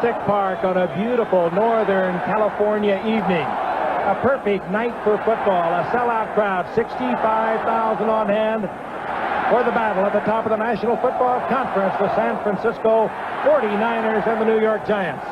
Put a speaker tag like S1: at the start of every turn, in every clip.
S1: Majestic Park on a beautiful Northern California evening. A perfect night for football. A sellout crowd, 65,000 on hand for the battle at the top of the National Football Conference, the San Francisco 49ers and the New York Giants.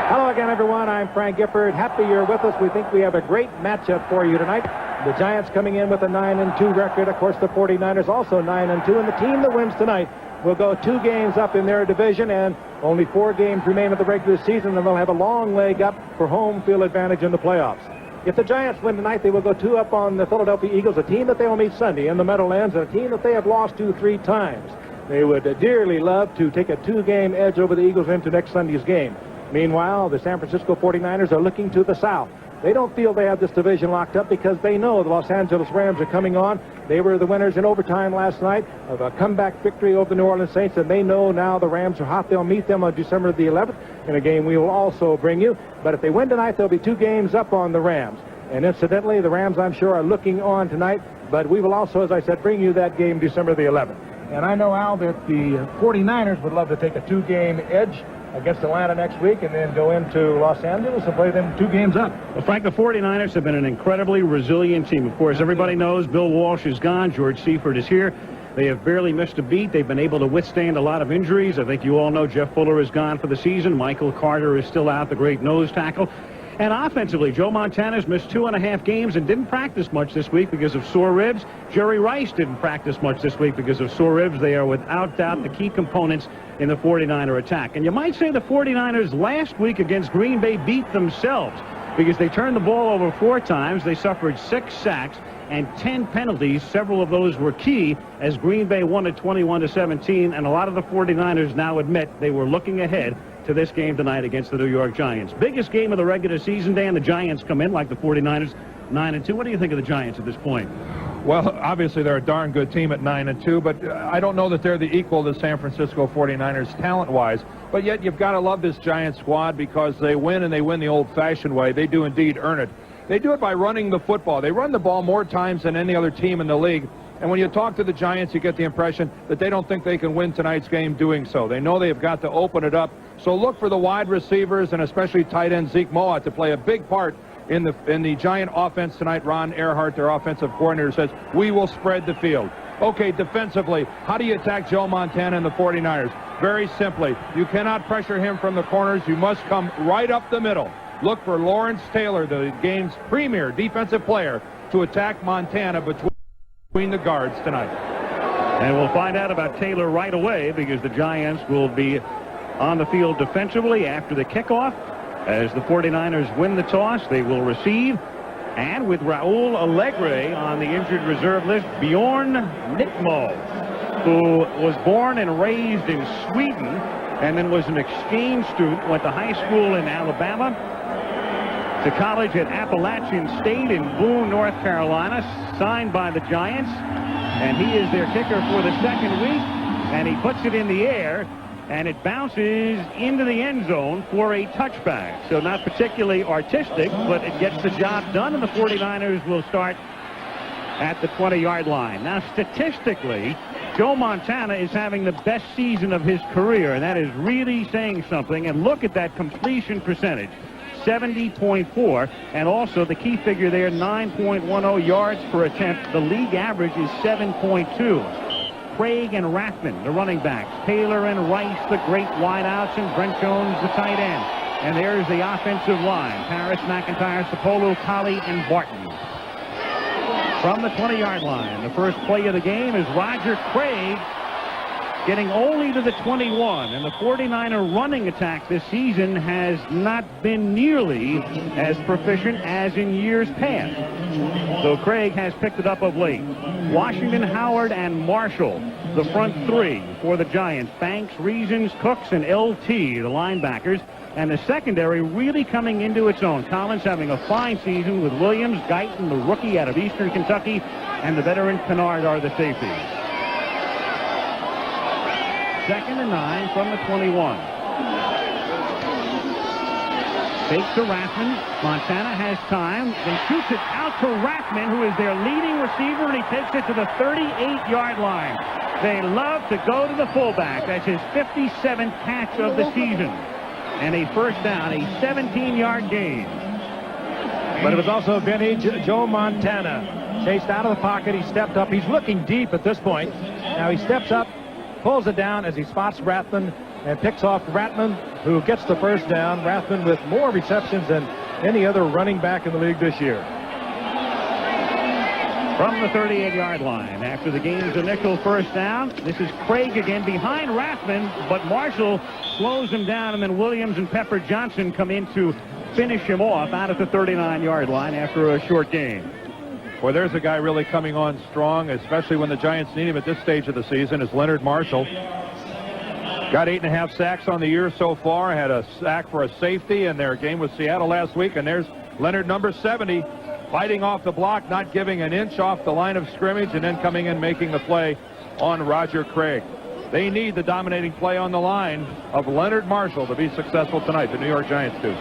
S1: Hello again, everyone. I'm Frank Gifford. Happy you're with us. We think we have a great matchup for you tonight. The Giants coming in with a 9-2 record. Of course, the 49ers also 9-2. And the team that wins tonight will go 2 games up in their division, and only 4 games remain of the regular season, and they'll have a long leg up for home field advantage in the playoffs. If the Giants win tonight, they will go 2 up on the Philadelphia Eagles, a team that they will meet Sunday in the Meadowlands, and a team that they have lost to 3 times. They would dearly love to take a 2-game edge over the Eagles into next Sunday's game. Meanwhile, the San Francisco 49ers are looking to the south. They don't feel they have this division locked up because they know the Los Angeles Rams are coming on. They were the winners in overtime last night of a comeback victory over the New Orleans Saints, and they know now the Rams are hot. They'll meet them on December the 11th in a game we will also bring you. But if they win tonight, they'll be 2 games up on the Rams. And incidentally, the Rams, I'm sure, are looking on tonight, but we will also, as I said, bring you that game December the 11th. And I know, Al, that the 49ers would love to take a 2-game edge against Atlanta next week and then go into Los Angeles and play them 2 games up.
S2: Well, Frank, the 49ers have been an incredibly resilient team. Of course, everybody knows Bill Walsh is gone. George Seifert is here. They have barely missed a beat. They've been able to withstand a lot of injuries. I think you all know Jeff Fuller is gone for the season. Michael Carter is still out, the great nose tackle. And offensively, Joe Montana's missed 2.5 games and didn't practice much this week because of sore ribs. Jerry Rice didn't practice much this week because of sore ribs. They are without doubt the key components in the 49er attack. And you might say the 49ers last week against Green Bay beat themselves because they turned the ball over 4 times. They suffered 6 sacks and 10 penalties. Several of those were key as Green Bay won at 21-17. And a lot of the 49ers now admit they were looking ahead to this game tonight against the New York Giants. Biggest game of the regular season, Dan. The Giants come in like the 49ers, 9-2. What do you think of the Giants at this point?
S3: Well, obviously they're a darn good team at 9-2, but I don't know that they're the equal to the San Francisco 49ers talent-wise. But yet you've got to love this Giants squad because they win, and they win the old-fashioned way. They do indeed earn it. They do it by running the football. They run the ball more times than any other team in the league. And when you talk to the Giants, you get the impression that they don't think they can win tonight's game doing so. They know they've got to open it up. So look for the wide receivers and especially tight end Zeke Moa to play a big part in the Giant offense tonight. Ron Earhart, their offensive coordinator, says, we will spread the field. Okay, defensively, how do you attack Joe Montana and the 49ers? Very simply, you cannot pressure him from the corners. You must come right up the middle. Look for Lawrence Taylor, the game's premier defensive player, to attack Montana between the guards tonight.
S2: And we'll find out about Taylor right away because the Giants will be on the field defensively after the kickoff. As the 49ers win the toss, they will receive. And with Raul Alegre on the injured reserve list, Bjorn Nickmo, who was born and raised in Sweden and then was an exchange student, went to high school in Alabama, to college at Appalachian State in Boone, North Carolina, signed by the Giants. And he is their kicker for the 2nd week. And he puts it in the air, and it bounces into the end zone for a touchback. So not particularly artistic, but it gets the job done, and the 49ers will start at the 20-yard line. Now, statistically, Joe Montana is having the best season of his career, and that is really saying something. And look at that completion percentage. 70.4, and also the key figure there, 9.10 yards per attempt. The league average is 7.2. Craig and Rathman, the running backs. Taylor and Rice, the great wideouts, and Brent Jones, the tight end. And there's the offensive line. Paris, McIntyre, Sapolo, Colley, and Barton. From the 20-yard line, the first play of the game is Roger Craig getting only to the 21, and the 49er running attack this season has not been nearly as proficient as in years past. So Craig has picked it up of late. Washington, Howard, and Marshall, the front 3 for the Giants. Banks, Reasons, Cooks, and LT, the linebackers. And the secondary really coming into its own. Collins having a fine season with Williams, Guyton, the rookie out of Eastern Kentucky, and the veteran Kennard are the safeties. 2nd and 9 from the 21. Fakes to Rathman. Montana has time, then shoots it out to Rathman, who is their leading receiver, and he takes it to the 38-yard line. They love to go to the fullback. That's his 57th catch of the season. And a first down, a 17-yard gain.
S1: But it was also vintage Joe Montana. Chased out of the pocket. He stepped up. He's looking deep at this point. Now he steps up, pulls it down as he spots Rathman and picks off Rathman, who gets the first down. Rathman with more receptions than any other running back in the league this year.
S2: From the 38-yard line, after the game's initial first down, this is Craig again behind Rathman, but Marshall slows him down, and then Williams and Pepper Johnson come in to finish him off out at the 39-yard line after a short gain.
S3: Well, there's a guy really coming on strong, especially when the Giants need him at this stage of the season, is Leonard Marshall. Got 8.5 sacks on the year so far, had a sack for a safety in their game with Seattle last week, and there's Leonard, number 70, fighting off the block, not giving an inch off the line of scrimmage, and then coming in making the play on Roger Craig. They need the dominating play on the line of Leonard Marshall to be successful tonight. The New York Giants do.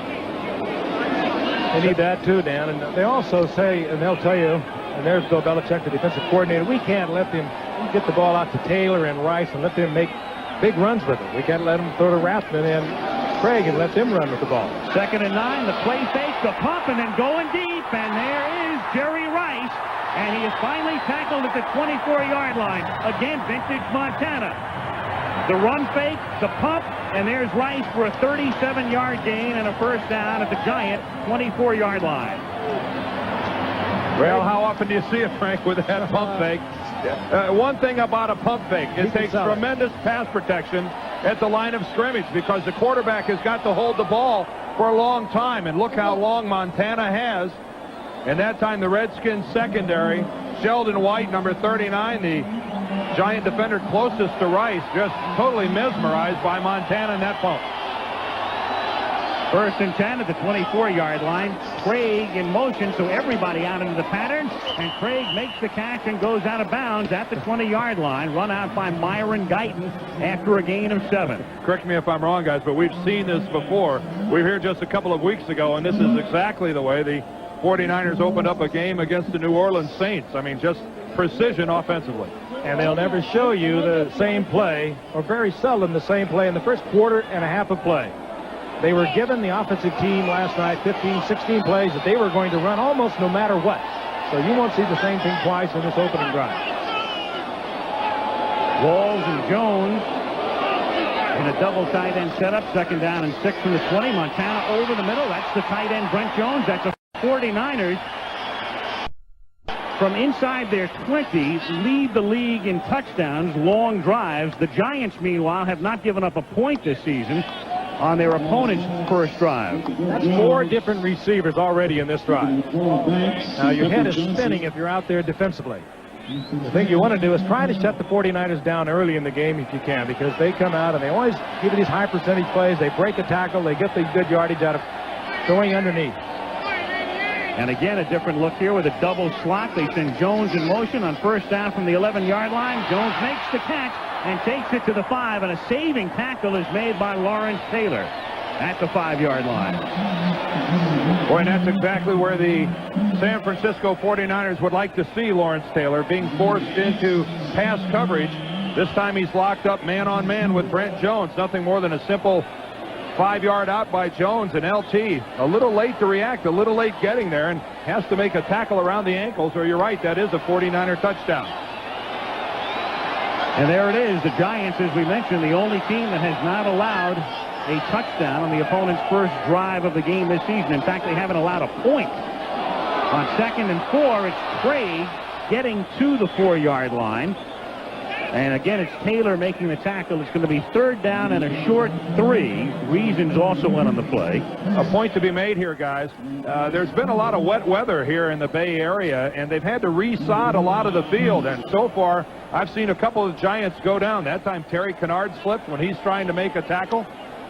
S1: They need that too, Dan. And they also say, and they'll tell you, and there's Bill Belichick, the defensive coordinator, we can't let them get the ball out to Taylor and Rice and let them make big runs with it. We can't let them throw to Rathman and Craig and let them run with the ball.
S2: 2nd and 9, the play fake, the pump, and then going deep, and there is Jerry Rice, and he is finally tackled at the 24-yard line. Again, vintage Montana. The run fake, the pump, and there's Rice for a 37-yard gain and a first down at the Giant 24-yard line.
S3: Well, how often do you see it, Frank, with that pump fake? One thing about a pump fake, it takes tremendous pass protection at the line of scrimmage because the quarterback has got to hold the ball for a long time. And look how long Montana has. And that time the Redskins secondary, Sheldon White, number 39, the Giant defender closest to Rice, just totally mesmerized by Montana in that pump.
S2: 1st and 10 at the 24-yard line. Craig in motion, so everybody out into the pattern. And Craig makes the catch and goes out of bounds at the 20-yard line. Run out by Myron Guyton after a gain of 7.
S3: Correct me if I'm wrong, guys, but we've seen this before. We were here just a couple of weeks ago, and this is exactly the way the 49ers opened up a game against the New Orleans Saints. I mean, just precision offensively.
S1: And they'll never show you the same play, or very seldom the same play in the first quarter and a half of play. They were given, the offensive team last night, 15, 16 plays that they were going to run almost no matter what. So you won't see the same thing twice in this opening drive.
S2: Walls and Jones in a double tight end setup. 2nd down and 6 from the 20. Montana over the middle. That's the tight end, Brent Jones. That's the 49ers. From inside their 20, lead the league in touchdowns, long drives. The Giants, meanwhile, have not given up a point this season on their opponent's first drive.
S1: That's 4 different receivers already in this drive. Now, your head is spinning if you're out there defensively. The thing you want to do is try to shut the 49ers down early in the game if you can, because they come out and they always give you these high percentage plays. They break a tackle. They get the good yardage out of throwing underneath.
S2: And again, a different look here with a double slot. They send Jones in motion on first down from the 11-yard line. Jones makes the catch and takes it to the 5, and a saving tackle is made by Lawrence Taylor at the 5-yard line.
S3: Boy, and that's exactly where the San Francisco 49ers would like to see Lawrence Taylor, being forced into pass coverage. This time he's locked up man-on-man with Brent Jones. Nothing more than a simple 5-yard out by Jones, and LT a little late to react, a little late getting there, and has to make a tackle around the ankles, or you're right, that is a 49er touchdown.
S2: And there it is. The Giants, as we mentioned, the only team that has not allowed a touchdown on the opponent's first drive of the game this season. In fact, they haven't allowed a point. On 2nd and 4, it's Craig getting to the 4-yard line. And again, it's Taylor making the tackle. It's going to be 3rd down and a short 3. Reasons also went on the play.
S3: A point to be made here, guys. There's been a lot of wet weather here in the Bay Area, and they've had to resod a lot of the field. And so far, I've seen a couple of Giants go down. That time, Terry Kennard slipped when he's trying to make a tackle.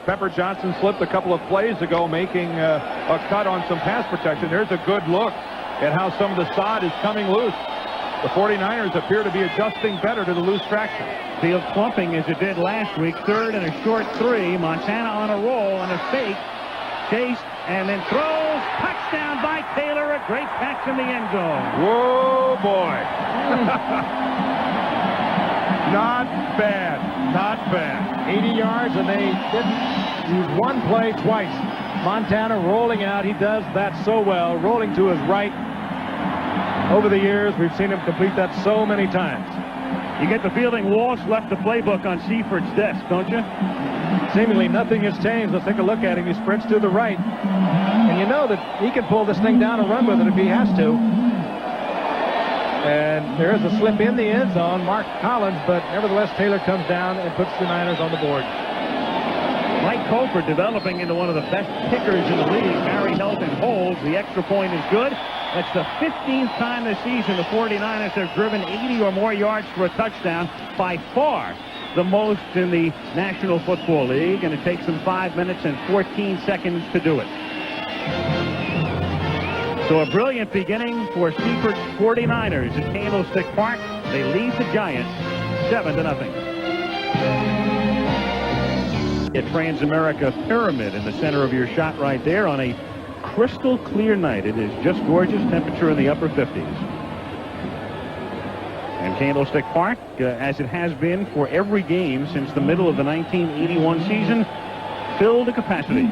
S3: Pepper Johnson slipped a couple of plays ago, making a cut on some pass protection. There's a good look at how some of the sod is coming loose. The 49ers appear to be adjusting better to the loose traction.
S2: Field clumping as it did last week. 3rd and a short 3. Montana on a roll and a fake. Chase and then throws. Touchdown by Taylor. A great catch in the end zone.
S3: Whoa, boy. Not bad. Not bad.
S1: 80 yards, and they didn't use one play twice. Montana rolling out. He does that so well, rolling to his right. Over the years, we've seen him complete that so many times.
S2: You get the feeling Walsh left the playbook on Seifert desk, don't you?
S1: Seemingly nothing has changed. Let's take a look at him. He sprints to the right. And you know that he can pull this thing down and run with it if he has to. And there is a slip in the end zone, Mark Collins, but nevertheless, Taylor comes down and puts the Niners on the board.
S2: Mike Cofer developing into one of the best kickers in the league. Barry Helton holds. The extra point is good. That's the 15th time this season the 49ers have driven 80 or more yards for a touchdown, by far the most in the National Football League, and it takes them 5 minutes and 14 seconds to do it. So a brilliant beginning for Seifert's 49ers at Candlestick Park. They lead the Giants 7-0. A Transamerica Pyramid in the center of your shot right there on a crystal clear night. It is just gorgeous. Temperature in the upper 50s. And Candlestick Park, as it has been for every game since the middle of the 1981 season, filled to capacity.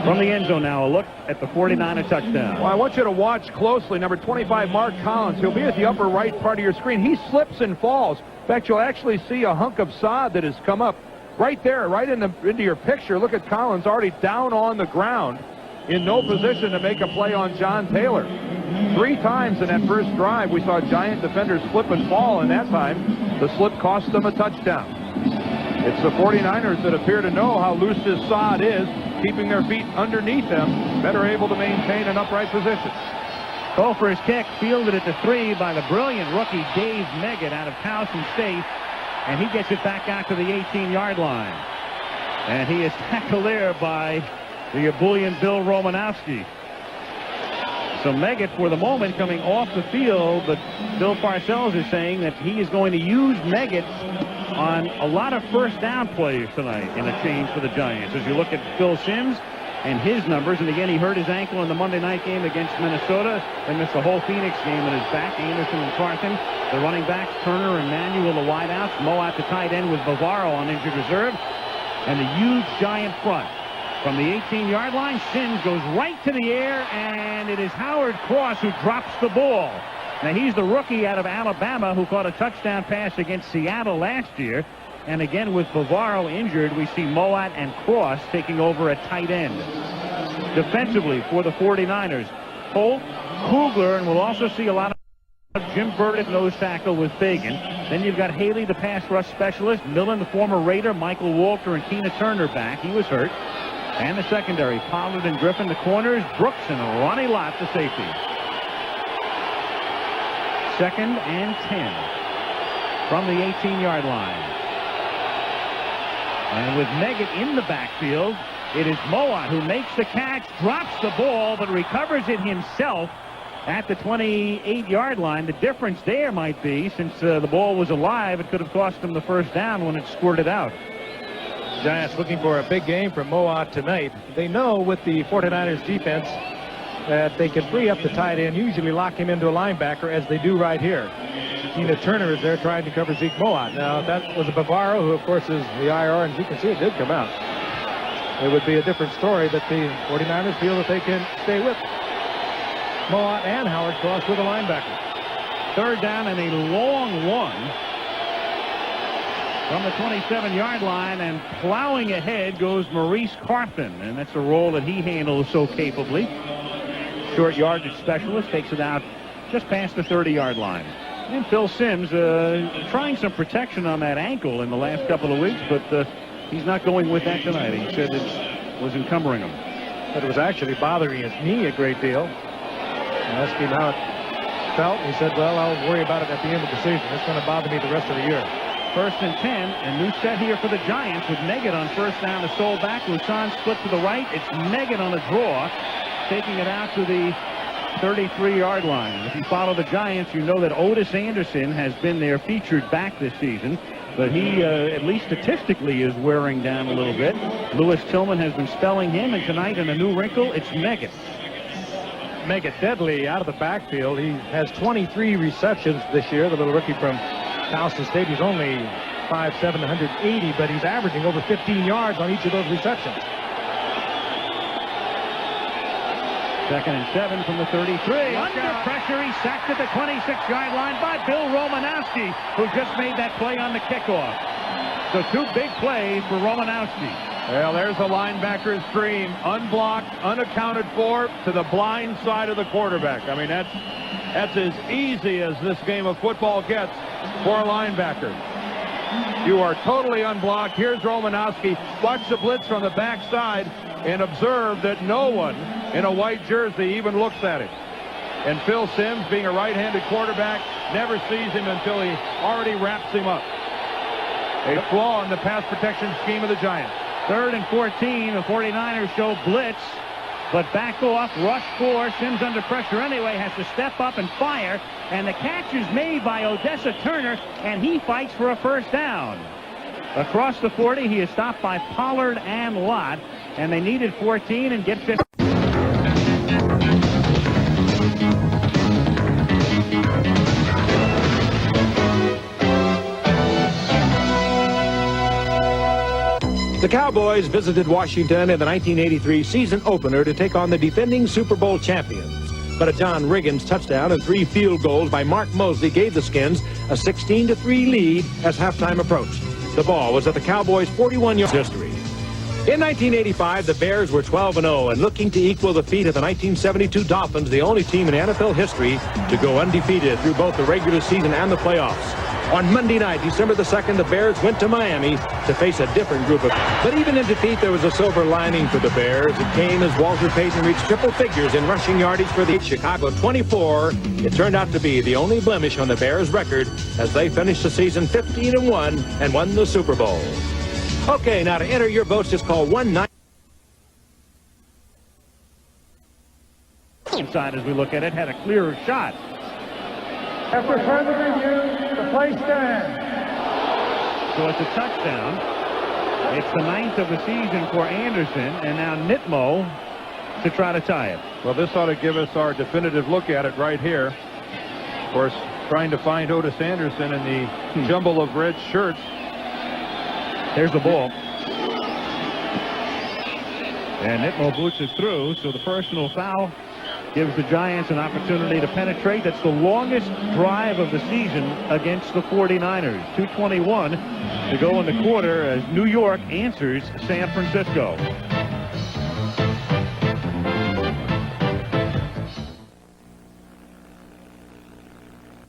S2: From the end zone now, a look at the 49er touchdown.
S3: Well, I want you to watch closely. Number 25, Mark Collins. He'll be at the upper right part of your screen. He slips and falls. In fact, you'll actually see a hunk of sod that has come up right there, right into your picture. Look at Collins already down on the ground, in no position to make a play on John Taylor. 3 times in that first drive, we saw Giant defenders slip and fall, and that time, the slip cost them a touchdown. It's the 49ers that appear to know how loose this sod is, keeping their feet underneath them, better able to maintain an upright position.
S2: Cofer's kick fielded at the 3 by the brilliant rookie Dave Meggett out of Towson State, and he gets it back out to the 18-yard line. And he is tackled there by the ebullient Bill Romanowski. So Meggett, for the moment, coming off the field, but Bill Parcells is saying that he is going to use Meggett on a lot of first down plays tonight in a change for the Giants. As you look at Phil Simms and his numbers, and again, he hurt his ankle in the Monday night game against Minnesota, and missed the whole Phoenix game in his back. Anderson and Carthen, the running backs, Turner and Manuel, the wideouts, Moat, the tight end, with Bavaro on injured reserve, and the huge Giant front. From the 18-yard line, Simms goes right to the air, and it is Howard Cross who drops the ball. Now, he's the rookie out of Alabama who caught a touchdown pass against Seattle last year. And again, with Bavaro injured, we see Moat and Cross taking over at tight end. Defensively for the 49ers, Holt, Kugler, and we'll also see a lot of Jim Burdett nose tackle with Fagan. Then you've got Haley, the pass rush specialist, Millen, the former Raider, Michael Walter, and Tina Turner back. He was hurt. And the secondary, Pollard and Griffin, the corners, Brooks and Ronnie Lott, the safety. 2nd and 10 from the 18-yard line. And with Meggett in the backfield, it is Moat who makes the catch, drops the ball, but recovers it himself at the 28-yard line. The difference there might be, since the ball was alive, it could have cost them the first down when it squirted out.
S1: Giants looking for a big game from Moat tonight. They know with the 49ers defense that they can free up the tight end, usually lock him into a linebacker, as they do right here. Tina Turner is there trying to cover Zeke Moat. Now, that was a Bavaro, who, of course, is the IR, and you can see it did come out. It would be a different story, but the 49ers feel that they can stay with Moat and Howard Cross with a linebacker.
S2: 3rd down and a long one from the 27-yard line, and plowing ahead goes Maurice Carthen, and that's a role that he handles so capably. Short yardage specialist, takes it out just past the 30-yard line. And Phil Simms trying some protection on that ankle in the last couple of weeks, but he's not going with that tonight. He said it was encumbering him.
S1: But it was actually bothering his knee a great deal. And asked him how it felt. He said, well, I'll worry about it at the end of the season. It's going to bother me the rest of the year.
S2: 1st and 10, a new set here for the Giants with Meggett on first down to Sol back. Lusan split to the right. It's Meggett on a draw, taking it out to the 33-yard line. And if you follow the Giants, you know that Otis Anderson has been their featured back this season, but he, at least statistically, is wearing down a little bit. Lewis Tillman has been spelling him, and tonight in a new wrinkle, it's Meggett.
S1: Meggett deadly out of the backfield. He has 23 receptions this year, the little rookie from Towson Staby's only 5'7", 180, but he's averaging over 15 yards on each of those receptions.
S2: 2nd and 7 from the 33. Under pressure, he's sacked at the 26-yard line by Bill Romanowski, who just made that play on the kickoff. So 2 big plays for Romanowski.
S3: Well, there's a linebacker's dream. Unblocked, unaccounted for, to the blind side of the quarterback. I mean, that's as easy as this game of football gets for a linebacker. You are totally unblocked. Here's Romanowski. Watch the blitz from the backside and observe that no one in a white jersey even looks at him. And Phil Simms, being a right-handed quarterback, never sees him until he already wraps him up. A flaw in the pass protection scheme of the Giants.
S2: 3rd and 14. The 49ers show blitz, but back off, rush 4. Simms under pressure anyway, has to step up and fire, and the catch is made by Odessa Turner, and he fights for a first down. Across the 40, he is stopped by Pollard and Lott, and they needed 14 and get 15.
S1: The Cowboys visited Washington in the 1983 season opener to take on the defending Super Bowl champions. But a John Riggins touchdown and 3 field goals by Mark Mosley gave the Skins a 16-3 lead as halftime approached. The ball was at the Cowboys' 41-yard history. In 1985, the Bears were 12-0 and looking to equal the feat of the 1972 Dolphins, the only team in NFL history to go undefeated through both the regular season and the playoffs. On Monday night, December the 2nd, the Bears went to Miami to face a different group of... But even in defeat, there was a silver lining for the Bears. It came as Walter Payton reached triple figures in rushing yardage for the Chicago 24. It turned out to be the only blemish on the Bears' record as they finished the season 15-1 and won the Super Bowl. Okay, now to enter your votes, just call 1-9...
S2: Inside as we look at it, had a clearer shot.
S4: After further review, the play stands.
S2: So it's a touchdown. It's the 9th of the season for Anderson, and now Nitmo to try to tie it.
S3: Well, this ought to give us our definitive look at it right here. Of course, trying to find Otis Anderson in the jumble of red shirts.
S2: Here's the ball. And Nitmo boots it through, so the personal foul gives the Giants an opportunity to penetrate. That's the longest drive of the season against the 49ers. 2:21 to go in the quarter as New York answers San Francisco.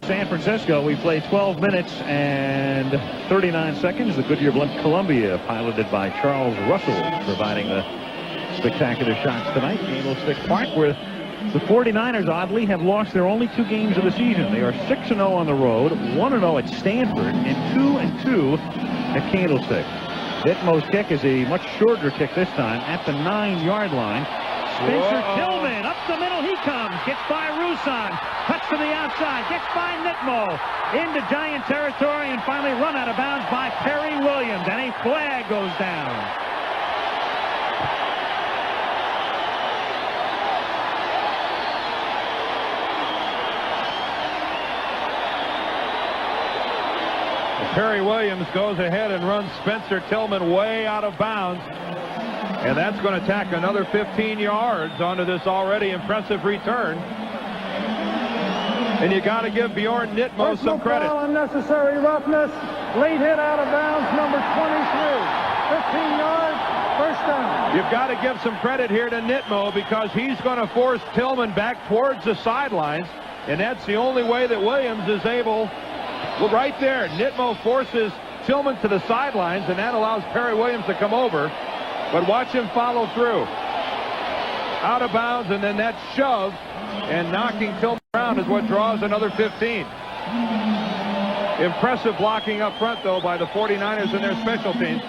S2: San Francisco, we played 12 minutes and 39 seconds. The Goodyear Blimp Columbia, piloted by Charles Russell, providing the spectacular shots tonight. Candlestick Park, where the 49ers, oddly, have lost their only 2 games of the season. They are 6-0 on the road, 1-0 at Stanford, and 2-2 at Candlestick. Nitmo's kick is a much shorter kick this time at the 9-yard line. Spencer Tillman, up the middle he comes, gets by Roussan, cuts to the outside, gets by Nitmo, into Giant territory, and finally run out of bounds by Perry Williams, and a flag goes down.
S3: Perry Williams goes ahead and runs Spencer Tillman way out of bounds. And that's going to tack another 15 yards onto this already impressive return. And you got to give Bjorn Nitmo some credit.
S4: Foul, unnecessary roughness. Late hit out of bounds, number 23. 15 yards, first down.
S3: You've got to give some credit here to Nitmo because he's going to force Tillman back towards the sidelines. And that's the only way that Williams is able... Well, right there, Nitmo forces Tillman to the sidelines, and that allows Perry Williams to come over. But watch him follow through. Out of bounds, and then that shove, and knocking Tillman around is what draws another 15. Impressive blocking up front, though, by the 49ers and their special teams.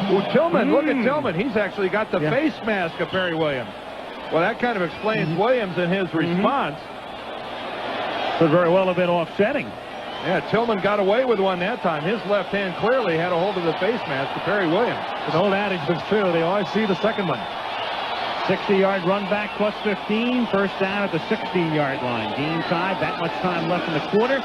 S3: Ooh, Tillman, look at Tillman. He's actually got the face mask of Perry Williams. Well, that kind of explains Williams and his response.
S2: Could very well have been offsetting.
S3: Yeah, Tillman got away with one that time. His left hand clearly had a hold of the face mask of Perry Williams.
S1: An old adage that's true. They always see the second one.
S2: 60-yard run back plus 15. First down at the 16-yard line. Game tied. That much time left in the quarter.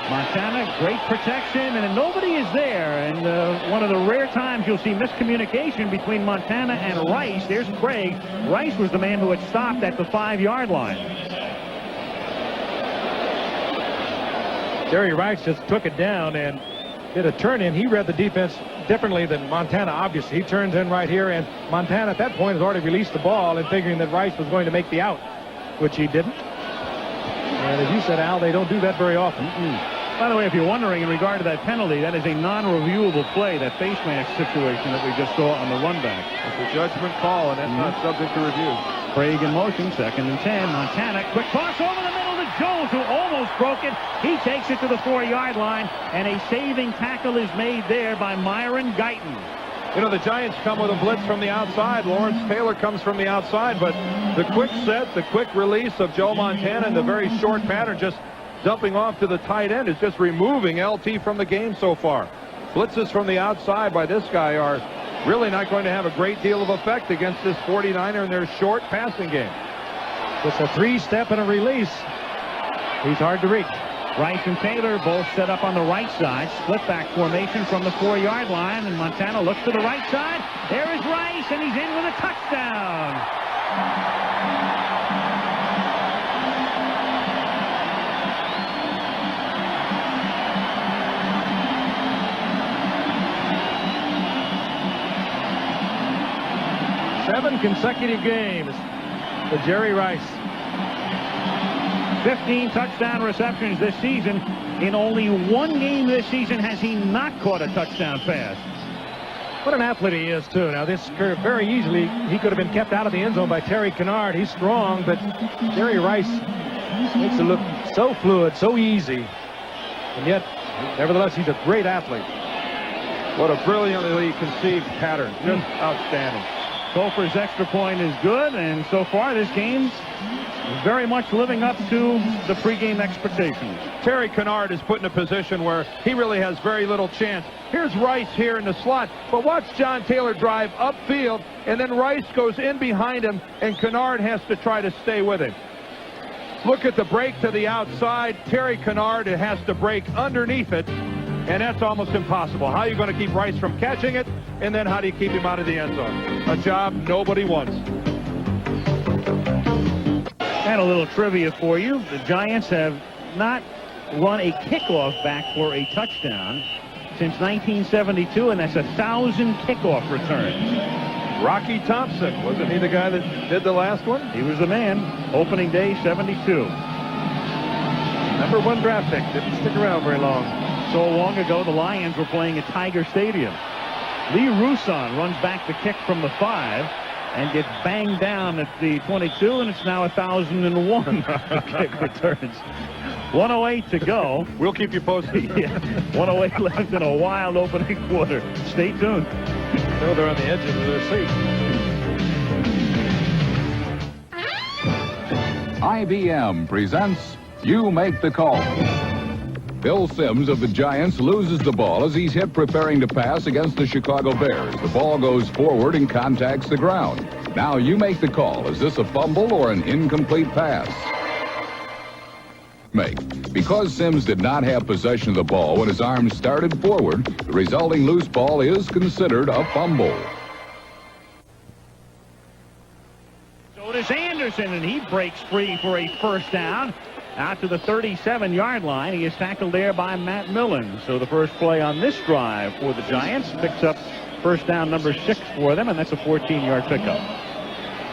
S2: Montana, great protection, and nobody is there. And one of the rare times you'll see miscommunication between Montana and Rice. There's Craig. Rice was the man who had stopped at the 5-yard line.
S1: Jerry Rice just took it down and did a turn in. He read the defense differently than Montana, obviously. He turns in right here, and Montana at that point has already released the ball and figuring that Rice was going to make the out, which he didn't. And as you said, Al, they don't do that very often.
S2: By the way, if you're wondering in regard to that penalty, that is a non-reviewable play, that face mask situation that we just saw on the run back.
S3: It's a judgment call, and that's not subject to review.
S2: Craig in motion, 2nd and 10. Montana, quick toss over the middle to Jones, who almost broke it. He takes it to the 4-yard line, and a saving tackle is made there by Myron Guyton.
S3: You know, the Giants come with a blitz from the outside. Lawrence Taylor comes from the outside, but the quick set, the quick release of Joe Montana, and the very short pattern just dumping off to the tight end is just removing LT from the game so far. Blitzes from the outside by this guy are really not going to have a great deal of effect against this 49er in their short passing game.
S1: It's a 3-step and a release. He's hard to reach.
S2: Rice and Taylor both set up on the right side. Split back formation from the 4-yard line, and Montana looks to the right side. There is Rice, and he's in with a touchdown.
S1: Seven consecutive games for Jerry Rice.
S2: 15 touchdown receptions this season. In only one game this season has he not caught a touchdown pass.
S1: What an athlete he is, too. Now, this curve, very easily, he could have been kept out of the end zone by Terry Kennard. He's strong, but Jerry Rice makes it look so fluid, so easy. And yet, nevertheless, he's a great athlete.
S3: What a brilliantly conceived pattern. Just outstanding.
S2: Gopher's extra point is good, and so far this game is very much living up to the pregame expectations.
S3: Terry Kennard is put in a position where he really has very little chance. Here's Rice here in the slot, but watch John Taylor drive upfield, and then Rice goes in behind him, and Kennard has to try to stay with him. Look at the break to the outside. Terry Kennard has to break underneath it, and that's almost impossible. How are you going to keep Rice from catching it, and then how do you keep him out of the end zone? A job nobody wants.
S2: And a little trivia for you. The Giants have not run a kickoff back for a touchdown since 1972, and that's 1,000 kickoff returns.
S3: Rocky Thompson, wasn't he the guy that did the last one?
S2: He was the man. Opening day, 72.
S1: #1 draft pick. Didn't stick around very long.
S2: So long ago, the Lions were playing at Tiger Stadium. Lee Rousson runs back the kick from the 5 and gets banged down at the 22, and it's now 1,001 kick returns. 1:08 to go.
S3: We'll keep you posted.
S2: Yeah, 1:08 left in a wild opening quarter. Stay tuned.
S1: No, they're on the edges of their seat.
S5: IBM presents You Make the Call. Bill Sims of the Giants loses the ball as he's hit preparing to pass against the Chicago Bears. The ball goes forward and contacts the ground. Now you make the call. Is this a fumble or an incomplete pass? Because Sims did not have possession of the ball when his arms started forward, the resulting loose ball is considered a fumble.
S2: So does Anderson, and he breaks free for a first down. Out to the 37-yard line. He is tackled there by Matt Millen. So the first play on this drive for the Giants picks up first down number 6 for them, and that's a 14-yard pickup.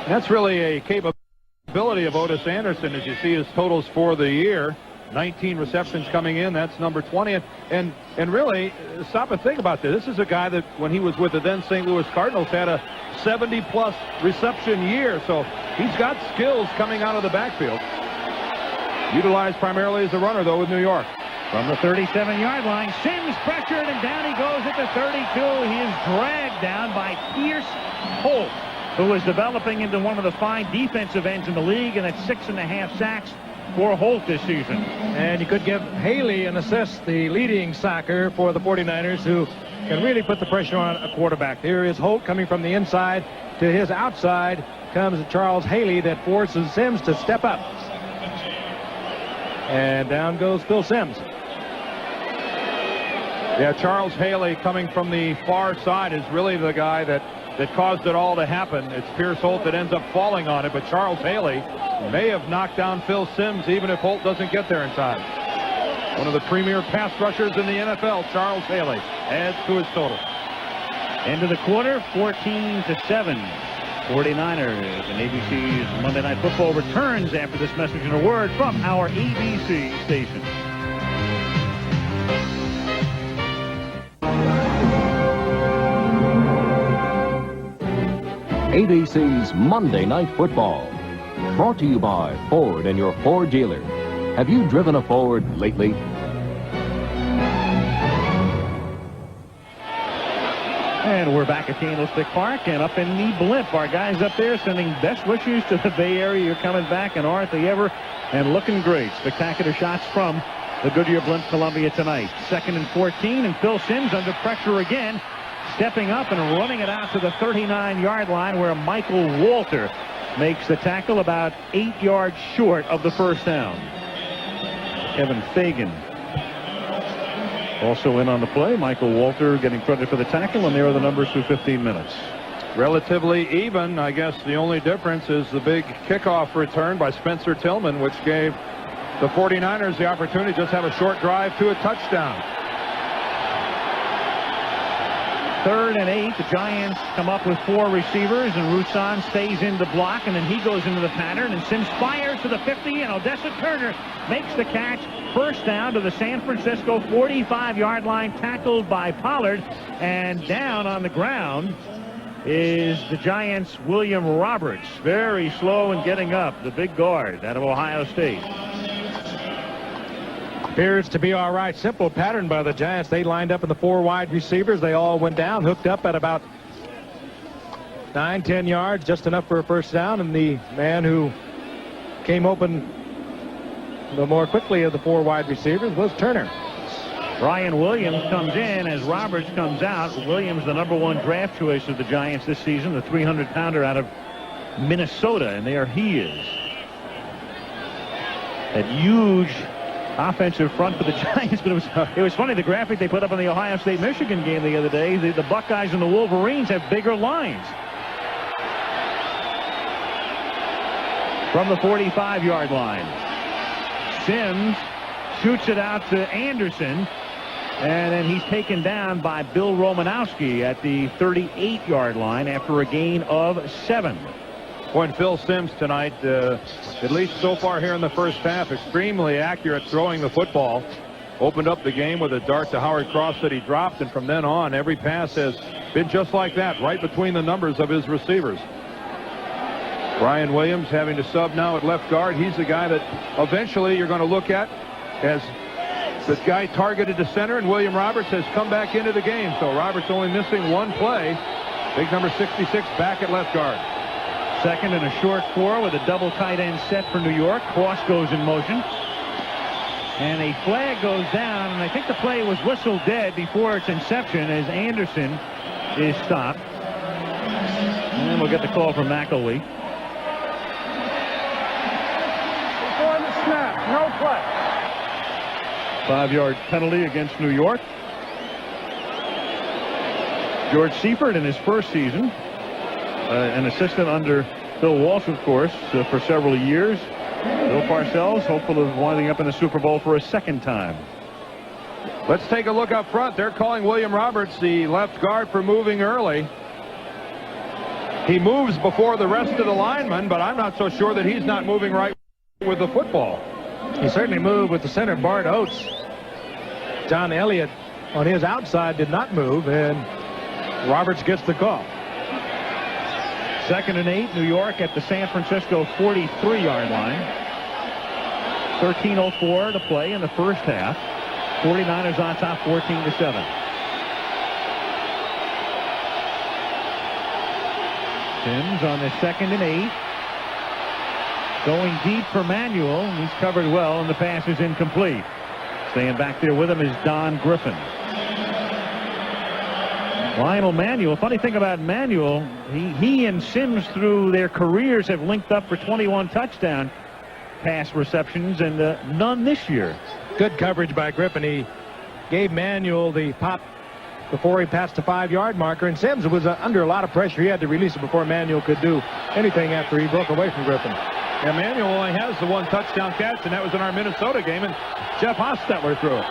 S3: That's really a capability of Otis Anderson, as you see his totals for the year. 19 receptions coming in. That's number 20. And really, stop and think about this. This is a guy that, when he was with the then St. Louis Cardinals, had a 70-plus reception year. So he's got skills coming out of the backfield. Utilized primarily as a runner, though, with New York.
S2: From the 37-yard line, Sims pressured, and down he goes at the 32. He is dragged down by Pierce Holt, who is developing into one of the fine defensive ends in the league, and that's 6.5 sacks for Holt this season.
S1: And you could give Haley an assist, the leading sacker for the 49ers, who can really put the pressure on a quarterback. Here is Holt coming from the inside. To his outside comes Charles Haley that forces Sims to step up. And down goes Phil Sims.
S3: Yeah, Charles Haley coming from the far side is really the guy that caused it all to happen. It's Pierce Holt that ends up falling on it, but Charles Haley may have knocked down Phil Simms even if Holt doesn't get there in time. One of the premier pass rushers in the NFL, Charles Haley, adds to his total.
S2: End of the quarter, 14-7. 49ers, and ABC's Monday Night Football returns after this message and a word from our ABC station.
S6: ABC's Monday Night Football. Brought to you by Ford and your Ford dealer. Have you driven a Ford lately?
S2: And we're back at Candlestick Park and up in the blimp. Our guys up there sending best wishes to the Bay Area. You're coming back, and aren't they ever? And looking great. Spectacular shots from the Goodyear Blimp Columbia tonight. 2nd and 14, and Phil Simms under pressure again. Stepping up and running it out to the 39-yard line where Michael Walter makes the tackle about 8 yards short of the first down. Kevin Fagan also in on the play. Michael Walter getting credit for the tackle, and there are the numbers through 15 minutes.
S3: Relatively even. I guess the only difference is the big kickoff return by Spencer Tillman, which gave the 49ers the opportunity to just have a short drive to a touchdown.
S2: 3rd and 8. The Giants come up with 4 receivers, and Roussan stays in the block, and then he goes into the pattern, and Simms fires to the 50, and Odessa Turner makes the catch. First down to the San Francisco 45-yard line, tackled by Pollard, and down on the ground is the Giants' William Roberts. Very slow in getting up, the big guard out of Ohio State.
S1: Appears to be all right. Simple pattern by the Giants. They lined up in the 4 wide receivers. They all went down, hooked up at about 9-10 yards, just enough for a first down. And the man who came open the more quickly of the 4 wide receivers was Turner.
S2: Ryan Williams comes in as Roberts comes out. Williams, the #1 draft choice of the Giants this season, the 300-pounder out of Minnesota, and there he is. That huge offensive front for the Giants, but it was funny, the graphic they put up on the Ohio State-Michigan game the other day, the Buckeyes and the Wolverines have bigger lines. From the 45-yard line, Simms shoots it out to Anderson, and then he's taken down by Bill Romanowski at the 38-yard line after a gain of 7.
S3: When Phil Simms tonight, at least so far here in the first half, extremely accurate throwing the football. Opened up the game with a dart to Howard Cross that he dropped, and from then on, every pass has been just like that, right between the numbers of his receivers. Brian Williams having to sub now at left guard. He's the guy that eventually you're going to look at as the guy targeted to center, and William Roberts has come back into the game. So Roberts only missing 1 play. Big number 66 back at left guard.
S2: 2nd and a short 4 with a double tight end set for New York. Cross goes in motion. And a flag goes down, and I think the play was whistled dead before its inception as Anderson is stopped. And we'll get the call from McElwee.
S4: Before the snap, no play.
S2: 5-yard penalty against New York. George Seifert in his first season, an assistant under Bill Walsh, of course, for several years. Bill Parcells, hopeful of winding up in the Super Bowl for a 2nd time.
S3: Let's take a look up front. They're calling William Roberts, the left guard, for moving early. He moves before the rest of the linemen, but I'm not so sure that he's not moving right with the football.
S1: He certainly moved with the center, Bart Oates. John Elliott on his outside did not move, and Roberts gets the call.
S2: 2nd and 8, New York at the San Francisco 43-yard line. 13:04 to play in the first half. 49ers on top, 14-7. Simms on the 2nd and 8. Going deep for Manuel, and he's covered well, and the pass is incomplete. Staying back there with him is Don Griffin. Lionel Manuel, funny thing about Manuel, he and Simms through their careers have linked up for 21 touchdown pass receptions, and none this year.
S1: Good coverage by Griffin. He gave Manuel the pop before he passed the 5-yard marker, and Sims was under a lot of pressure. He had to release it before Manuel could do anything after he broke away from Griffin.
S3: Yeah, Manuel only has the 1 touchdown catch, and that was in our Minnesota game, and Jeff Hostetler threw it.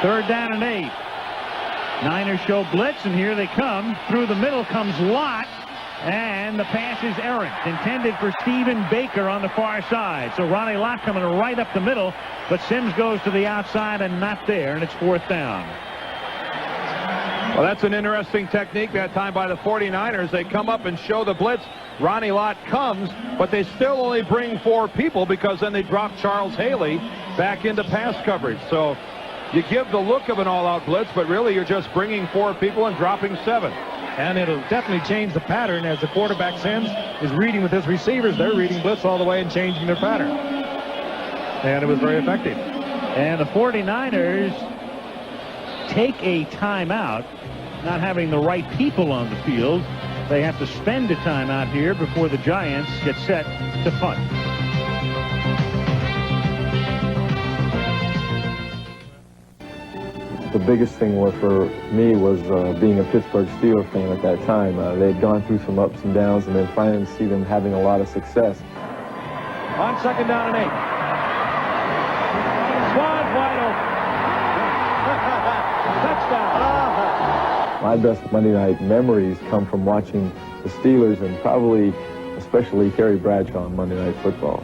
S2: 3rd down and 8. Niners show blitz, and here they come. Through the middle comes Lott, and the pass is errant, intended for Stephen Baker on the far side. So Ronnie Lott coming right up the middle, but Sims goes to the outside and not there, and it's 4th down.
S3: Well, that's an interesting technique that time by the 49ers. They come up and show the blitz. Ronnie Lott comes, but they still only bring 4 people because then they drop Charles Haley back into pass coverage. So you give the look of an all-out blitz, but really you're just bringing 4 people and dropping 7.
S1: And it'll definitely change the pattern as the quarterback Sims is reading with his receivers. They're reading blitz all the way and changing their pattern. And it was very effective.
S2: And the 49ers take a timeout, not having the right people on the field. They have to spend a timeout here before the Giants get set to punt.
S7: The biggest thing for me was being a Pittsburgh Steelers fan at that time. They'd gone through some ups and downs, and then finally see them having a lot of success.
S1: On 2nd down and 8. Swans wide open. Touchdown.
S7: My best Monday night memories come from watching the Steelers and probably especially Terry Bradshaw on Monday Night Football.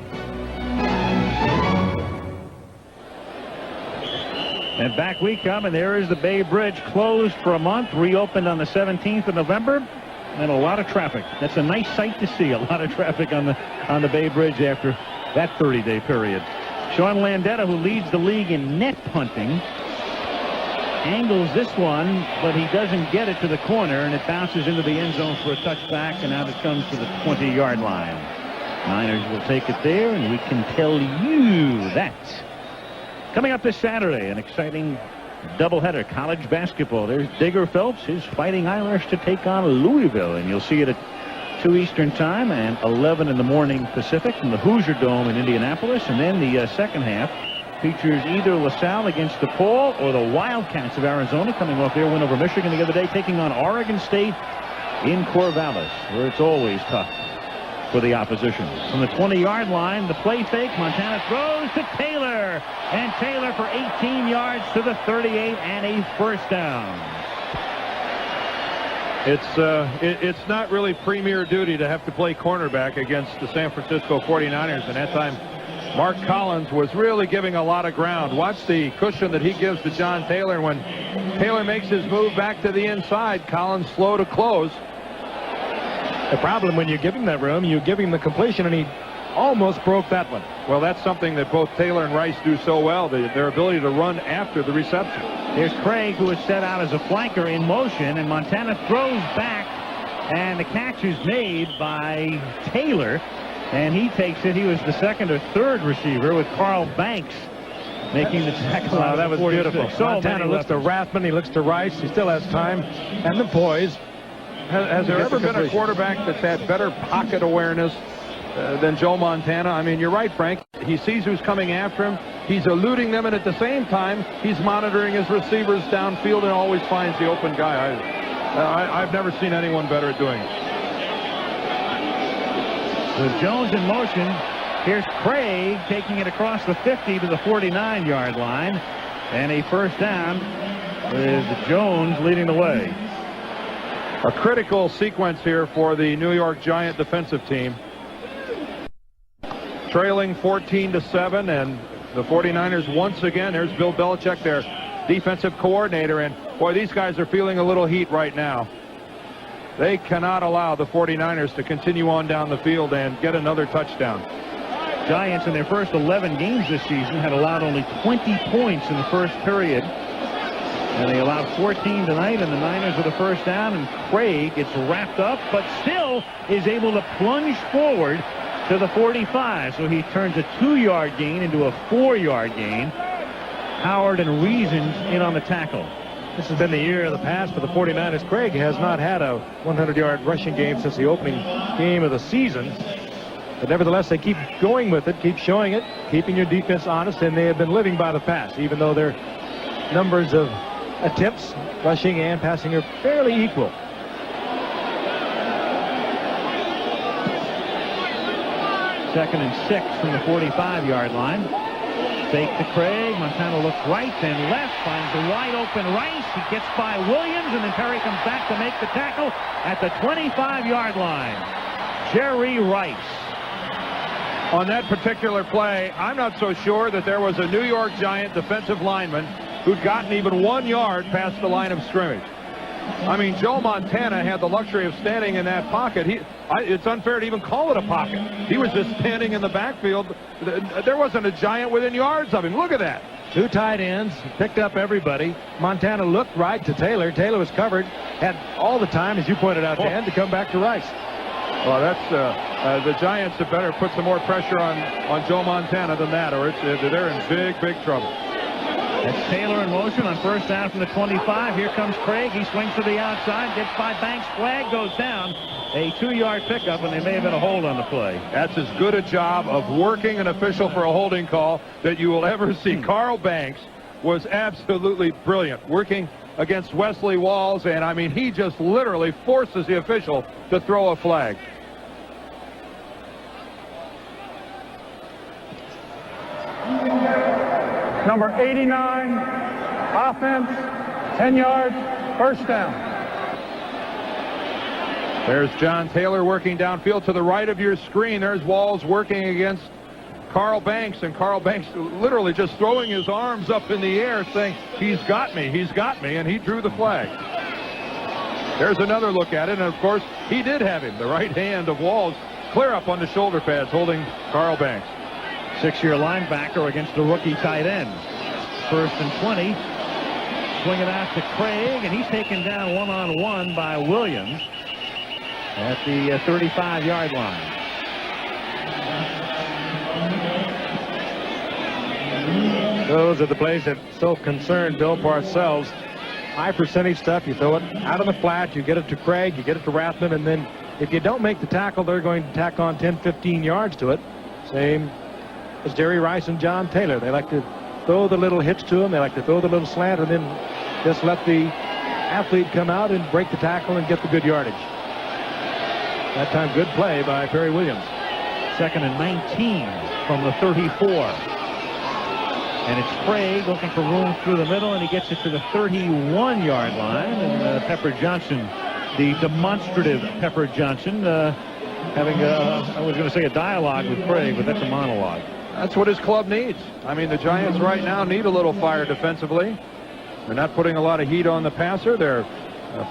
S2: And back we come, and there is the Bay Bridge, closed for a month, reopened on the 17th of November, and a lot of traffic. That's a nice sight to see, a lot of traffic on the Bay Bridge after that 30-day period. Sean Landeta, who leads the league in net punting, angles this one, but he doesn't get it to the corner, and it bounces into the end zone for a touchback, and out it comes to the 20-yard line. Niners will take it there, and we can tell you that. Coming up this Saturday, an exciting doubleheader, college basketball. There's Digger Phelps, his Fighting Irish to take on Louisville, and you'll see it at 2 Eastern time and 11 in the morning Pacific from the Hoosier Dome in Indianapolis. And then the second half features either LaSalle against DePaul or the Wildcats of Arizona, coming off their win over Michigan the other day, taking on Oregon State in Corvallis, where it's always tough for the opposition. From the 20-yard line, the play fake, Montana throws to Taylor, and Taylor for 18 yards to the 38 and a 1st down.
S3: It's not really premier duty to have to play cornerback against the San Francisco 49ers, and that time Mark Collins was really giving a lot of ground. Watch the cushion that he gives to John Taylor, and when Taylor makes his move back to the inside, Collins slow to close.
S1: The problem when you give him that room, you give him the completion, and he almost broke that one.
S3: Well, that's something that both Taylor and Rice do so well, their ability to run after the reception.
S2: Here's Craig, who is set out as a flanker in motion, and Montana throws back, and the catch is made by Taylor, and he takes it. He was the 2nd or 3rd receiver, with Carl Banks making the tackle.
S1: Wow, that was beautiful.
S2: So
S1: Montana looks to Rathman, he looks to Rice, he still has time and the poise.
S3: Has there ever been a quarterback that's had better pocket awareness than Joe Montana? I mean, you're right, Frank. He sees who's coming after him. He's eluding them, and at the same time, he's monitoring his receivers downfield and always finds the open guy. I've never seen anyone better at doing it.
S2: With Jones in motion, here's Craig taking it across the 50 to the 49-yard line, and a 1st down with Jones leading the way.
S3: A critical sequence here for the New York Giant defensive team. Trailing 14-7, and the 49ers once again, there's Bill Belichick, their defensive coordinator, and boy, these guys are feeling a little heat right now. They cannot allow the 49ers to continue on down the field and get another touchdown.
S2: Giants in their first 11 games this season had allowed only 20 points in the first period. And they allowed 14 tonight, and the Niners with a 1st down, and Craig gets wrapped up, but still is able to plunge forward to the 45. So he turns a 2-yard gain into a 4-yard gain. Howard and Reasons in on the tackle.
S1: This has been the year of the pass for the 49ers. Craig has not had a 100-yard rushing game since the opening game of the season. But nevertheless, they keep going with it, keep showing it, keeping your defense honest, and they have been living by the pass, even though they're numbers of attempts, rushing and passing, are fairly equal.
S2: Second and 6 from the 45-yard line. Fake to Craig. Montana looks right then left. Finds a wide open Rice. He gets by Williams, and then Perry comes back to make the tackle at the 25-yard line. Jerry Rice.
S3: On that particular play, I'm not so sure that there was a New York Giant defensive lineman who'd gotten even 1 yard past the line of scrimmage. I mean, Joe Montana had the luxury of standing in that pocket. It's unfair to even call it a pocket. He was just standing in the backfield. There wasn't a Giant within yards of him. Look at that.
S1: 2 tight ends, picked up everybody. Montana looked right to Taylor. Taylor was covered, had all the time, as you pointed out, Dan, to come back to Rice.
S3: Well, that's the Giants have better put some more pressure on Joe Montana than that, or they're in big trouble.
S2: That's Taylor in motion on first down from the 25. Here comes Craig. He swings to the outside, gets by Banks. Flag goes down. A 2-yard pickup, and there may have been a hold on the play.
S3: That's as good a job of working an official for a holding call that you will ever see. Carl Banks was absolutely brilliant, working against Wesley Walls, and I mean, he just literally forces the official to throw a flag.
S4: Number 89, offense, 10 yards, first down.
S3: There's John Taylor working downfield to the right of your screen. There's Walls working against Carl Banks, and Carl Banks literally just throwing his arms up in the air saying, he's got me, and he drew the flag. There's another look at it, and of course, he did have him. The right hand of Walls clear up on the shoulder pads holding Carl Banks.
S2: 6-year linebacker against the rookie tight end. First and 20. Swing it out to Craig, and he's taken down one-on-one by Williams at the 35-yard line.
S1: Those are the plays that so concern Bill Parcells. High percentage stuff. You throw it out of the flat, you get it to Craig, you get it to Rathman, and then if you don't make the tackle, they're going to tack on 10, 15 yards to it. Same as Jerry Rice and John Taylor. They like to throw the little hitch to him. They like to throw the little slant and then just let the athlete come out and break the tackle and get the good yardage. That time, good play by Perry Williams.
S2: Second and 19 from the 34. And it's Craig looking for room through the middle, and he gets it to the 31-yard line. And Pepper Johnson, the demonstrative Pepper Johnson, having, I was going to say a dialogue with Craig, but that's a monologue.
S3: That's what his club needs. I mean, the Giants right now need a little fire defensively. They're not putting a lot of heat on the passer. They're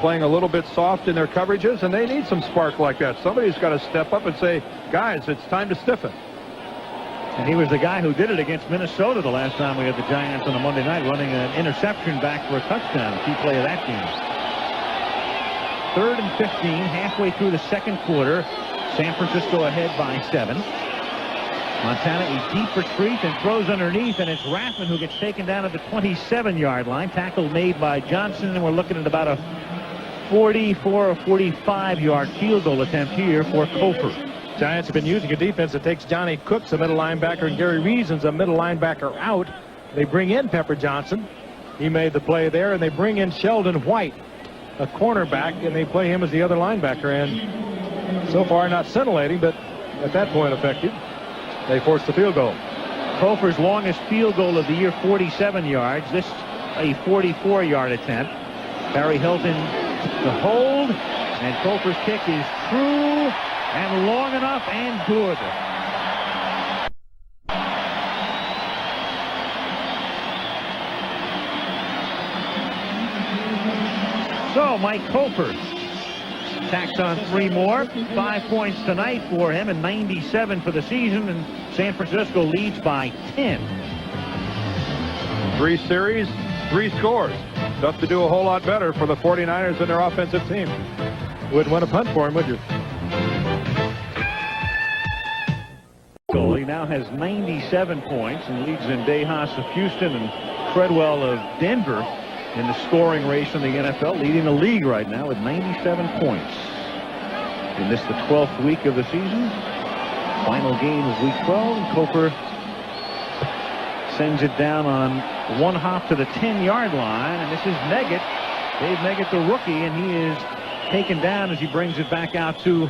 S3: playing a little bit soft in their coverages, and they need some spark like that. Somebody's got to step up and say, guys, it's time to stiffen.
S2: And he was the guy who did it against Minnesota the last time we had the Giants on a Monday night, running an interception back for a touchdown. Key play of that game. 3rd and 15, halfway through the second quarter. San Francisco ahead by 7. Montana a deep retreat and throws underneath, and it's Rathman who gets taken down at the 27-yard line. Tackle made by Johnson, and we're looking at about a 44 or 45-yard field goal attempt here for Kofer.
S1: Giants have been using a defense that takes Johnny Cooks, a middle linebacker, and Gary Reasons, a middle linebacker, out. They bring in Pepper Johnson. He made the play there, and they bring in Sheldon White, a cornerback, and they play him as the other linebacker. And so far, not scintillating, but at that point effective. They forced the field goal.
S2: Kofer's longest field goal of the year, 47 yards. This a 44-yard attempt. Barry Hilton to hold, and Kofer's kick is true and long enough and good. So Mike Kofer tacks on 3 more. 5 points tonight for him and 97 for the season, and San Francisco leads by 10.
S3: 3 series, 3 scores. Tough to do a whole lot better for the 49ers and their offensive team.
S1: Wouldn't want to punt for him, would you?
S2: He now has 97 points and leads in DeHaas of Houston and Treadwell of Denver in the scoring race in the NFL, leading the league right now with 97 points. In this, the 12th week of the season. Final game of week 12. Kofer sends it down on one hop to the 10-yard line, and this is Meggett, Dave Meggett, the rookie, and he is taken down as he brings it back out to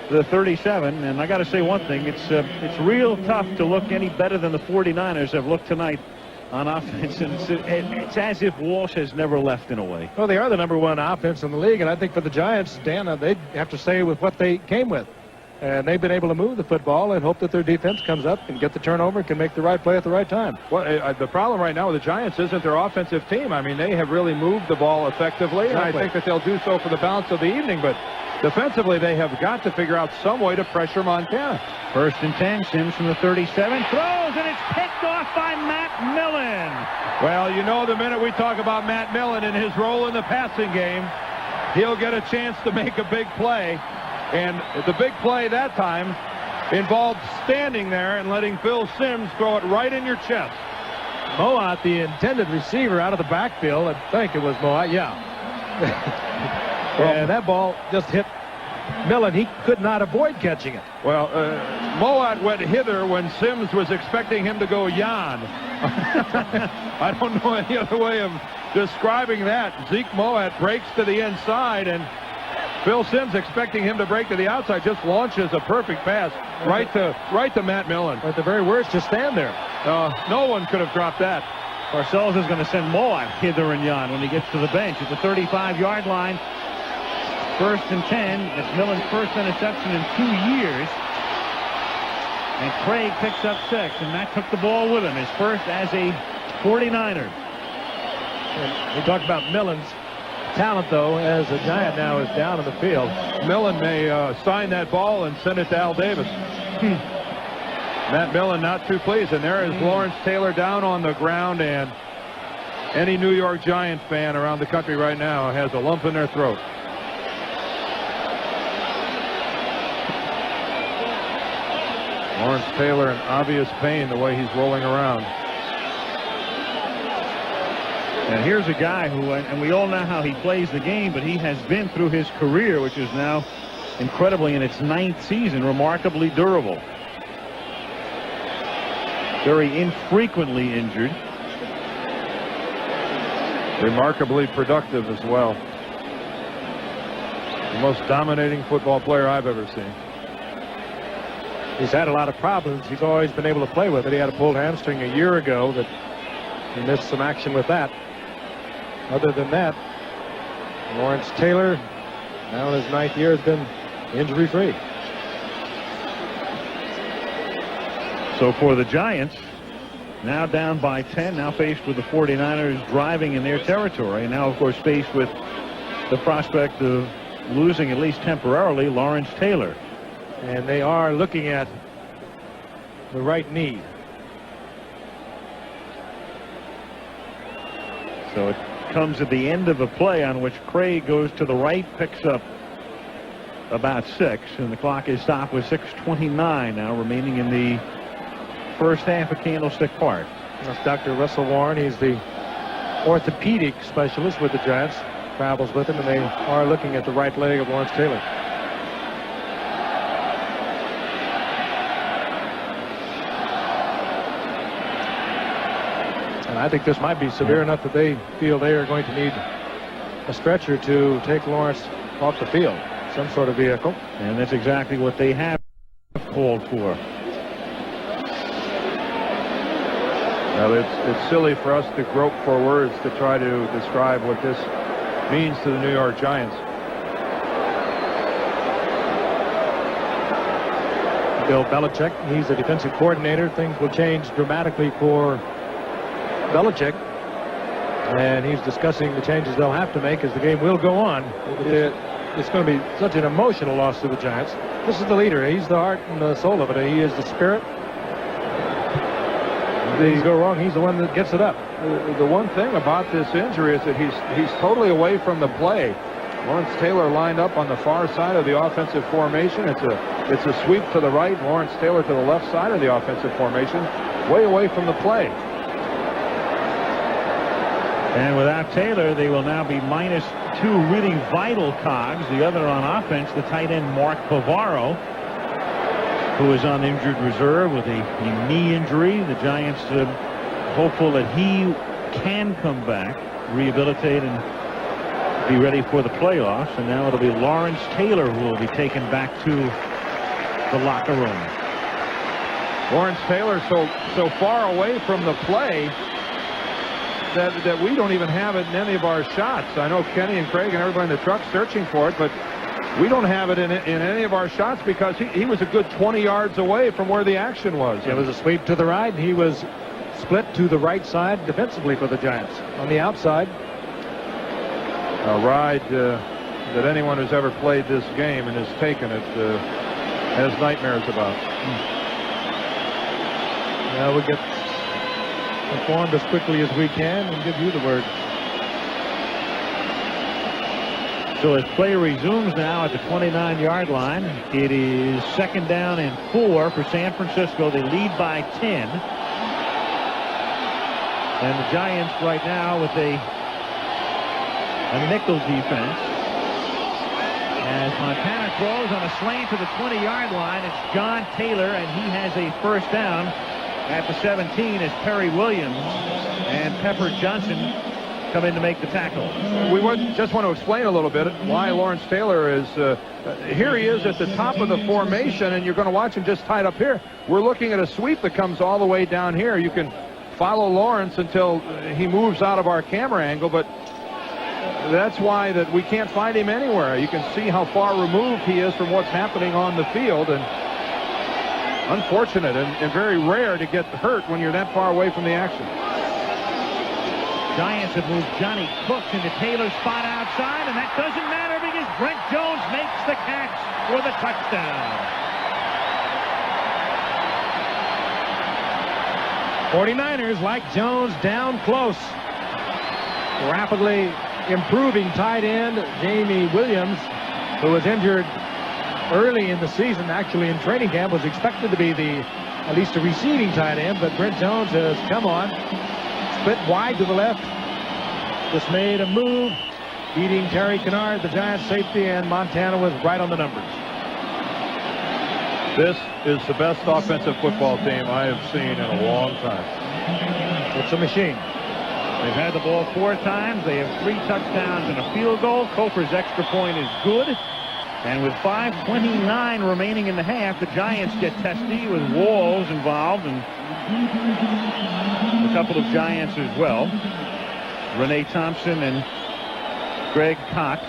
S2: the 37. And I got to say one thing, it's real tough to look any better than the 49ers have looked tonight on offense, and it's as if Walsh has never left in a way.
S1: Well, they are the #1 offense in the league, and I think for the Giants, Dan, they have to stay with what they came with. And they've been able to move the football and hope that their defense comes up and get the turnover and can make the right play at the right time.
S3: Well, the problem right now with the Giants isn't their offensive team. I mean, they have really moved the ball effectively, and I think that they'll do so for the balance of the evening. But defensively, they have got to figure out some way to pressure Montana.
S2: 1st and 10, Sims from the 37, throws, and it's picked off by Matt Millen.
S3: Well, you know, the minute we talk about Matt Millen and his role in the passing game, he'll get a chance to make a big play. And the big play that time involved standing there and letting Phil Simms throw it right in your chest.
S1: Moat, the intended receiver out of the backfield, I think it was Moat, yeah. And that ball just hit Millen. He could not avoid catching it.
S3: Well, Moat went hither when Simms was expecting him to go yon. I don't know any other way of describing that. Zeke Moat breaks to the inside, and Phil Simms, expecting him to break to the outside, just launches a perfect pass right to Matt Millen.
S1: At the very worst, just stand there.
S3: No one could have dropped that.
S2: Parcells is going to send Moat hither and yon when he gets to the bench at the 35-yard line. 1st and 10. It's Millen's first interception in 2 years. And Craig picks up 6, and Matt took the ball with him, his first as a 49er.
S1: And we talked about Millen's talent, though, as a Giant now is down in the field.
S3: Millen may sign that ball and send it to Al Davis. Matt Millen not too pleased, and there is Lawrence Taylor down on the ground, and any New York Giant fan around the country right now has a lump in their throat. Lawrence Taylor in obvious pain the way he's rolling around.
S2: And here's a guy who, and we all know how he plays the game, but he has been through his career, which is now incredibly in its 9th season, remarkably durable. Very infrequently injured.
S3: Remarkably productive as well. The most dominating football player I've ever seen.
S1: He's had a lot of problems. He's always been able to play with it. He had a pulled hamstring a year ago that he missed some action with that. Other than that, Lawrence Taylor, now in his 9th year, has been injury-free.
S2: So for the Giants, now down by 10, now faced with the 49ers driving in their territory, and now, of course, faced with the prospect of losing, at least temporarily, Lawrence Taylor.
S1: And they are looking at the right knee.
S2: So it comes at the end of a play on which Craig goes to the right, picks up about 6, and the clock is stopped with 6:29 now remaining in the first half of Candlestick Park.
S1: That's Dr. Russell Warren. He's the orthopedic specialist with the Giants. Travels with him, and they are looking at the right leg of Lawrence Taylor. And I think this might be severe enough that they feel they are going to need a stretcher to take Lawrence off the field, some sort of vehicle.
S2: And that's exactly what they have called for.
S3: Well, it's silly for us to grope for words to try to describe what this means to the New York Giants.
S1: Bill Belichick, he's the defensive coordinator. Things will change dramatically for Belichick, and he's discussing the changes they'll have to make as the game will go on. It's going to be such an emotional loss to the Giants. This is the leader. He's the heart and the soul of it. He is the spirit. If things go wrong, he's the one that gets it up.
S3: The one thing about this injury is that he's totally away from the play. Lawrence Taylor lined up on the far side of the offensive formation. It's a sweep to the right. Lawrence Taylor to the left side of the offensive formation, way away from the play.
S2: And without Taylor, they will now be minus 2 really vital cogs. The other on offense, the tight end Mark Bavaro, who is on injured reserve with a knee injury. The Giants hopeful that he can come back, rehabilitate, and be ready for the playoffs. And now it'll be Lawrence Taylor who will be taken back to the locker room.
S3: Lawrence Taylor so far away from the play that we don't even have it in any of our shots. I know Kenny and Craig and everybody in the truck searching for it, but we don't have it in any of our shots because he was a good 20 yards away from where the action was.
S1: It was a sweep to the right, and he was split to the right side defensively for the Giants. On the outside,
S3: a ride that anyone who's ever played this game and has taken it has nightmares about.
S1: Now we'll get informed as quickly as we can and give you the word.
S2: So as play resumes now at the 29-yard line, it is 2nd down and 4 for San Francisco. They lead by 10. And the Giants right now with a nickel defense. As Montana throws on a slant to the 20-yard line, it's John Taylor, and he has a first down at the 17 as Perry Williams and Pepper Johnson come in to make the tackle.
S3: We just want to explain a little bit why Lawrence Taylor is here. He is at the top of the formation, and you're going to watch him just tied up here. We're looking at a sweep that comes all the way down here. You can follow Lawrence until he moves out of our camera angle, but that's why that we can't find him anywhere. You can see how far removed he is from what's happening on the field, and unfortunate and very rare to get hurt when you're that far away from the action.
S2: Giants have moved Johnny Cooks into Taylor's spot outside, and that doesn't matter because Brent Jones makes the catch for the touchdown.
S1: 49ers like Jones down close. Rapidly improving tight end Jamie Williams, who was injured early in the season, actually in training camp, was expected to be at least a receiving tight end, but Brent Jones has come on, split wide to the left, just made a move, beating Terry Kennard, the Giants safety, and Montana was right on the numbers.
S3: This is the best offensive football team I have seen in a long time.
S1: It's a machine.
S2: They've had the ball 4 times. They have 3 touchdowns and a field goal. Koper's extra point is good. And with 5:29 remaining in the half, the Giants get testy with Walls involved and a couple of Giants as well. Renee Thompson and Greg Cox.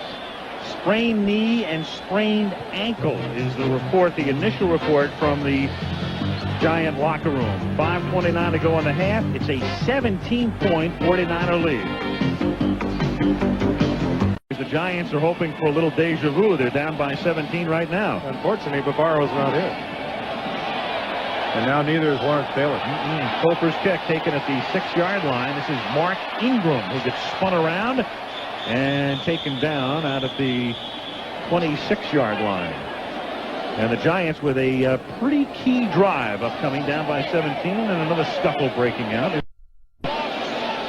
S2: Sprained knee and sprained ankle is the report, the initial report from the Giant locker room. 5:29 to go in the half. It's a 17-point 49er lead. The Giants are hoping for a little deja vu. They're down by 17 right now.
S1: Unfortunately, Bavaro's not here.
S3: And now neither is Lawrence Taylor.
S2: Koper's kick taken at the 6-yard line. This is Mark Ingram, who gets spun around and taken down out at the 26-yard line. And the Giants with a pretty key drive upcoming, down by 17, and another scuffle breaking out.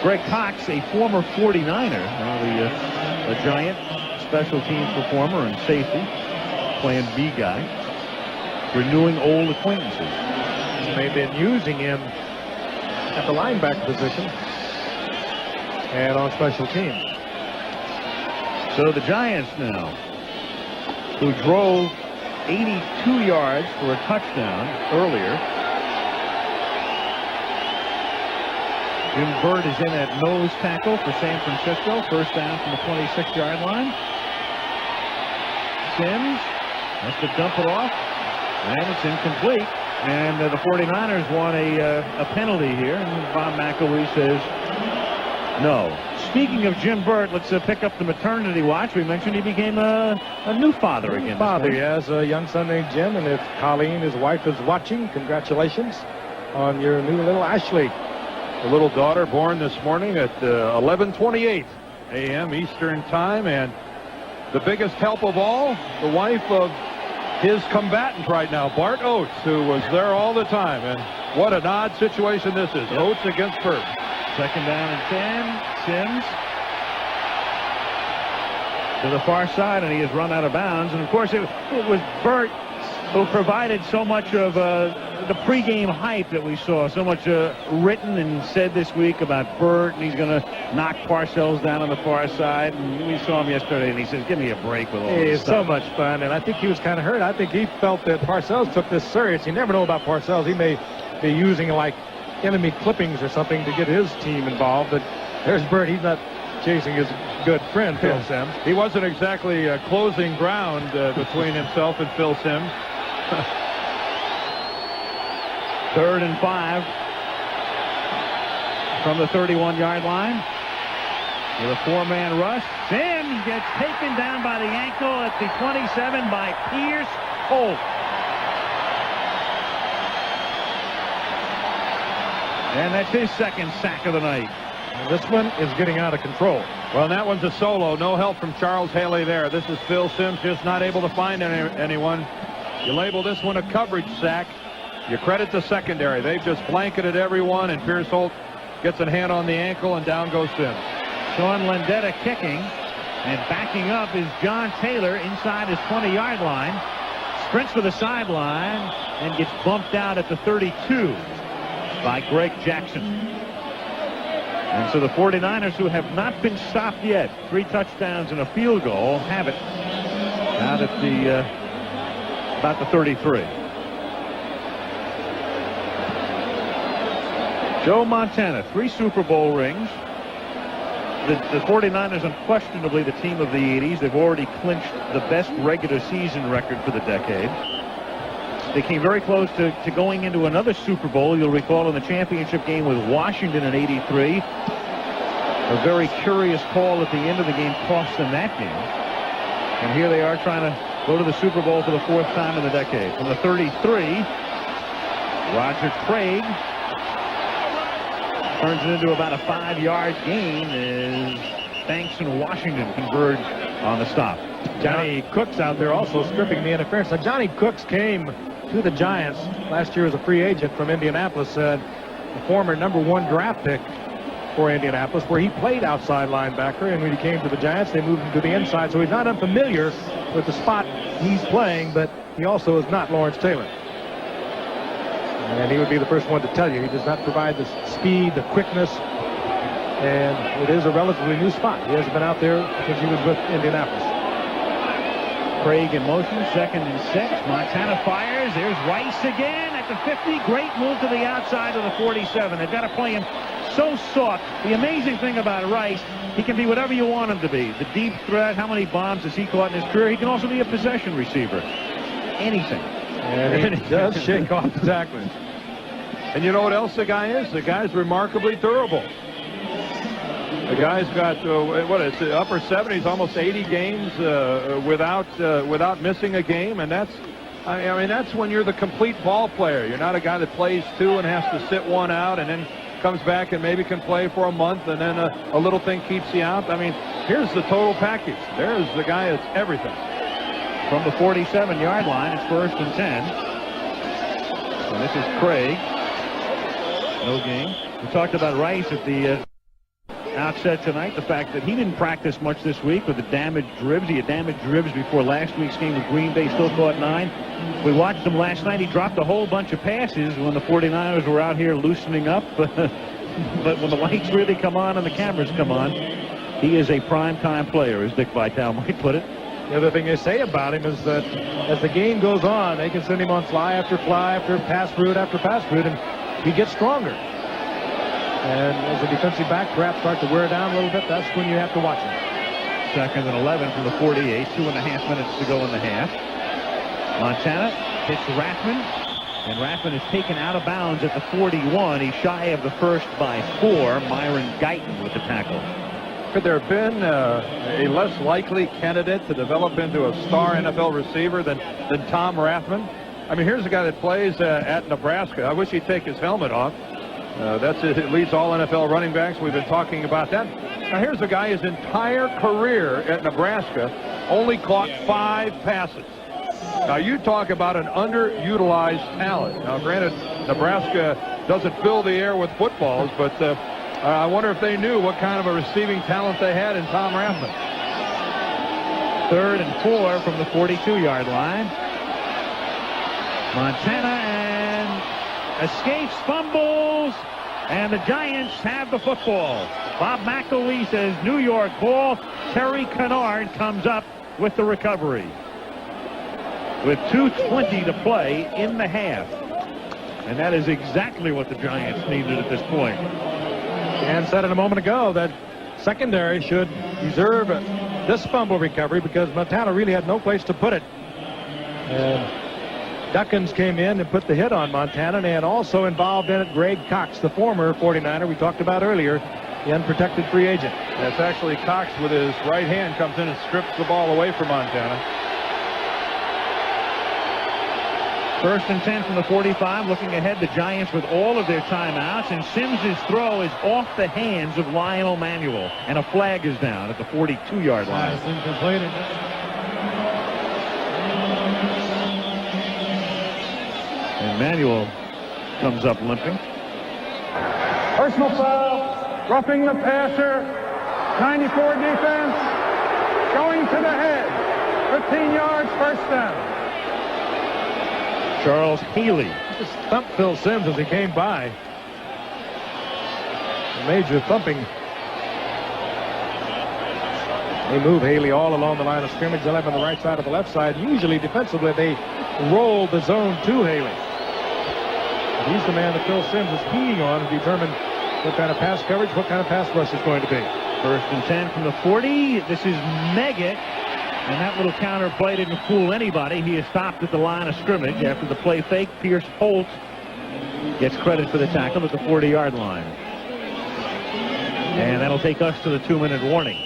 S2: Greg Cox, a former 49er, now the Giant special teams performer and safety, playing B guy, renewing old acquaintances.
S1: They've been using him at the linebacker position and on special teams.
S2: So the Giants now, who drove 82 yards for a touchdown earlier. Jim Burt is in at nose tackle for San Francisco. First down from the 26-yard line. Sims has to dump it off, and it's incomplete. And the 49ers want a penalty here, and Bob McElwee says no. Speaking of Jim Burt, let's pick up the maternity watch. We mentioned he became a new father again.
S1: Father, he has a young son named Jim, and if Colleen, his wife, is watching, congratulations on your new little Ashley.
S3: A little daughter born this morning at 11:28 a.m. Eastern Time, and the biggest help of all, the wife of his combatant right now, Bart Oates, who was there all the time. And what an odd situation this is. Oates against Burt.
S2: 2nd down and 10. Sims to the far side, and he has run out of bounds. And of course, it was Burt who provided so much of the pregame hype that we saw, so much written and said this week about Burt, and he's going to knock Parcells down on the far side. And we saw him yesterday, and he says, give me a break with all this
S1: It's so much fun, and I think he was kind of hurt. I think he felt that Parcells took this serious. You never know about Parcells. He may be using like enemy clippings or something to get his team involved, but there's Burt. He's not chasing his good friend, Phil Simms.
S3: He wasn't exactly closing ground between himself and Phil Simms.
S2: 3rd and 5 from the 31-yard line. With a 4-man rush. Simms gets taken down by the ankle at the 27 by Pierce Holt. And that's his second sack of the night.
S1: And this one is getting out of control.
S3: Well, that one's a solo. No help from Charles Haley there. This is Phil Simms just not able to find anyone. You label this one a coverage sack. You credit the secondary. They've just blanketed everyone, and Pierce Holt gets a hand on the ankle, and down goes Simms.
S2: Sean Lendetta kicking, and backing up is John Taylor inside his 20-yard line. Sprints for the sideline and gets bumped out at the 32 by Greg Jackson. And so the 49ers, who have not been stopped yet, 3 touchdowns and a field goal, have it out at the about the 33. Joe Montana, 3 Super Bowl rings. The 49ers, unquestionably the team of the 80s. They've already clinched the best regular season record for the decade. They came very close to going into another Super Bowl. You'll recall in the championship game with Washington in '83. A very curious call at the end of the game cost them that game. And here they are trying to go to the Super Bowl for the 4th time in the decade. From the 33, Roger Craig turns it into about a 5-yard gain as Banks and Washington converge on the stop.
S1: Johnny Cooks out there also stripping the interference. Now, Johnny Cooks came to the Giants last year as a free agent from Indianapolis, the former #1 draft pick for Indianapolis, where he played outside linebacker, and when he came to the Giants, they moved him to the inside, so he's not unfamiliar with the spot he's playing, but he also is not Lawrence Taylor. And he would be the first one to tell you he does not provide the speed, the quickness, and it is a relatively new spot. He hasn't been out there since he was with Indianapolis.
S2: Craig in motion, 2nd and 6. Montana fires. There's Rice again at the 50. Great move to the outside of the 47. They've got to play him so soft. The amazing thing about Rice, he can be whatever you want him to be. The deep threat, how many bombs has he caught in his career? He can also be a possession receiver. Anything.
S1: And he does shake off the tacklers.
S3: And you know what else the guy is? The guy's remarkably durable. The guy's got, it's the upper 70s, almost 80 games without missing a game, and that's, I mean, that's when you're the complete ball player. You're not a guy that plays 2 and has to sit 1 out and then comes back and maybe can play for a month, and then a little thing keeps you out. I mean, here's the total package. There's the guy that's everything.
S2: From the 47-yard line, it's 1st and 10. And this is Craig. No gain. We talked about Rice at the outset tonight, the fact that he didn't practice much this week with the damaged ribs. He had damaged ribs before last week's game with Green Bay, still caught 9. We watched him last night. He dropped a whole bunch of passes when the 49ers were out here loosening up. But when the lights really come on and the cameras come on, he is a prime-time player, as Dick Vitale might put it.
S1: The other thing they say about him is that as the game goes on, they can send him on fly after pass route after pass route, and he gets stronger. And as the defensive back perhaps starts to wear down a little bit, that's when you have to watch him.
S2: 2nd and 11 from the 48. 2.5 minutes to go in the half. Montana hits Rathman, and Rathman is taken out of bounds at the 41. He's shy of the first by 4. Myron Guyton with the tackle.
S3: Could there have been a less likely candidate to develop into a star NFL receiver than Tom Rathman? I mean, here's a guy that plays at Nebraska. I wish he'd take his helmet off. It leads all NFL running backs. We've been talking about that. Now, here's a guy, his entire career at Nebraska only caught 5 passes. Now, you talk about an underutilized talent. Now, granted, Nebraska doesn't fill the air with footballs, but I wonder if they knew what kind of a receiving talent they had in Tom Rathman.
S2: 3rd and 4 from the 42-yard line. Montana and escapes, fumbles, and the Giants have the football. Bob McElwee says New York ball. Terry Kennard comes up with the recovery. With 2:20 to play in the half. And that is exactly what the Giants needed at this point.
S1: And said it a moment ago that secondary should reserve this fumble recovery because Montana really had no place to put it. And Duckins came in and put the hit on Montana, and also involved in it Greg Cox, the former 49er we talked about earlier, the unprotected free agent.
S3: That's actually Cox with his right hand comes in and strips the ball away from Montana.
S2: 1st and 10 from the 45. Looking ahead, the Giants with all of their timeouts, and Sims's throw is off the hands of Lionel Manuel, and a flag is down at the 42-yard line. And Manuel comes up limping.
S4: Personal foul, roughing the passer, 94 defense, going to the head, 15 yards, first down.
S2: Charles Haley
S1: Just thumped Phil Simms as he came by. A major thumping. They move Haley all along the line of scrimmage. They'll have on the right side of the left side. Usually defensively they roll the zone to Haley. But he's the man that Phil Simms is keying on to determine what kind of pass coverage, what kind of pass rush is going to be.
S2: 1st and 10 from the 40. This is Meggett. And that little counter play didn't fool anybody. He is stopped at the line of scrimmage after the play fake. Pierce Holt gets credit for the tackle at the 40-yard line. And that'll take us to the 2-minute warning.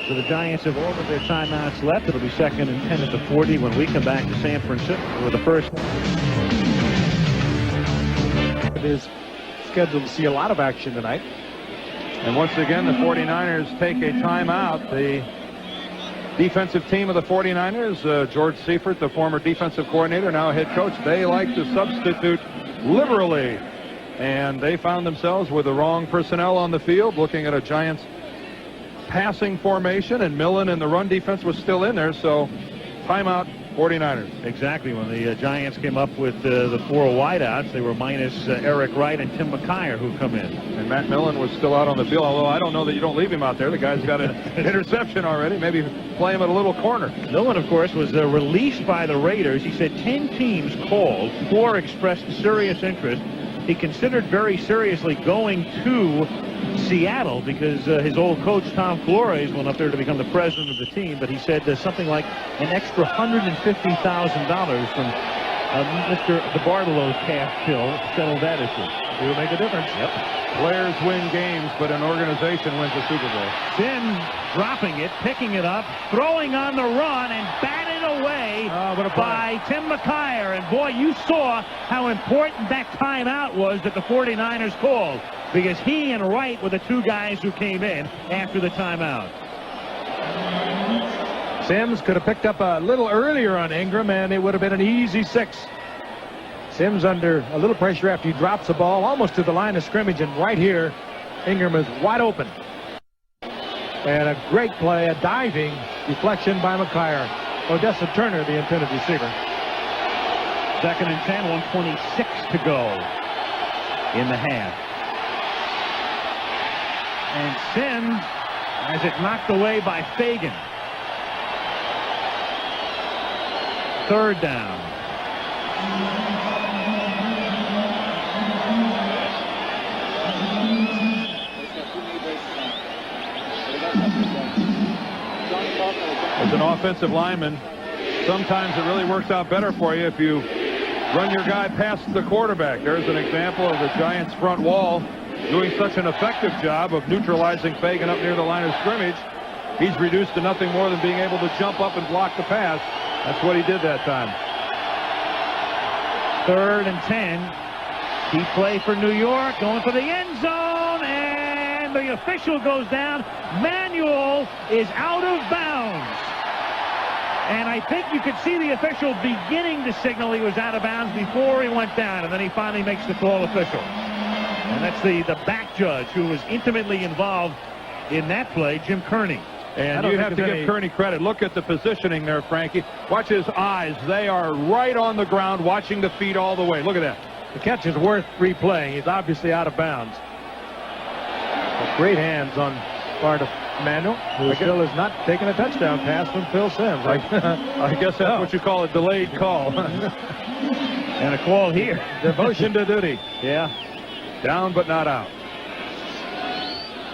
S2: So the Giants have all of their timeouts left. It'll be 2nd and 10 at the 40 when we come back to San Francisco with the first.
S1: It is scheduled to see a lot of action tonight.
S3: And once again, the 49ers take a timeout. The defensive team of the 49ers, George Seifert, the former defensive coordinator, now head coach, they like to substitute liberally. And they found themselves with the wrong personnel on the field, looking at a Giants passing formation, and Millen and the run defense was still in there, so timeout, 49ers.
S2: Exactly. When the Giants came up with the 4 wideouts, they were minus Eric Wright and Tim McKyer, who come in.
S3: And Matt Millen was still out on the field, although I don't know that you don't leave him out there. The guy's got an interception already. Maybe play him at a little corner.
S2: Millen, of course, was released by the Raiders. He said 10 teams called, 4 expressed serious interest. He considered very seriously going to Seattle because his old coach Tom Flores went up there to become the president of the team, but he said something like an extra $150,000 from Mr. DeBartolo's cash bill settled that issue.
S1: It will make a difference.
S2: Yep.
S3: Players win games, but an organization wins the Super Bowl.
S2: Sims dropping it, picking it up, throwing on the run, and batted away by Tim McKyer. And boy, you saw how important that timeout was that the 49ers called, because he and Wright were the 2 guys who came in after the timeout.
S1: Sims could have picked up a little earlier on Ingram, and it would have been an easy 6. Sims under a little pressure after he drops the ball almost to the line of scrimmage, and right here Ingram is wide open. And a great play, a diving deflection by McKyer. Odessa Turner, the intended receiver.
S2: 2nd and 10, 1:26 to go in the half. And Sims has it knocked away by Fagan. 3rd down.
S3: As an offensive lineman, sometimes it really works out better for you if you run your guy past the quarterback. There's an example of the Giants' front wall doing such an effective job of neutralizing Fagan up near the line of scrimmage. He's reduced to nothing more than being able to jump up and block the pass. That's what he did that time.
S2: 3rd and 10. Key play for New York, going for the end zone, and the official goes down. Manuel is out of bounds. And I think you could see the official beginning to signal he was out of bounds before he went down, and then he finally makes the call official. And that's the back judge who was intimately involved in that play, Jim Kearney.
S3: And you have to give Kearney credit. Look at the positioning there, Frankie. Watch his eyes. They are right on the ground, watching the feet all the way. Look at that.
S1: The catch is worth replaying. He's obviously out of bounds. But great hands on part of Manuel, who still has not taken a touchdown pass from Phil Simms.
S3: I guess that's what you call a delayed call.
S2: And a call here.
S1: Devotion to duty.
S2: Yeah.
S3: Down but not out.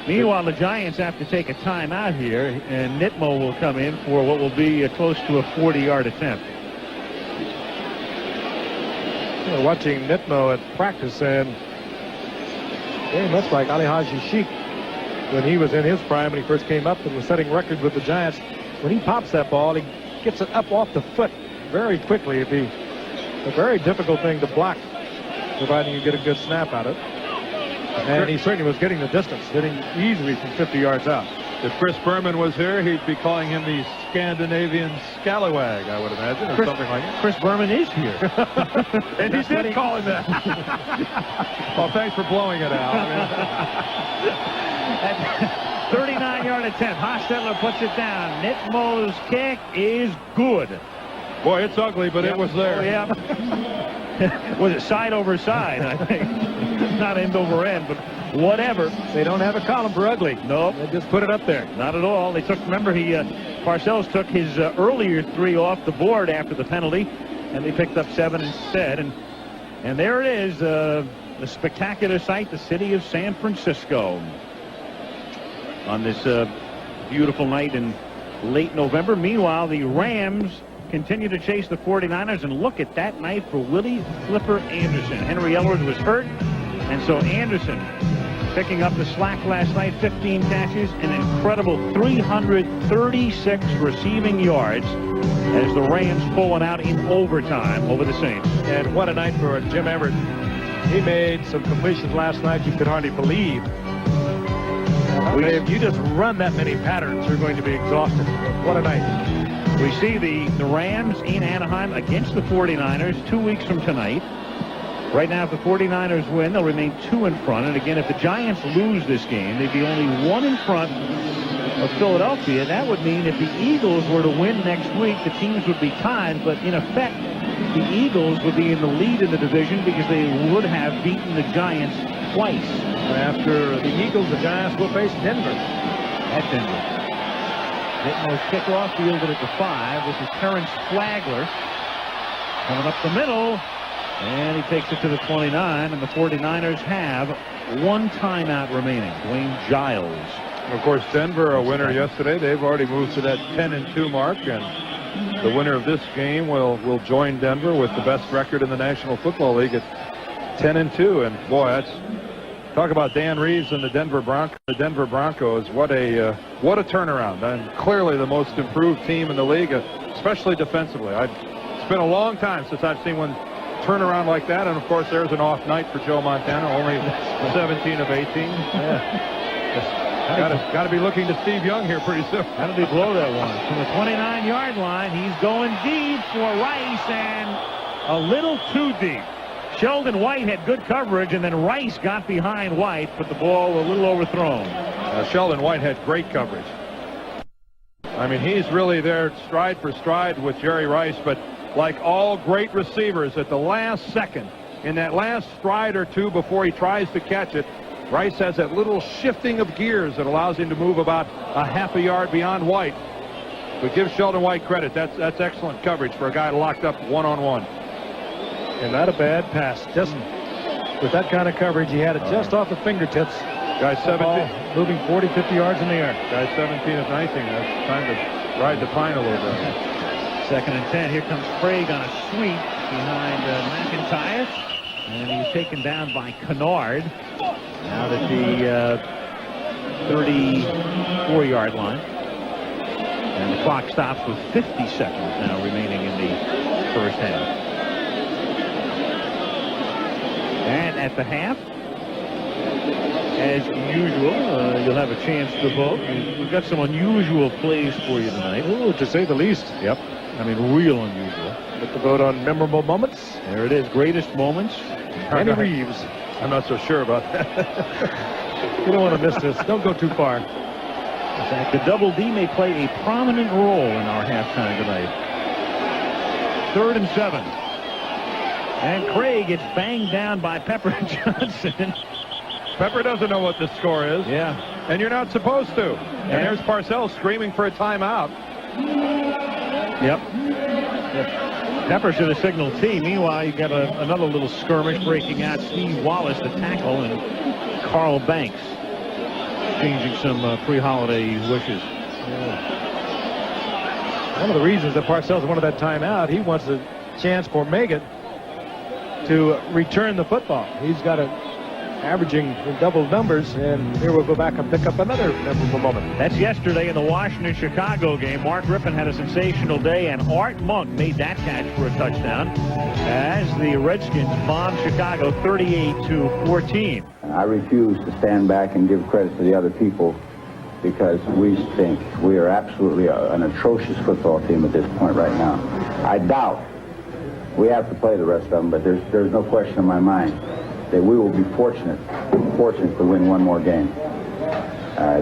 S2: Meanwhile, the Giants have to take a timeout here, and Nitmo will come in for what will be close to a 40-yard attempt.
S1: We're watching Nitmo at practice, and very much like Ali Haji Sheikh when he was in his prime, when he first came up and was setting records with the Giants. When he pops that ball, he gets it up off the foot very quickly. It'd be a very difficult thing to block, providing you get a good snap out of it. And he certainly was getting the distance, hitting easily from 50 yards out.
S3: If Chris Berman was here, he'd be calling him the Scandinavian scallywag, I would imagine, or something like that.
S2: Chris Berman is here.
S3: And he did call him that. Well, thanks for blowing it out.
S2: 39-yard attempt. Hostetler puts it down. Nitmo's kick is good.
S3: Boy, it's ugly, but it was there.
S2: Oh, yeah. Was it side over side, I think. Not end over end, but whatever.
S1: They don't have a column for ugly.
S2: Nope.
S1: They just put it up there.
S2: Not at all. They took, remember, Parcells took his earlier 3 off the board after the penalty, and they picked up 7 instead. And there it is, the spectacular sight, the city of San Francisco. On this beautiful night in late November. Meanwhile, the Rams continue to chase the 49ers, and look at that night for Willie Flipper Anderson. Henry Ellard was hurt, and so Anderson picking up the slack last night. 15 catches, an incredible 336 receiving yards as the Rams pull one out in overtime over the Saints.
S1: And what a night for Jim Everett. He made some completions last night you could hardly believe. If you just run that many patterns, you're going to be exhausted. What a night.
S2: We see the Rams in Anaheim against the 49ers 2 weeks from tonight. Right now, if the 49ers win, they'll remain 2 in front. And again, if the Giants lose this game, they'd be only 1 in front of Philadelphia. That would mean if the Eagles were to win next week, the teams would be tied. But in effect, the Eagles would be in the lead in the division because they would have beaten the Giants twice.
S1: After the Eagles, the Giants will face Denver.
S2: At Denver. Nitmo's kickoff fielded at the 5. This is Terrence Flagler coming up the middle, and he takes it to the 29, and the 49ers have 1 timeout remaining. Dwayne Giles.
S3: Of course, Denver, a winner yesterday. They've already moved to that 10-2 mark, and the winner of this game will join Denver with the best record in the National Football League at 10-2. And boy, that's talk about Dan Reeves and the Denver Broncos. What a turnaround, and clearly the most improved team in the league, especially defensively. It's been a long time since I've seen one turn around like that. And of course, there's an off night for Joe Montana, only 17 of 18. Yeah. Got to be looking to Steve Young here pretty soon.
S2: How did he blow that one? From the 29-yard line, he's going deep for Rice, and a little too deep. Sheldon White had good coverage, and then Rice got behind White, but the ball a little overthrown.
S3: Sheldon White had great coverage. I mean, he's really there stride for stride with Jerry Rice, but like all great receivers, at the last second, in that last stride or two before he tries to catch it, Rice has that little shifting of gears that allows him to move about a half a yard beyond White. But give Sheldon White credit. That's excellent coverage for a guy locked up one-on-one.
S1: And not a bad pass. Just with that kind of coverage, he had it just off the fingertips.
S3: Guy 17.
S1: Moving 40, 50 yards in the air.
S3: Guy 17 of 19. That's time to ride the pine a little bit.
S2: 2nd and 10. Here comes Craig on a sweep behind McIntyre. And he's taken down by Kennard. Out at the 34-yard line. And the clock stops with 50 seconds now remaining in the first half. And at the half, as usual, you'll have a chance to vote. We've got some unusual plays for you tonight.
S1: Ooh, to say the least.
S2: Yep. I mean, real unusual.
S1: Get the vote on memorable moments.
S2: There it is. Greatest moments.
S1: Andy Reeves.
S3: I'm not so sure about that.
S1: You don't want to miss this. Don't go too far.
S2: In fact, the double D may play a prominent role in our halftime tonight. 3rd and 7. And Craig gets banged down by Pepper Johnson.
S3: Pepper doesn't know what the score is.
S2: Yeah.
S3: And you're not supposed to. And there's Parcells screaming for a timeout.
S2: Yep. Pepper should have signaled T. Meanwhile, you got another little skirmish breaking out. Steve Wallace, the tackle, and Carl Banks changing some pre-holiday wishes.
S1: Yeah. One of the reasons that Parcells wanted that timeout, he wants a chance for Meggett to return the football. He's got a averaging in double numbers, and here we'll go back and pick up another memorable moment.
S2: That's yesterday in the Washington-Chicago game. Mark Rippon had a sensational day, and Art Monk made that catch for a touchdown as the Redskins bombed Chicago 38-14.
S8: I refuse to stand back and give credit to the other people because we think we are absolutely an atrocious football team at this point right now. I doubt we have to play the rest of them, but there's no question in my mind that we will be fortunate to win one more game.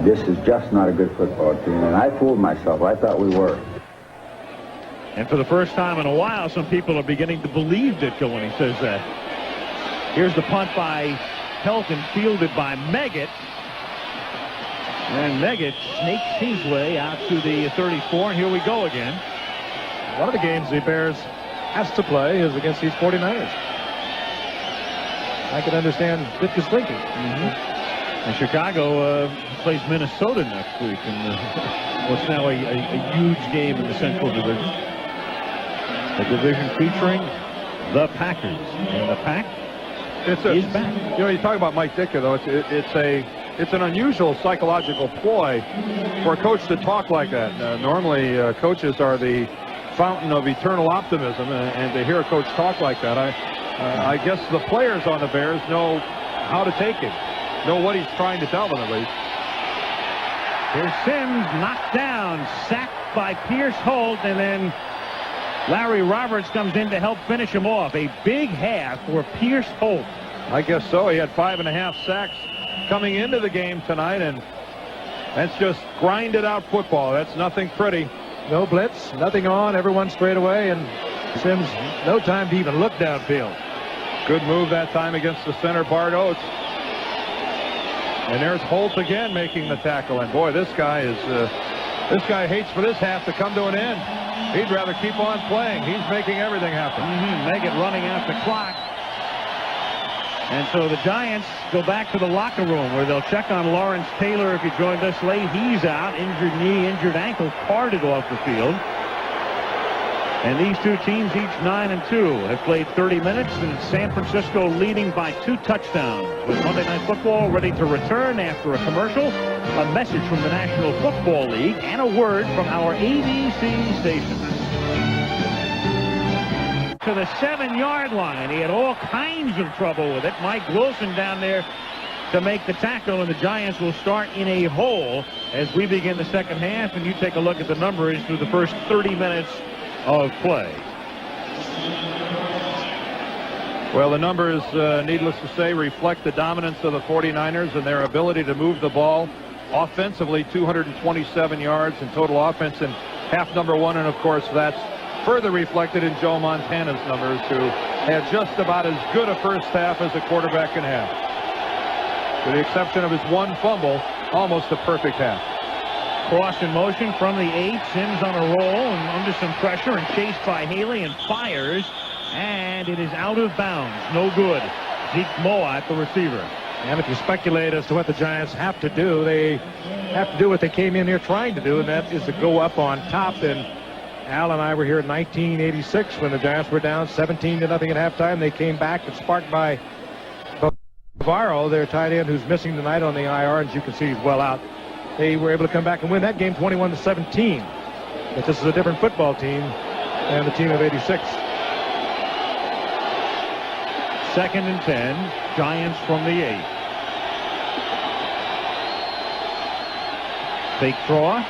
S8: This is just not a good football team, and I fooled myself. I thought we were.
S2: And for the first time in a while, some people are beginning to believe Ditko when he says that. Here's the punt by Pelton, fielded by Meggett. And Meggett snakes his way out to the 34, and here we go again.
S1: One of the games the Bears has to play is against these 49ers. I can understand Ditka's thinking.
S2: And Chicago plays Minnesota next week in what's now a huge game in the Central Division. A division featuring the Packers. And the Pack is back.
S3: You know, you talk about Mike Ditka, though. It's an unusual psychological ploy for a coach to talk like that. Normally, coaches are the fountain of eternal optimism, and to hear a coach talk like that, I guess the players on the Bears know how to take it, know what he's trying to tell them at least.
S2: Here's Sims knocked down, sacked by Pierce Holt, and then Larry Roberts comes in to help finish him off. A big half for Pierce Holt.
S3: I guess so. He had 5.5 sacks coming into the game tonight, and that's just grinded out football. That's nothing pretty.
S1: No blitz, nothing on, everyone straight away, and Sims no time to even look downfield.
S3: Good move that time against the center, Bart Oates. And there's Holt again making the tackle, and boy, this guy hates for this half to come to an end. He'd rather keep on playing. He's making everything happen.
S2: Meggett running out the clock. And so the Giants go back to the locker room where they'll check on Lawrence Taylor if he joined us late. He's out. Injured knee, injured ankle, carted off the field. And these two teams, each 9-2, have played 30 minutes, and it's San Francisco leading by 2 touchdowns. With Monday Night Football ready to return after a commercial, a message from the National Football League, and a word from our ABC station. To the 7-yard line. He had all kinds of trouble with it. Mike Wilson down there to make the tackle, and the Giants will start in a hole as we begin the second half, and you take a look at the numbers through the first 30 minutes of play.
S3: Well, the numbers, needless to say, reflect the dominance of the 49ers and their ability to move the ball. Offensively, 227 yards in total offense in half number 1, and of course that's further reflected in Joe Montana's numbers, who had just about as good a first half as a quarterback can have. With the exception of his one fumble, almost a perfect half.
S2: Cross in motion from the 8. Sims on a roll and under some pressure and chased by Haley and fires. And it is out of bounds. No good. Zeke Moat, the receiver.
S1: And if you speculate as to what the Giants have to do, they have to do what they came in here trying to do, and that is to go up on top. And Al and I were here in 1986 when the Giants were down 17-0 at halftime. They came back and sparked by Navarro, their tight end, who's missing tonight on the IR. As you can see, he's well out. They were able to come back and win that game 21-17. But this is a different football team than the team of '86.
S2: 2nd and 10. Giants from the 8. Fake draw.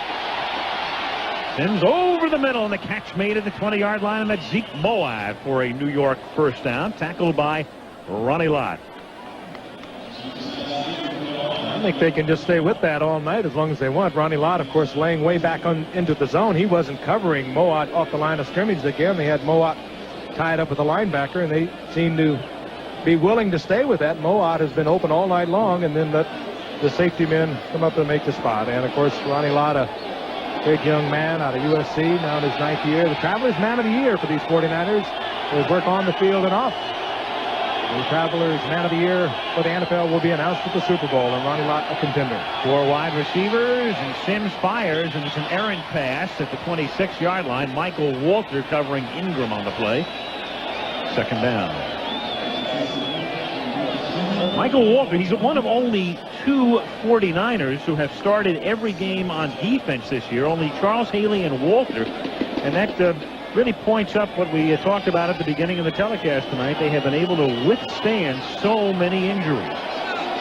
S2: Sims over the middle, and the catch made at the 20-yard line, and that's Zeke Moab for a New York first down, tackled by Ronnie Lott.
S1: think they can just stay with that all night as long as they want. Ronnie Lott, of course, laying way back into the zone. He wasn't covering Mowat off the line of scrimmage again. They had Mowat tied up with the linebacker, and they seem to be willing to stay with that. Mowat has been open all night long, and then let the safety men come up and make the spot. And, of course, Ronnie Lott, a big young man out of USC, now in his 9th year. The Travelers Man of the Year for these 49ers. His work on the field and off. The Travelers Man of the Year for the NFL will be announced at the Super Bowl, and Ronnie Lott a contender.
S2: 4 wide receivers, and Sims fires, and it's an errant pass at the 26-yard line. Michael Walter covering Ingram on the play. 2nd down. Michael Walter, he's one of only 2 49ers who have started every game on defense this year. Only Charles Haley and Walter, and that really points up what we talked about at the beginning of the telecast tonight. They have been able to withstand so many injuries.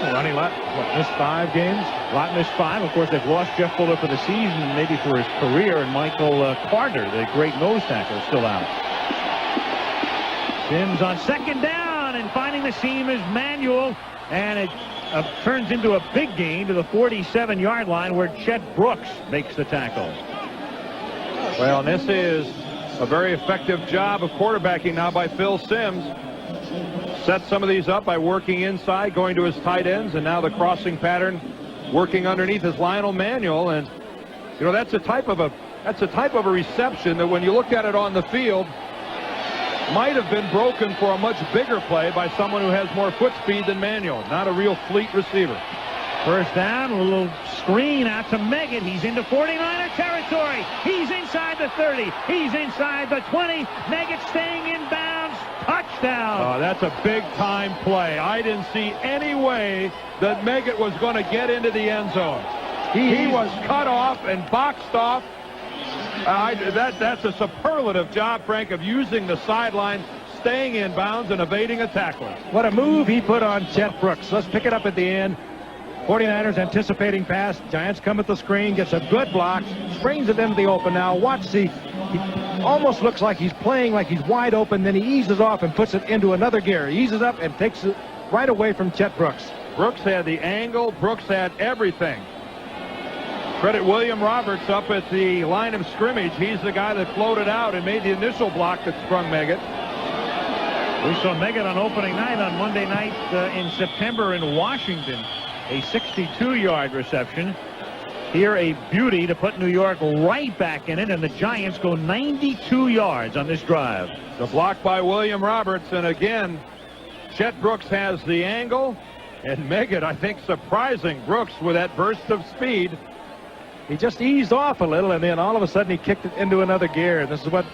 S1: Ronnie Lott, missed 5 games?
S2: Lott missed 5. Of course, they've lost Jeff Fuller for the season, maybe for his career, and Michael Carter, the great nose tackle, is still out. Sims on 2nd down, and finding the seam is Manuel, and it turns into a big gain to the 47-yard line where Chet Brooks makes the tackle.
S3: Well, and this is a very effective job of quarterbacking now by Phil Sims. Set some of these up by working inside, going to his tight ends, and now the crossing pattern working underneath is Lionel Manuel. And you know, that's a type of a reception that when you look at it on the field might have been broken for a much bigger play by someone who has more foot speed than Manuel. Not a real fleet receiver.
S2: 1st down, a little screen out to Meggett. He's into 49er territory. He's inside the 30. He's inside the 20. Meggett staying in bounds. Touchdown.
S3: Oh, that's a big-time play. I didn't see any way that Meggett was going to get into the end zone. He was cut off and boxed off. That's a superlative job, Frank, of using the sideline, staying in bounds, and evading a tackler.
S1: What a move he put on Chet Brooks. Let's pick it up at the end. 49ers anticipating pass. Giants come at the screen, gets a good block, springs it into the open. Now watch, he almost looks like he's playing like he's wide open, then he eases off and puts it into another gear. He eases up and takes it right away from Chet Brooks.
S3: Brooks had the angle. Brooks had everything. Credit William Roberts up at the line of scrimmage. He's the guy that floated out and made the initial block that sprung Meggett.
S2: We saw Meggett on opening night on Monday night in September in Washington. A 62-yard reception. Here a beauty to put New York right back in it, and the Giants go 92 yards on this drive.
S3: The block by William Roberts, and again, Chet Brooks has the angle, and Meggett, I think, surprising Brooks with that burst of speed.
S1: He just eased off a little, and then all of a sudden he kicked it into another gear. This is what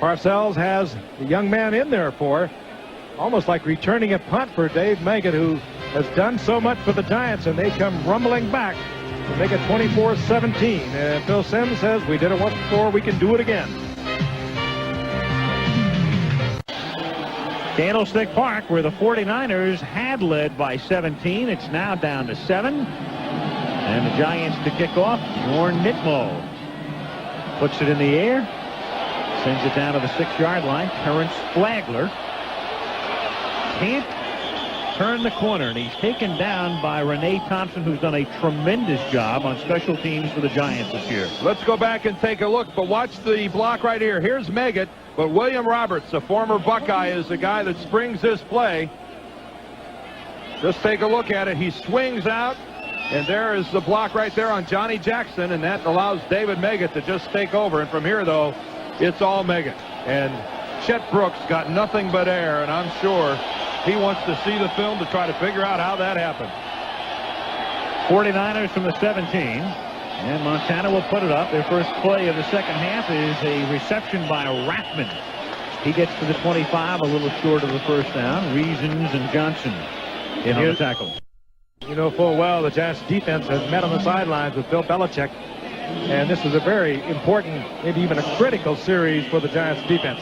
S1: Parcells has the young man in there for. Almost like returning a punt for Dave Meggett, who has done so much for the Giants, and they come rumbling back to make it 24-17. And Phil Sims says, we did it once before, we can do it again.
S2: Candlestick Park, where the 49ers had led by 17. It's now down to 7. And the Giants to kick off. Jorn Nitmo puts it in the air. Sends it down to the 6-yard line. Terrence Flagler can't turn the corner, and he's taken down by Renee Thompson, who's done a tremendous job on special teams for the Giants this year.
S3: Let's go back and take a look, but watch the block right here. Here's Meggett, but William Roberts, a former Buckeye, is the guy that springs this play. Just take a look at it. He swings out, and there is the block right there on Johnny Jackson, and that allows David Meggett to just take over. And from here, though, it's all Meggett. And Chet Brooks got nothing but air, and I'm sure he wants to see the film to try to figure out how that happened.
S2: 49ers from the 17, and Montana will put it up. Their first play of the second half is a reception by Rathman. He gets to the 25, a little short of the first down. Reasons and Johnson in on the tackle.
S1: You know full well the Giants defense has met on the sidelines with Bill Belichick, and this is a very important, maybe even a critical series for the Giants defense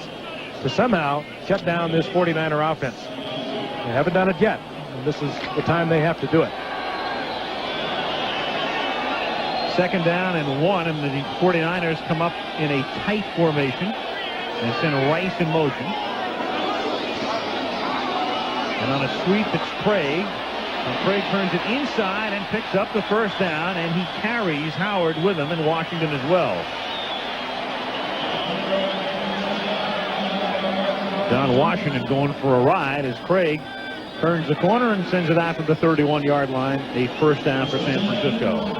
S1: to somehow shut down this 49er offense. They haven't done it yet, and this is the time they have to do it.
S2: 2nd down and 1, and the 49ers come up in a tight formation and send Rice in motion. And on a sweep, it's Craig. And Craig turns it inside and picks up the first down, and he carries Howard with him, and Washington as well. John Washington going for a ride as Craig turns the corner and sends it out to the 31-yard line. A first down for San Francisco.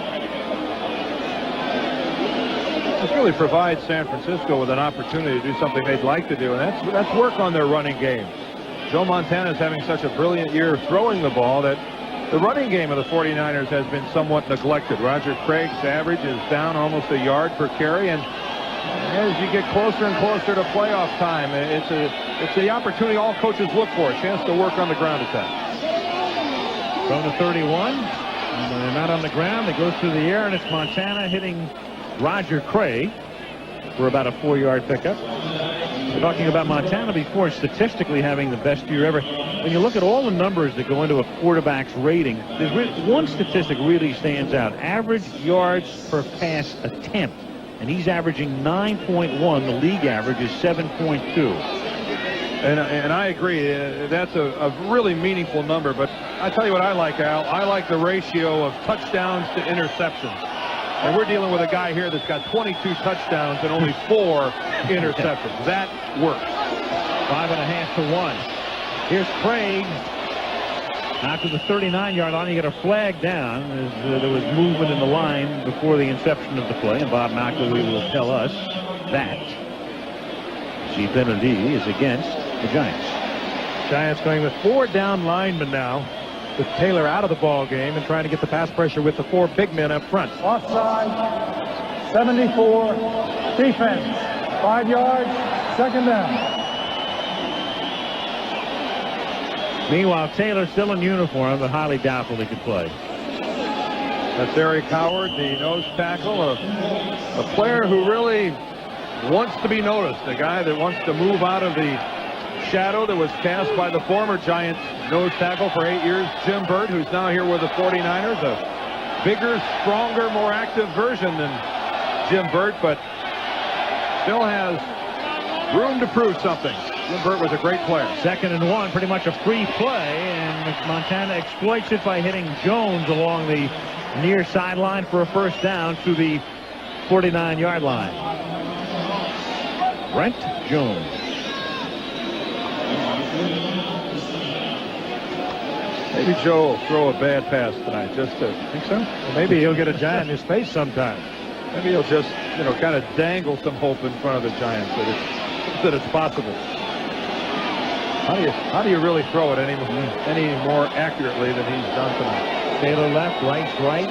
S3: This really provides San Francisco with an opportunity to do something they'd like to do, and that's work on their running game. Joe Montana is having such a brilliant year throwing the ball that the running game of the 49ers has been somewhat neglected. Roger Craig's average is down almost a yard per carry, and as you get closer and closer to playoff time, it's the opportunity all coaches look for, a chance to work on the ground attack.
S2: From the 31, and they're not on the ground. It goes through the air, and it's Montana hitting Roger Craig for about a 4-yard pickup. We're talking about Montana before, statistically having the best year ever. When you look at all the numbers that go into a quarterback's rating, there's one statistic really stands out. Average yards per pass attempt. And he's averaging 9.1. The league average is 7.2.
S3: And I agree. That's a really meaningful number. But I tell you what I like, Al. I like the ratio of touchdowns to interceptions. And we're dealing with a guy here that's got 22 touchdowns and only 4 interceptions. That works.
S2: 5.5 to 1. Here's Craig. Out to the 39-yard line. You get a flag down. There was movement in the line before the inception of the play, and Bob McElwee will tell us that the penalty is against the Giants.
S1: Giants going with 4 down linemen now, with Taylor out of the ball game and trying to get the pass pressure with the 4 big men up front.
S4: Offside, 74, defense, 5 yards, second down.
S2: Meanwhile, Taylor still in uniform, but highly doubtful he could play.
S3: That's Eric Howard, the nose tackle, a player who really wants to be noticed, a guy that wants to move out of the shadow that was cast by the former Giants nose tackle for 8 years, Jim Burt, who's now here with the 49ers, a bigger, stronger, more active version than Jim Burt, but still has room to prove something. Jim Burt was a great player.
S2: 2nd and 1, pretty much a free play, and Montana exploits it by hitting Jones along the near sideline for a first down to the 49-yard line. Brent Jones.
S3: Maybe Joe will throw a bad pass tonight, just to think so.
S1: Well, maybe he'll get a Giant in his face sometime.
S3: Maybe he'll just, kind of dangle some hope in front of the Giants that it's possible. How do you really throw it any more accurately than he's done tonight?
S2: Taylor left, Rice right.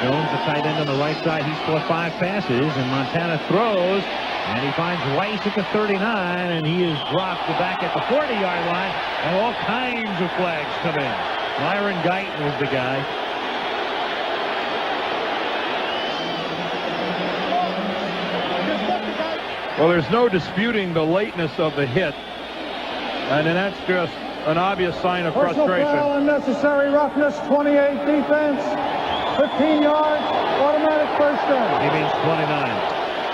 S2: Jones, the tight end on the right side. He's caught 5 passes, and Montana throws, and he finds Rice at the 39, and he is dropped back at the 40-yard line, and all kinds of flags come in. Myron Guyton was the guy.
S3: Well, there's no disputing the lateness of the hit, and then that's just an obvious sign of
S4: Personal
S3: frustration.
S4: foul, unnecessary roughness, 28 defense, 15 yards, automatic first down.
S2: He means 29.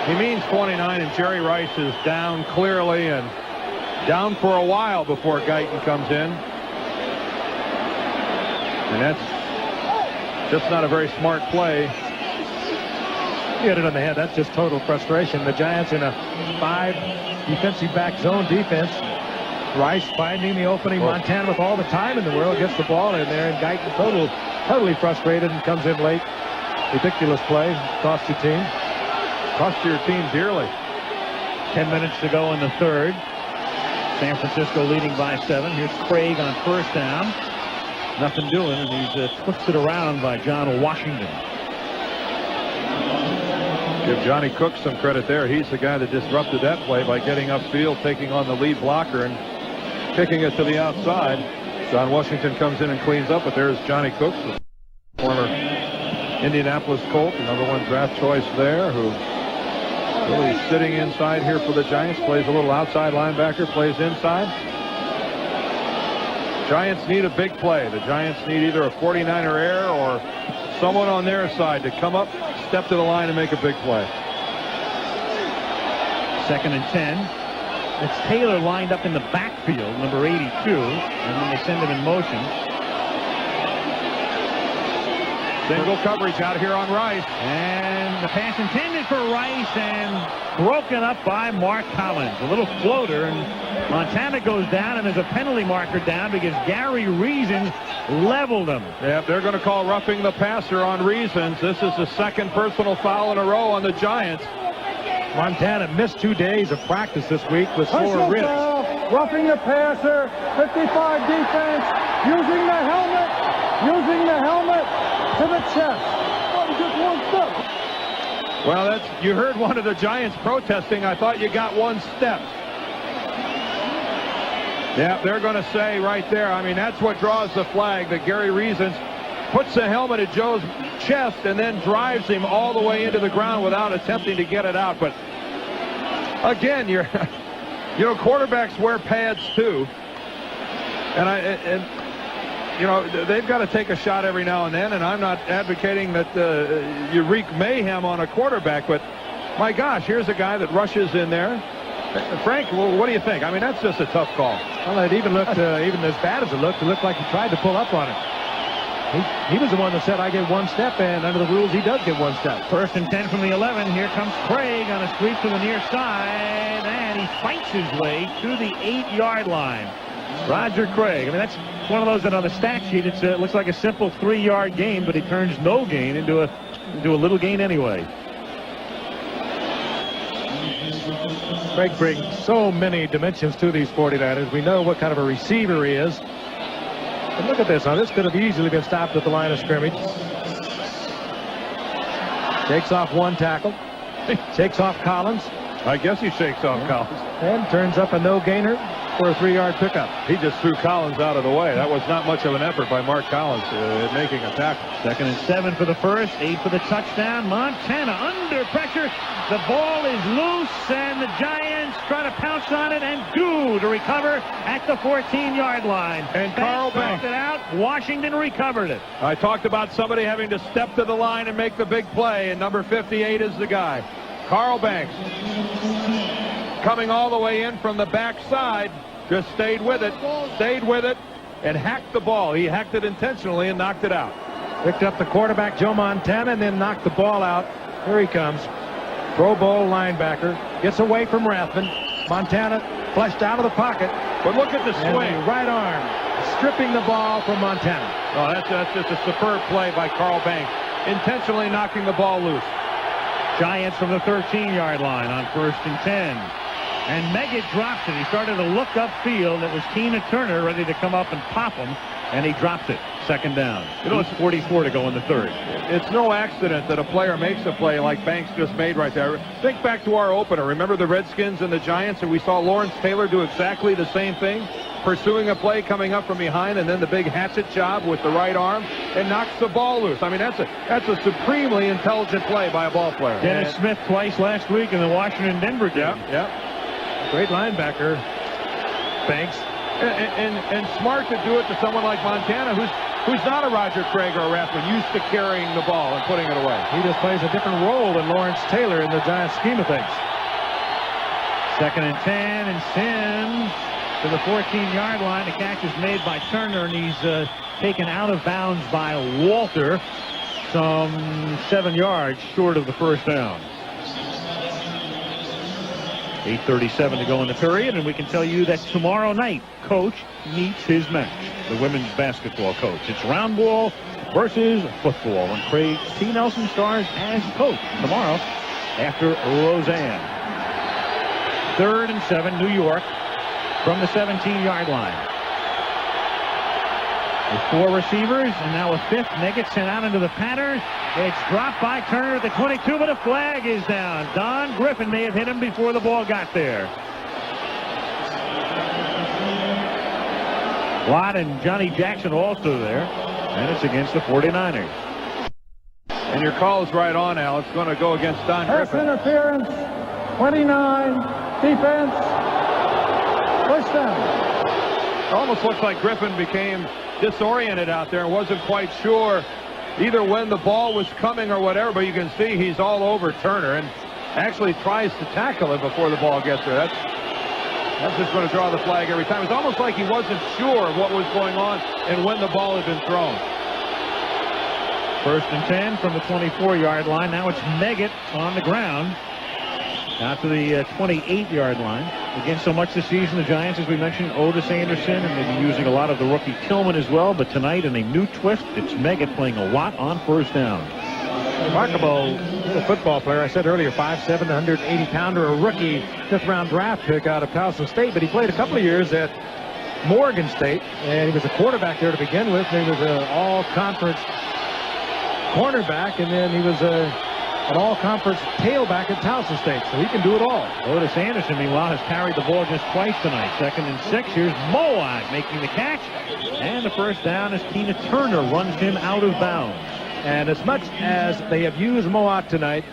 S3: He means 29, and Jerry Rice is down clearly and down for a while before Guyton comes in. And that's just not a very smart play.
S1: You hit it on the head. That's just total frustration. The Giants in a 5 defensive back zone defense. Rice finding the opening. Montana with all the time in the world gets the ball in there, and Guyton totally frustrated and comes in late. Ridiculous play. Cost your team.
S3: Cost your team dearly.
S2: 10 minutes to go in the 3rd. San Francisco leading by 7. Here's Craig on first down. Nothing doing, and he's twisted around by John Washington.
S3: Give Johnny Cook some credit there. He's the guy that disrupted that play by getting upfield, taking on the lead blocker, and kicking it to the outside. John Washington comes in and cleans up, but there's Johnny Cook, the former Indianapolis Colt, the #1 draft choice there, who really sitting inside here for the Giants, plays a little outside linebacker, plays inside. Giants need a big play. The Giants need either a 49er error or someone on their side to come up, step to the line, and make a big play.
S2: 2nd and 10. It's Taylor lined up in the backfield, number 82, and then they send him in motion.
S3: Single coverage out here on Rice.
S2: And the pass intended for Rice and broken up by Mark Collins. A little floater, and Montana goes down, and there's a penalty marker down because Gary Reasons leveled him.
S3: Yep, they're going to call roughing the passer on Reasons. This is the second personal foul in a row on the Giants.
S1: Montana missed 2 days of practice this week with sore ribs.
S4: Roughing the passer, 55 defense, using the helmet to the chest. Just one step.
S3: Well, you heard one of the Giants protesting. I thought you got one step. Yeah, they're going to say right there, I mean, that's what draws the flag, that Gary Reasons puts the helmet at Joe's chest and then drives him all the way into the ground without attempting to get it out. But again, you know, quarterbacks wear pads too, and you know, they've got to take a shot every now and then. And I'm not advocating that you wreak mayhem on a quarterback, but my gosh, here's a guy that rushes in there. Frank, what do you think? I mean, that's just a tough call.
S1: Well, it even looked, even as bad as it looked like he tried to pull up on it. He was the one that said, I get one step, and under the rules, he does get one step.
S2: 1st and 10 from the 11. Here comes Craig on a sweep to the near side, and he fights his way to the 8-yard line. Roger Craig. I mean, that's one of those that on the stat sheet, it looks like a simple 3-yard gain, but he turns no gain into a little gain anyway.
S1: Craig brings so many dimensions to these 49ers. We know what kind of a receiver he is. But look at this. Now, this could have easily been stopped at the line of scrimmage. Shakes off one tackle. Shakes off Collins.
S3: I guess he shakes off Collins.
S1: And turns up a no-gainer for a 3-yard pickup.
S3: He just threw Collins out of the way. That was not much of an effort by Mark Collins in making a tackle.
S2: 2nd and 7 for the first, 8 for the touchdown. Montana under pressure. The ball is loose, and the Giants try to pounce on it and do to recover at the 14-yard line.
S3: And Carl
S2: Banks it out. Washington recovered it.
S3: I talked about somebody having to step to the line and make the big play, and number 58 is the guy. Carl Banks coming all the way in from the backside, just stayed with it, and hacked the ball. He hacked it intentionally and knocked it out.
S1: Picked up the quarterback, Joe Montana, and then knocked the ball out. Here he comes. Pro Bowl linebacker. Gets away from Rathman. Montana flushed out of the pocket.
S3: But look at the swing.
S1: And the right arm stripping the ball from Montana.
S3: Oh, that's just a superb play by Carl Banks. Intentionally knocking the ball loose.
S2: Giants from the 13-yard line on 1st and 10. And Meggett drops it. He started to look upfield. It was Tina Turner ready to come up and pop him, and he drops it. 2nd down. You know, it's 44 to go in the 3rd.
S3: It's no accident that a player makes a play like Banks just made right there. Think back to our opener. Remember the Redskins and the Giants, and we saw Lawrence Taylor do exactly the same thing, pursuing a play coming up from behind, and then the big hatchet job with the right arm and knocks the ball loose. I mean, that's a supremely intelligent play by a ball player.
S2: Dennis Smith twice last week in the Washington-Denver game.
S3: Yep.
S1: Great linebacker, Banks.
S3: And smart to do it to someone like Montana, who's not a Roger Craig or a Rathman, used to carrying the ball and putting it away.
S1: He just plays a different role than Lawrence Taylor in the Giants' scheme of things.
S2: 2nd and 10, and Sims to the 14-yard line. The catch is made by Turner, and he's taken out of bounds by Walter, some 7 yards short of the 1st down. 8:37 to go in the period, and we can tell you that tomorrow night, Coach meets his match, the women's basketball coach. It's round ball versus football, and Craig T. Nelson stars as coach tomorrow after Roseanne. 3rd and 7, New York from the 17-yard line. With 4 receivers, and now a 5th. Meggett sent out into the pattern. It's dropped by Turner at the 22, but a flag is down. Don Griffin may have hit him before the ball got there. Watt and Johnny Jackson also there, and it's against the 49ers.
S3: And your call is right on, Al. It's going to go against Don
S4: Pass
S3: Griffin.
S4: interference, 29, defense, push down.
S3: It almost looks like Griffin became disoriented out there and wasn't quite sure either when the ball was coming or whatever, but you can see he's all over Turner and actually tries to tackle him before the ball gets there. That's just going to draw the flag every time. It's almost like he wasn't sure of what was going on and when the ball had been thrown.
S2: First and 10 from the 24-yard line. Now it's Meggett on the ground. Out to the 28-yard line. Again, so much this season, the Giants, as we mentioned, Otis Anderson, and they've been using a lot of the rookie Tillman as well. But tonight, in a new twist, it's Meggett playing a lot on first down.
S1: Remarkable little football player. I said earlier, 5'7", 180-pounder, a rookie 5th-round draft pick out of Towson State. But he played a couple of years at Morgan State, and he was a quarterback there to begin with. He was an all-conference cornerback, and then he was an all-conference tailback at Towson State, so he can do it all.
S2: Otis Anderson, meanwhile, has carried the ball just twice tonight. 2nd and 6. Here's Moab making the catch, and the first down as Tina Turner runs him out of bounds.
S1: And as much as they have used Moab tonight,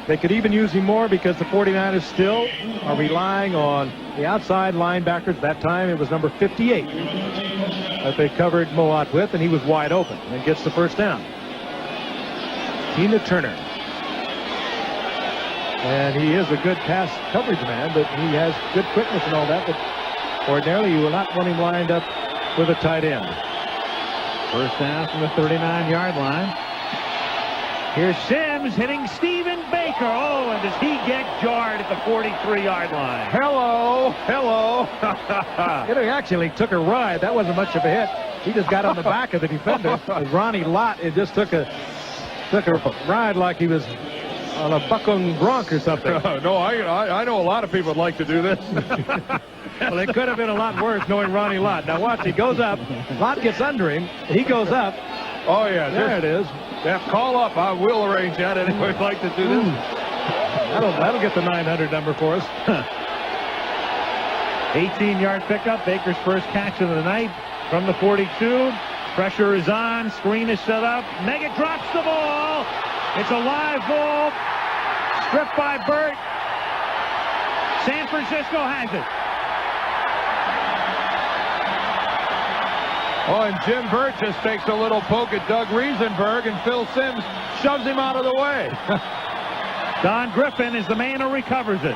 S1: they could even use him more because the 49ers still are relying on the outside linebackers. That time it was number 58 that they covered Moab with, and he was wide open and gets the first down. Tina Turner. And he is a good pass coverage man, but he has good quickness and all that. But ordinarily, you will not want him lined up with a tight end.
S2: First down from the 39-yard line. Here's Sims hitting Stephen Baker. Oh, and does he get jarred at the 43-yard line?
S1: Hello. It actually took a ride. That wasn't much of a hit. He just got on the back of the defender. Ronnie Lott, it just took a ride like he was on a bucking bronc or something.
S3: No, I know a lot of people would like to do this.
S1: Well, it could have been a lot worse knowing Ronnie Lott. Now watch, he goes up. Lott gets under him. He goes up.
S3: Oh, yeah.
S1: There it is.
S3: Yeah, call up. I will arrange that. Anyone would like to do this?
S1: That'll get the 900 number for us.
S2: 18-yard pickup. Baker's first catch of the night from the 42. Pressure is on. Screen is set up. Meggett drops the ball. It's a live ball. Stripped by Burt. San Francisco has it.
S3: Oh, and Jim Burt just takes a little poke at Doug Riesenberg, and Phil Simms shoves him out of the way.
S2: Don Griffin is the man who recovers it.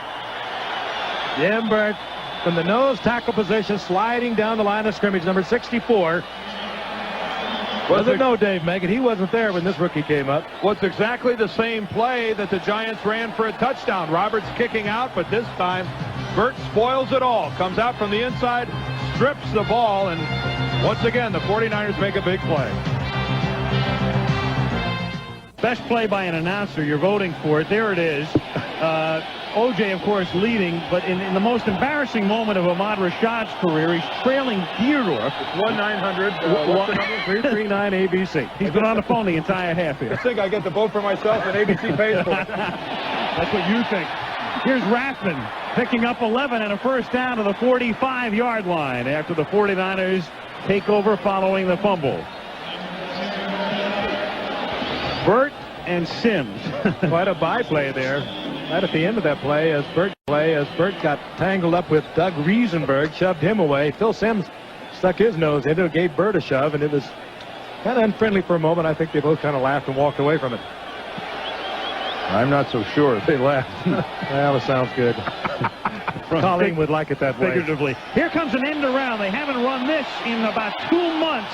S1: Jim Burt from the nose tackle position, sliding down the line of scrimmage, number 64. Doesn't know Dave Meggett. He wasn't there when this rookie came up.
S3: Was exactly the same play that the Giants ran for a touchdown. Roberts kicking out, but this time Burt spoils it all. Comes out from the inside, strips the ball, and once again, the 49ers make a big play.
S2: Best play by an announcer. You're voting for it. There it is. O.J., of course, leading, but in the most embarrassing moment of Ahmad Rashad's career, he's trailing Theodore.
S3: It's 1-900. What's the number?
S1: 339 ABC.
S2: He's been on the phone the entire half here.
S3: I think I get to vote for myself, and ABC pays for it.
S2: That's what you think. Here's Rathman picking up 11 and a first down to the 45-yard line after the 49ers take over following the fumble. Burt and Sims.
S1: Quite a byplay there. Right at the end of that play, as Burt got tangled up with Doug Riesenberg, shoved him away. Phil Simms stuck his nose into it, gave Burt a shove, and it was kind of unfriendly for a moment. I think they both kind of laughed and walked away from it.
S3: I'm not so sure.
S1: They laughed. Well, it sounds good. Colleen would like it that way.
S2: Figuratively. Here comes an end around. They haven't run this in about 2 months.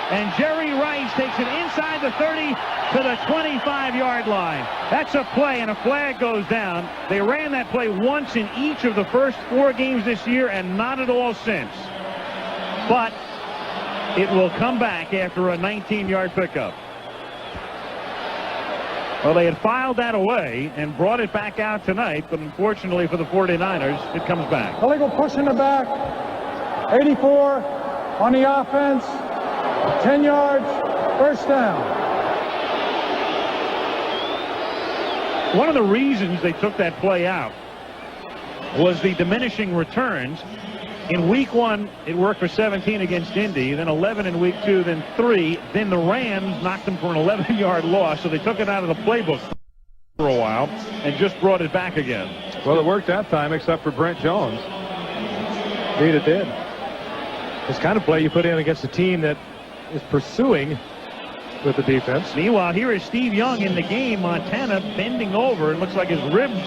S2: And Jerry Rice takes it inside the 30 to the 25-yard line. That's a play, and a flag goes down. They ran that play once in each of the first 4 games this year and not at all since. But it will come back after a 19-yard pickup. Well, they had filed that away and brought it back out tonight, but unfortunately for the 49ers, it comes back.
S4: Illegal push in the back. 84 on the offense. 10 yards, first down.
S2: One of the reasons they took that play out was the diminishing returns. In week 1, it worked for 17 against Indy, then 11 in week 2, then 3. Then the Rams knocked them for an 11-yard loss, so they took it out of the playbook for a while and just brought it back again.
S3: Well, it worked that time, except for Brent Jones.
S1: Indeed it did. This kind of play you put in against a team that is pursuing with the defense.
S2: Meanwhile, here is Steve Young in the game. Montana bending over. It looks like his ribs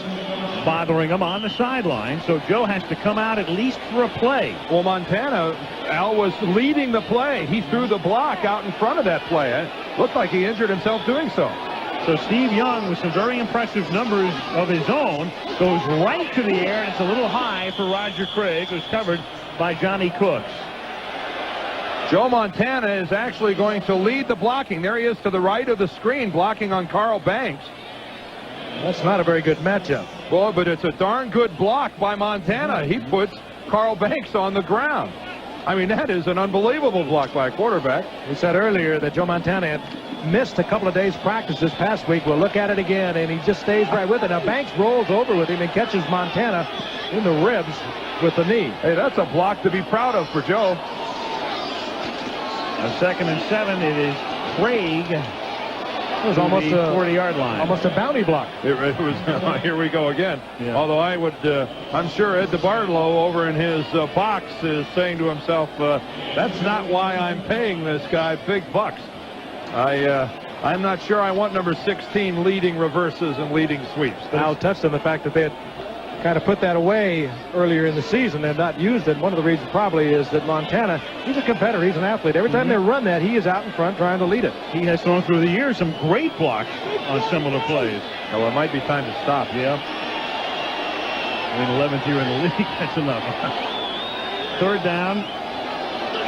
S2: bothering him on the sideline. So Joe has to come out at least for a play.
S3: Well, Montana, Al, was leading the play. He threw the block out in front of that play. Looked like he injured himself doing so.
S2: So Steve Young, with some very impressive numbers of his own, goes right to the air, and it's a little high for Roger Craig, who's covered by Johnny Cooks.
S3: Joe Montana is actually going to lead the blocking. There he is to the right of the screen, blocking on Carl Banks.
S1: That's not a very good matchup.
S3: Boy, but it's a darn good block by Montana. He puts Carl Banks on the ground. I mean, that is an unbelievable block by a quarterback.
S1: We said earlier that Joe Montana had missed a couple of days' practice this past week. We'll look at it again, and he just stays right with it. Now, Banks rolls over with him and catches Montana in the ribs with the knee.
S3: Hey, that's a block to be proud of for Joe.
S2: A 2nd and 7. It is Craig.
S1: It was almost a
S2: 40-yard line.
S1: Almost a bounty block.
S3: It was. Here we go again.
S2: Yeah.
S3: Although I would, I'm sure Ed DeBartolo over in his box is saying to himself, "That's not why I'm paying this guy big bucks." I'm not sure I want number 16 leading reverses and leading sweeps.
S1: Al touched on the fact that they had kind of put that away earlier in the season and not used it. One of the reasons probably is that Montana, he's a competitor, he's an athlete. Every time they run that, he is out in front trying to lead it.
S2: He has thrown through the years some great blocks on similar plays.
S3: Well, it might be time to stop.
S2: Yeah. I mean, 11th year in the league, that's enough. 3rd down,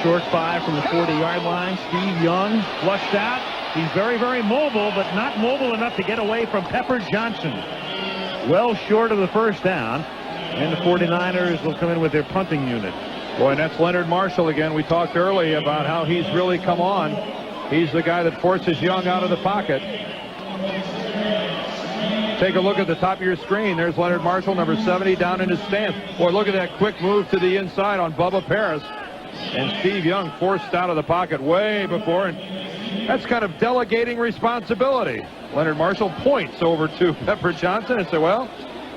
S2: short 5 from the 40-yard line. Steve Young flushed out. He's very, very mobile, but not mobile enough to get away from Pepper Johnson. Well short of the 1st down, and the 49ers will come in with their punting unit.
S3: Boy, and that's Leonard Marshall again. We talked earlier about how he's really come on. He's the guy that forces Young out of the pocket. Take a look at the top of your screen. There's Leonard Marshall, number 70, down in his stance. Boy, look at that quick move to the inside on Bubba Paris. And Steve Young forced out of the pocket way before, and that's kind of delegating responsibility. Leonard Marshall points over to Pepper Johnson and said, "Well,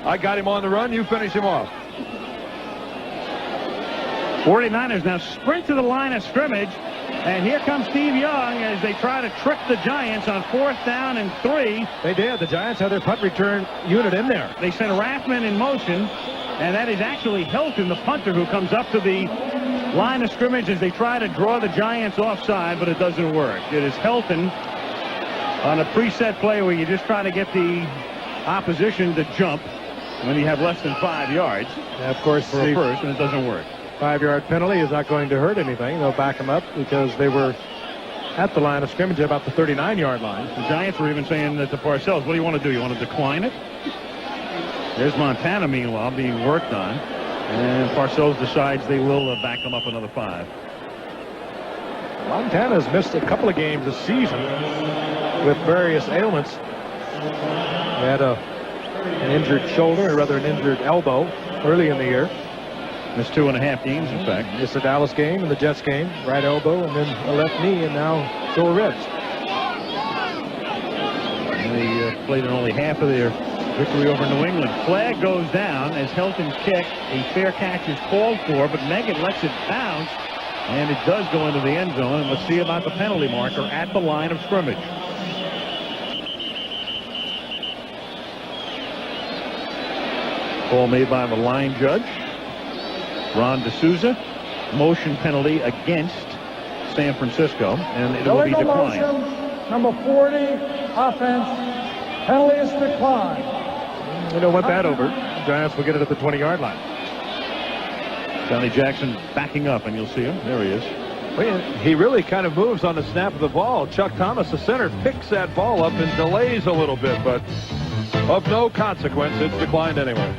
S3: I got him on the run. You finish him off."
S2: 49ers now sprint to the line of scrimmage, and here comes Steve Young as they try to trick the Giants on 4th down and 3.
S1: They did. The Giants had their punt return unit in there.
S2: They sent Rathman in motion, and that is actually Helton, the punter, who comes up to the line of scrimmage as they try to draw the Giants offside, but it doesn't work. It is Helton on a preset play where you just try to get the opposition to jump when you have less than 5 yards.
S1: And of course,
S2: for a first, and it doesn't work.
S1: 5-yard penalty is not going to hurt anything. They'll back them up because they were at the line of scrimmage at about the 39-yard line.
S2: The Giants were even saying that to Parcells, "What do you want to do? You want to decline it?" There's Montana, meanwhile, being worked on. And Parcells decides they will back him up another 5.
S1: Montana's missed a couple of games this season with various ailments. He had an injured shoulder, or rather an injured elbow, early in the year.
S2: Missed 2.5 games, in fact.
S1: Missed the Dallas game and the Jets game. Right elbow and then a left knee, and now sore ribs.
S2: And they played in only half of their victory over New England. Flag goes down as Helton's kick. A fair catch is called for, but Megan lets it bounce, and it does go into the end zone. And let's see about the penalty marker at the line of scrimmage. Call made by the line judge, Ron D'Souza. Motion penalty against San Francisco, and it will be declined.
S4: Motion, number 40, offense, penalty is declined.
S1: We don't want that over. Giants will get it at the 20-yard line.
S2: Johnny Jackson backing up, and you'll see him. There he is.
S3: Well, he really kind of moves on the snap of the ball. Chuck Thomas, the center, picks that ball up and delays a little bit, but of no consequence. It's declined anyway.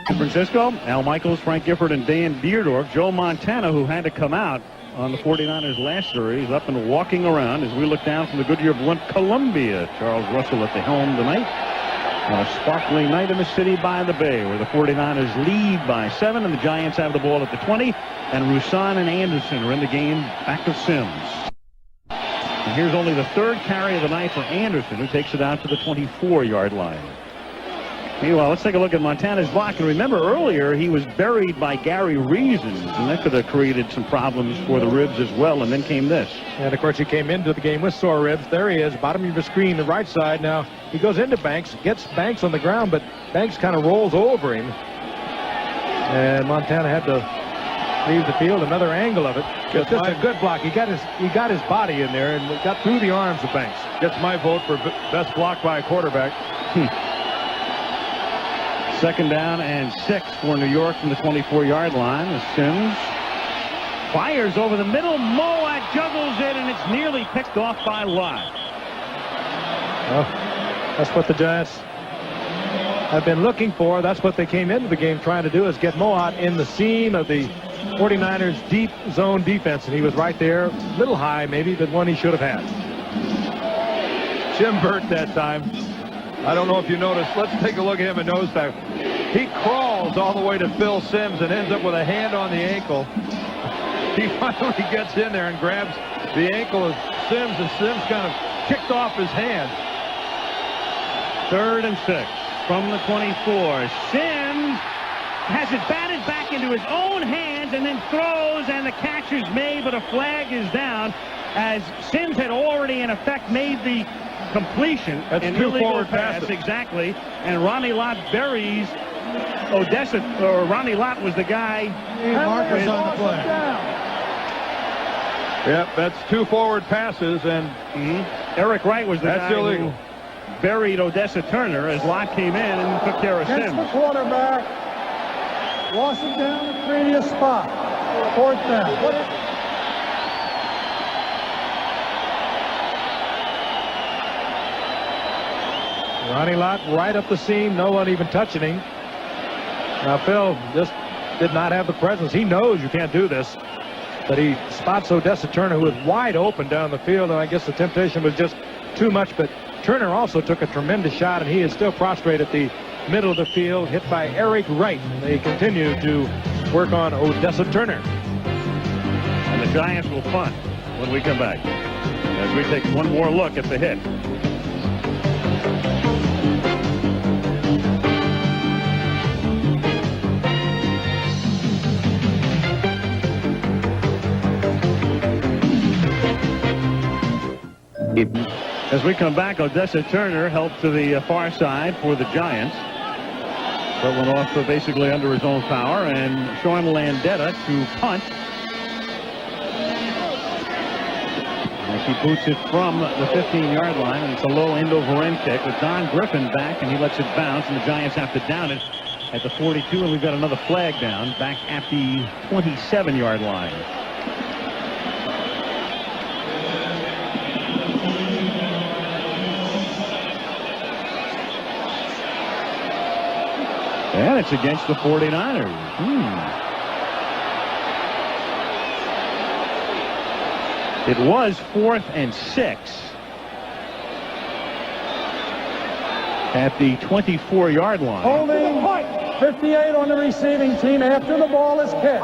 S2: San Francisco, Al Michaels, Frank Gifford, and Dan Beardorf. Joe Montana, who had to come out on the 49ers last series, up and walking around as we look down from the Goodyear Blunt, Columbia. Charles Russell at the helm tonight on a sparkling night in the city by the bay, where the 49ers lead by 7, and the Giants have the ball at the 20, and Roussan and Anderson are in the game back of Sims. And here's only the 3rd carry of the night for Anderson, who takes it out to the 24-yard line. Meanwhile, let's take a look at Montana's block. And remember, earlier he was buried by Gary Reasons, and that could have created some problems for the ribs as well. And then came this.
S1: And of course, he came into the game with sore ribs. There he is, bottom of the screen, the right side. Now he goes into Banks, gets Banks on the ground, but Banks kind of rolls over him. And Montana had to leaves the field. Another angle of it. Just a good block. He got his body in there and got through the arms of Banks.
S3: Gets my vote for best block by a quarterback.
S2: 2nd down and 6 for New York from the 24-yard line. As Sims fires over the middle. Moat juggles it, and it's nearly picked off by Lott.
S1: Well, that's what the Giants have been looking for. That's what they came into the game trying to do, is get Moat in the seam of the 49ers deep zone defense, and he was right there, a little high maybe, but one he should have had.
S3: Jim Burt that time. I don't know if you noticed. Let's take a look at him in nosedive. He crawls all the way to Phil Simms and ends up with a hand on the ankle. He finally gets in there and grabs the ankle of Simms, and Simms kind of kicked off his hand.
S2: 3rd and 6 from the 24. Sims has it batted back into his own hands and then throws, and the catch is made, but a flag is down as Sims had already in effect made the completion.
S3: That's
S2: an
S3: 2
S2: illegal
S3: forward
S2: pass.
S3: passes.
S2: Exactly. And Ronnie Lott buries Odessa, or Ronnie Lott was the guy.
S4: Marcus on the play.
S3: Yep, that's 2 forward passes, and
S2: Eric Wright was the
S3: that's
S2: guy
S3: illegal.
S2: who buried Odessa Turner as Lott came in and took care of
S4: Gets
S2: Sims.
S4: the quarterback. Lost it down the previous spot. 4th down.
S1: Ronnie Lott right up the seam, no one even touching him. Now Phil just did not have the presence. He knows you can't do this, but he spots Odessa Turner, who was wide open down the field, and I guess the temptation was just too much. But Turner also took a tremendous shot, and he is still prostrate at the middle of the field, hit by Eric Wright. They continue to work on Odessa Turner.
S2: And the Giants will punt when we come back, as we take one more look at the hit. As we come back, Odessa Turner helped to the far side for the Giants, but went off basically under his own power, and Sean Landetta to punt. As he boots it from the 15-yard line, and it's a low end-over-end kick with Don Griffin back, and he lets it bounce, and the Giants have to down it at the 42, and we've got another flag down back at the 27-yard line. And it's against the 49ers. It was 4th and 6 at the 24-yard line.
S4: Holding 58 on the receiving team after the ball is kicked.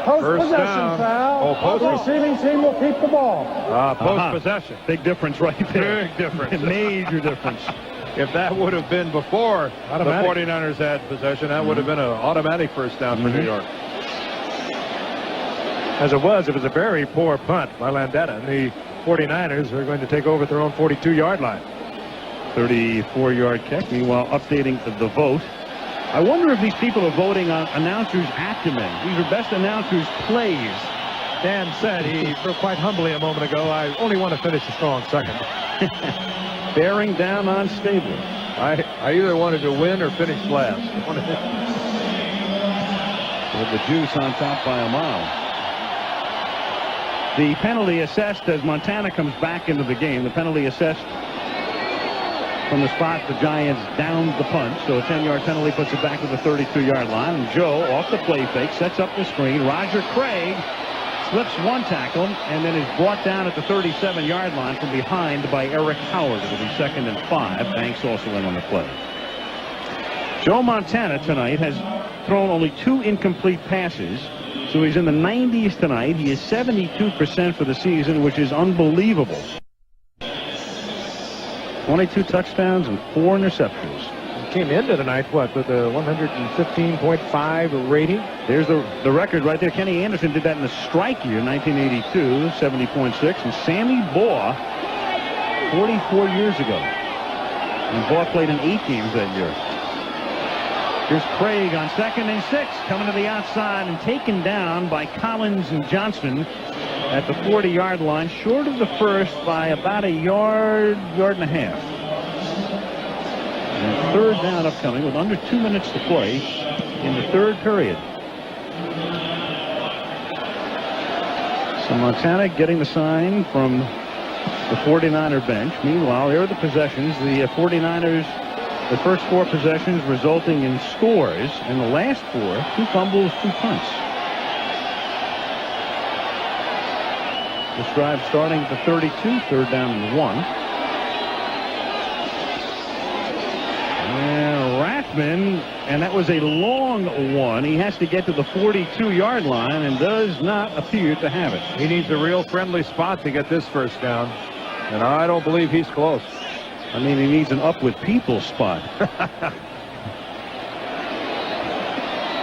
S4: Post-possession foul.
S3: Oh, post.
S4: The receiving team will keep the ball.
S3: Post-possession.
S2: Big difference right there.
S3: Big difference.
S2: Major difference.
S3: If that would have been before the 49ers had possession, that would have been an automatic first down for New York.
S1: As it was a very poor punt by Landetta, and the 49ers are going to take over at their own 42-yard line.
S2: 34-yard kick. Meanwhile, updating the vote. I wonder if these people are voting on announcers' acumen. These are best announcers' plays.
S1: Dan said, he quite humbly a moment ago, I only want to finish a strong second.
S2: Bearing down on Stabler.
S3: I either wanted to win or finish last.
S2: With the juice on top by a mile. The penalty assessed as Montana comes back into the game. The penalty assessed from the spot the Giants downed the punt. So a 10-yard penalty puts it back to the 32-yard line. And Joe, off the play fake, sets up the screen. Roger Craig slips one tackle and then is brought down at the 37-yard line from behind by Eric Howard. It'll be 2nd and 5. Banks also in on the play. Joe Montana tonight has thrown only 2 incomplete passes, so he's in the 90s tonight. He is 72% for the season, which is unbelievable. 22 touchdowns and 4 interceptions.
S1: Came into tonight, what, with a 115.5 rating?
S2: There's the record right there. Kenny Anderson did that in the strike year, 1982, 70.6. And Sammy Baugh, 44 years ago. And Baugh played in 8 games that year. Here's Craig on 2nd and 6, coming to the outside and taken down by Collins and Johnson at the 40-yard line, short of the first by about a yard and a half. And 3rd down upcoming with under 2 minutes to play in the 3rd period. So Montana getting the sign from the 49er bench. Meanwhile, there are the possessions. The 49ers, the first 4 possessions resulting in scores, and the last 4, 2 fumbles, 2 punts. This drive starting at the 32, 3rd down and 1. And Rathman, and that was a long one. He has to get to the 42-yard line and does not appear to have it.
S3: He needs a real friendly spot to get this first down, and I don't believe he's close.
S2: I mean, he needs an up with people spot.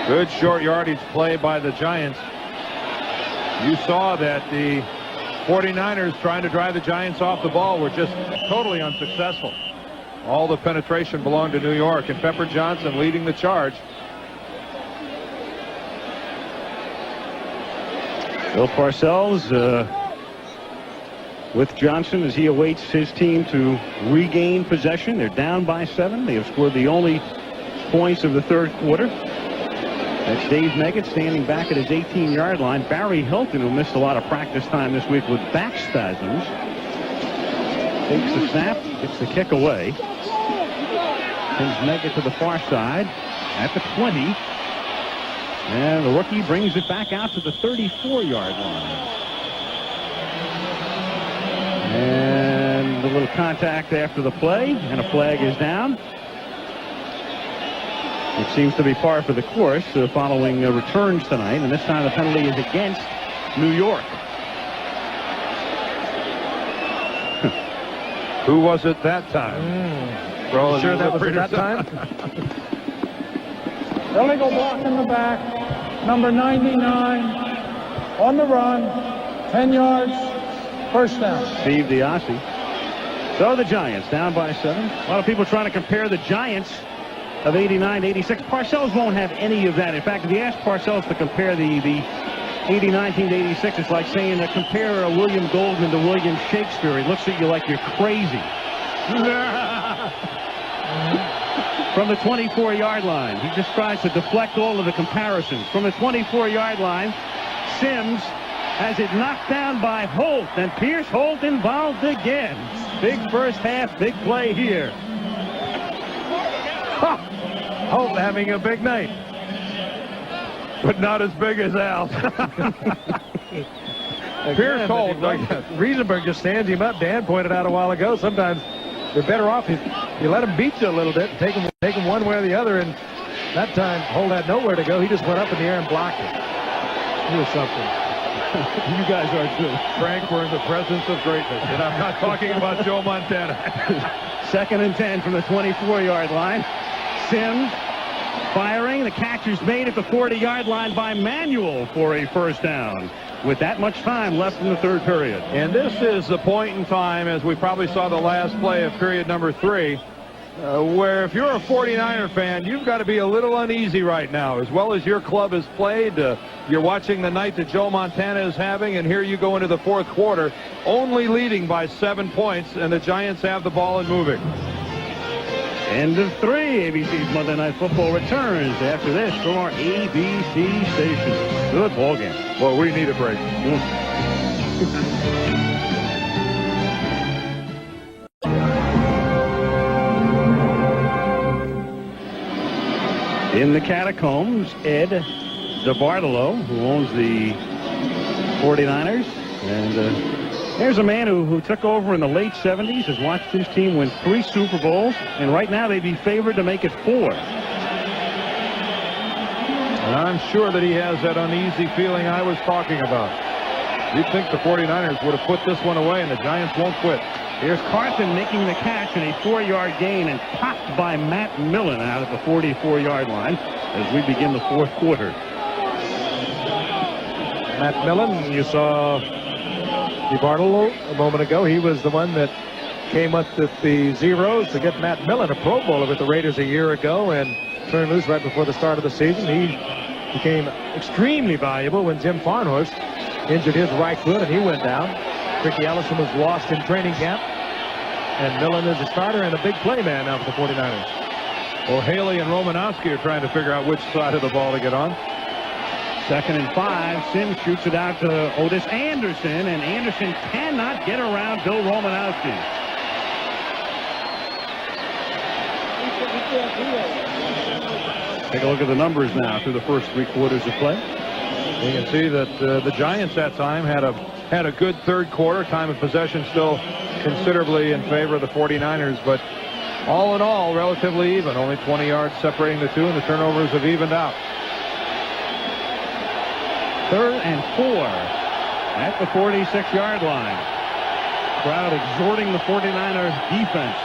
S3: Good short yardage play by the Giants. You saw that the 49ers trying to drive the Giants off the ball were just totally unsuccessful. All the penetration belonged to New York, and Pepper Johnson leading the charge.
S2: Bill Parcells with Johnson as he awaits his team to regain possession. They're down by 7. They have scored the only points of the 3rd quarter. That's Dave Meggett standing back at his 18-yard line. Barry Hilton, who missed a lot of practice time this week with back spasms, takes the snap, gets the kick away. Sends Meggett to the far side at the 20. And the rookie brings it back out to the 34-yard line. And a little contact after the play, and a flag is down. It seems to be par for the course following returns tonight, and this time the penalty is against New York.
S3: Who was it that time?
S1: Well, sure that was at that time?
S4: Illegal block in the back. Number 99 on the run. 10 yards. First down.
S2: Steve DiAsi. So the Giants down by 7. A lot of people trying to compare the Giants of 89 to 86. Parcells won't have any of that. In fact, if you ask Parcells to compare the 89 team to 86, it's like saying to compare William Goldman to William Shakespeare. He looks at you like you're crazy. From the 24-yard line, he just tries to deflect all of the comparisons. From the 24-yard line, Sims has it knocked down by Holt, and Pierce Holt involved again. Big first half, big play here.
S3: Holt having a big night, but not as big as Al. Pierce Holt.
S1: Riesenberg just stands him up. Dan pointed out a while ago. Sometimes they're better off if you let him beat you a little bit, take him one way or the other. And that time, Holt had nowhere to go. He just went up in the air and blocked it. He was something.
S2: You guys are too.
S3: Frank, we're in the presence of greatness, and I'm not talking about Joe Montana.
S2: 2nd and 10 from the 24-yard line. Sims firing. The catch is made at the 40-yard line by Manuel for a first down with that much time left in the 3rd period.
S3: And this is the point in time, as we probably saw the last play of period number 3, where if you're a 49er fan, you've got to be a little uneasy right now. As well as your club has played, you're watching the night that Joe Montana is having, and here you go into the 4th quarter, only leading by 7 points, and the Giants have the ball and moving.
S2: End of 3. ABC's Monday Night Football returns after this from our ABC station. Good ball game.
S3: Well, we need a break.
S2: In the catacombs, Ed DeBartolo, who owns the 49ers, and there's a man who took over in the late 70s, has watched his team win 3 Super Bowls, and right now they'd be favored to make it 4.
S3: And I'm sure that he has that uneasy feeling I was talking about. You'd think the 49ers would have put this one away, and the Giants won't quit.
S2: Here's Carson making the catch and a 4-yard gain, and popped by Matt Millen out at the 44-yard line as we begin the 4th quarter.
S1: Matt Millen, you saw DeBartolo a moment ago. He was the one that came up with the zeros to get Matt Millen, a Pro Bowler with the Raiders a year ago, and turned loose right before the start of the season. He became extremely valuable when Jim Farnhorst injured his right foot and he went down. Ricky Ellison was lost in training camp, and Millen is a starter and a big play man now for the 49ers.
S3: Well, Haley and Romanowski are trying to figure out which side of the ball to get on.
S2: 2nd and 5. Sims shoots it out to Otis Anderson, and Anderson cannot get around Bill Romanowski. Take a look at the numbers now through the first 3 quarters of play.
S3: You can see that the Giants that time had a good third quarter. Time of possession still considerably in favor of the 49ers, but all in all, relatively even. Only 20 yards separating the two, and the turnovers have evened out.
S2: 3rd and 4 at the 46-yard line. Crowd exhorting the 49er defense.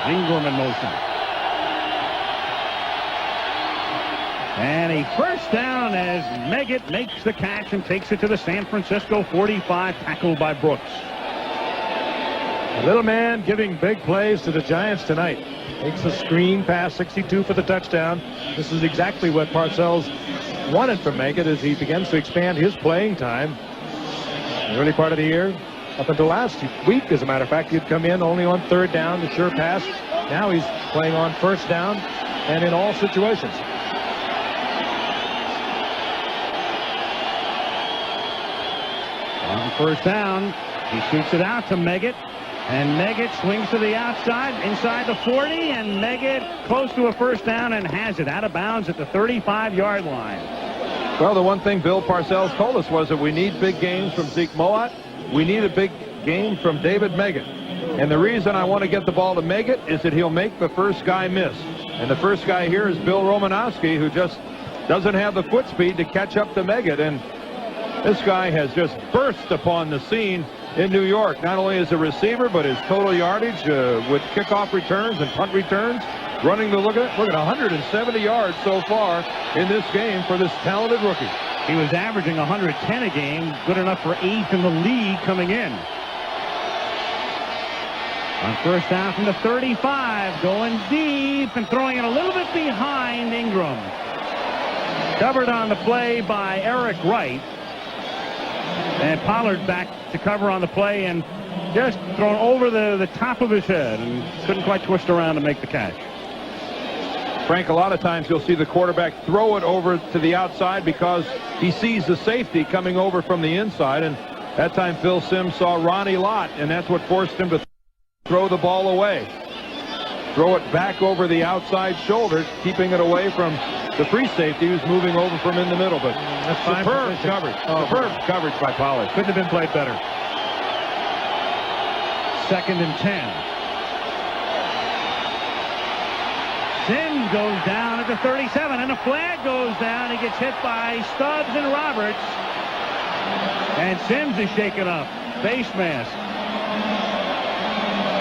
S2: Ingram in motion. And a first down as Meggett makes the catch and takes it to the San Francisco 45, tackled by Brooks.
S1: A little man giving big plays to the Giants tonight. Takes a screen pass, 62 for the touchdown. This is exactly what Parcells wanted from Meggett as he begins to expand his playing time. In the early part of the year, up until last week, as a matter of fact, he'd come in only on 3rd down, the sure pass. Now he's playing on 1st down and in all situations.
S2: On 1st down, he shoots it out to Meggett. And Meggett swings to the outside, inside the 40, and Meggett close to a first down and has it out of bounds at the 35-yard line.
S3: Well, the one thing Bill Parcells told us was that we need big games from Zeke Mowatt. We need a big game from David Meggett. And the reason I want to get the ball to Meggett is that he'll make the first guy miss. And the first guy here is Bill Romanowski, who just doesn't have the foot speed to catch up to Meggett. And this guy has just burst upon the scene in New York, not only as a receiver, but his total yardage with kickoff returns and punt returns. Running the look at 170 yards so far in this game for this talented rookie.
S2: He was averaging 110 a game, good enough for 8th in the league coming in. On 1st down from the 35, going deep and throwing it a little bit behind Ingram. Covered on the play by Eric Wright. And Pollard back to cover on the play and just thrown over the top of his head and couldn't quite twist around to make the catch.
S3: Frank, a lot of times you'll see the quarterback throw it over to the outside because he sees the safety coming over from the inside. And that time Phil Simms saw Ronnie Lott, and that's what forced him to throw the ball away. Throw it back over the outside shoulder, keeping it away from the free safety who's moving over from in the middle. But that's superb coverage. Superb coverage by Pollard.
S1: Couldn't have been played better.
S2: 2nd and 10. Sims goes down at the 37, and a flag goes down. He gets hit by Stubbs and Roberts. And Sims is shaken up. Face mask.